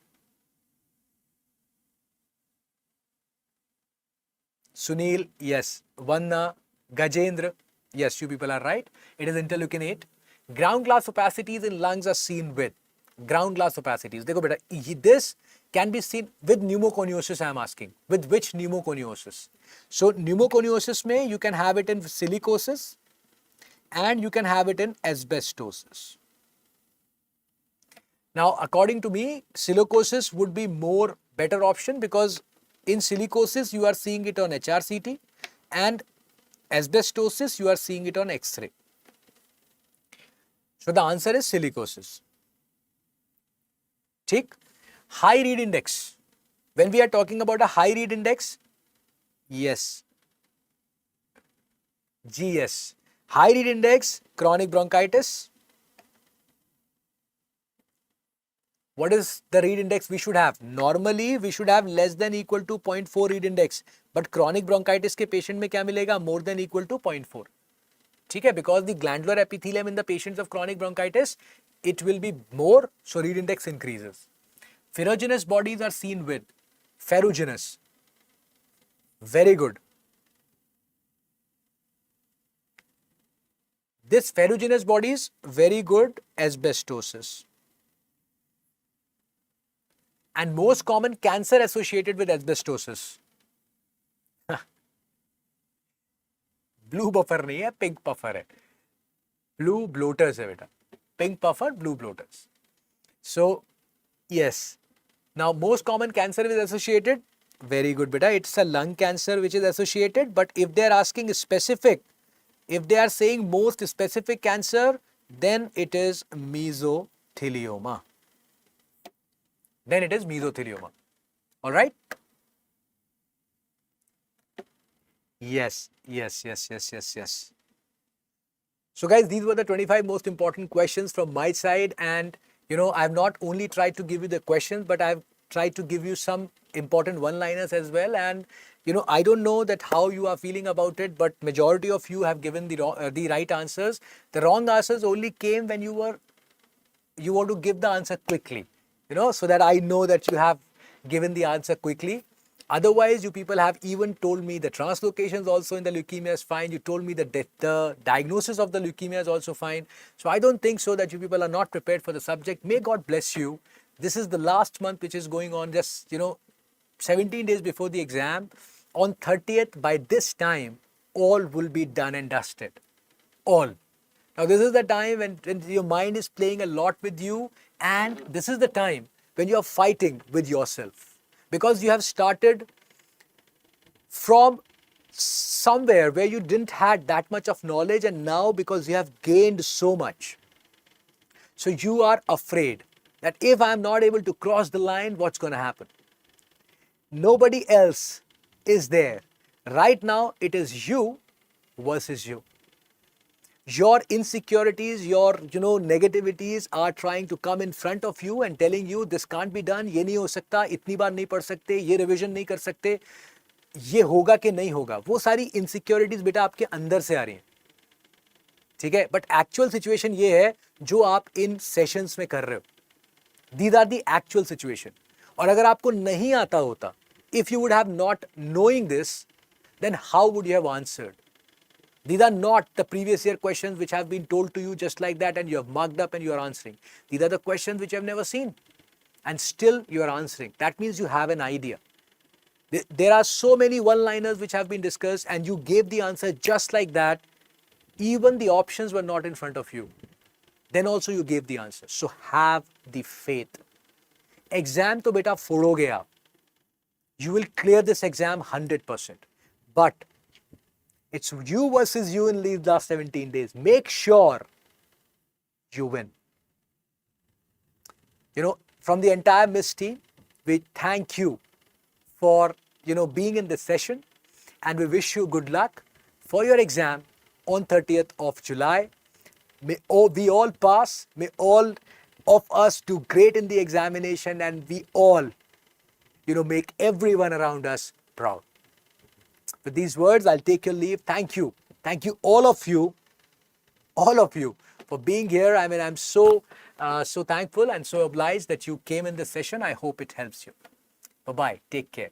Sunil, yes, Vanna, Gajendra, yes, you people are right. It is interleukin 8. Ground glass opacities in lungs are seen with ground glass opacities. देखो बेटा, this can be seen with pneumoconiosis. I am asking, with which pneumoconiosis? So pneumoconiosis में you can have it in silicosis and you can have it in asbestosis. Now, according to me, silicosis would be more better option because in silicosis you are seeing it on HRCT and asbestosis you are seeing it on X-ray. So the answer is silicosis. ठीक? High read index. When we are talking about a high read index, yes, GS. High read index, chronic bronchitis, what is the read index we should have? Normally, we should have less than equal to 0.4 read index. But chronic bronchitis के patient में क्या मिलेगा? More than equal to 0.4. ठीक है? Because the glandular epithelium in the patients of chronic bronchitis, it will be more, so read index increases. Ferruginous bodies are seen with ferruginous. Very good. This ferruginous bodies, very good, asbestosis. And most common cancer associated with asbestosis. Blue buffer नहीं है, pink puffer है. Blue bloaters है बेटा. Pink puffer, blue bloaters. So, yes. Now, most common cancer is associated. Very good beta. It's a lung cancer which is associated. But if they are asking specific, if they are saying most specific cancer, then it is mesothelioma. Then it is mesothelioma. All right? Yes. So guys, these were the 25 most important questions from my side. And, you know, I've not only tried to give you the questions, but I've tried to give you some important one-liners as well. And, you know, I don't know that how you are feeling about it, but majority of you have given the right answers. The wrong answers only came when you want to give the answer quickly, you know, so that I know that you have given the answer quickly. Otherwise, you people have even told me the translocations also in the leukemia is fine. You told me that the diagnosis of the leukemia is also fine. So I don't think so that you people are not prepared for the subject. May God bless you. This is the last month which is going on, just, you know, 17 days before the exam. On 30th, by this time, all will be done and dusted. All. Now, this is the time when your mind is playing a lot with you, and this is the time when you are fighting with yourself. Because you have started from somewhere where you didn't had that much of knowledge, and now because you have gained so much. So you are afraid that if I am not able to cross the line, what's going to happen? Nobody else is there. Right now, it is you versus you. Your insecurities, your negativities are trying to come in front of you and telling you this can't be done, ये नहीं हो सकता, इतनी बार नहीं पढ़ सकते, ये revision नहीं कर सकते, ये होगा कि नहीं होगा. वो सारी insecurities बेटा आपके अंदर से आ रही हैं. ठीक है? But actual situation ये है जो आप इन sessions में कर रहे हो. These are the actual situation. और अगर आपको नहीं आता होता, if you would have not knowing this, then how would you have answered? These are not the previous year questions which have been told to you just like that and you have marked up and you are answering. These are the questions which you have never seen and still you are answering. That means you have an idea. There are so many one-liners which have been discussed and you gave the answer just like that. Even the options were not in front of you. Then also you gave the answer. So have the faith. Exam to beta fodoge aap. You will clear this exam 100%. But it's you versus you in these last 17 days. Make sure you win. You know, from the entire MIS team, we thank you for, being in this session, and we wish you good luck for your exam on 30th of July. May we all pass. May all of us do great in the examination, and we all, make everyone around us proud. With these words, I'll take your leave. Thank you. Thank you, all of you, for being here. I mean, I'm so thankful and so obliged that you came in this session. I hope it helps you. Bye-bye. Take care.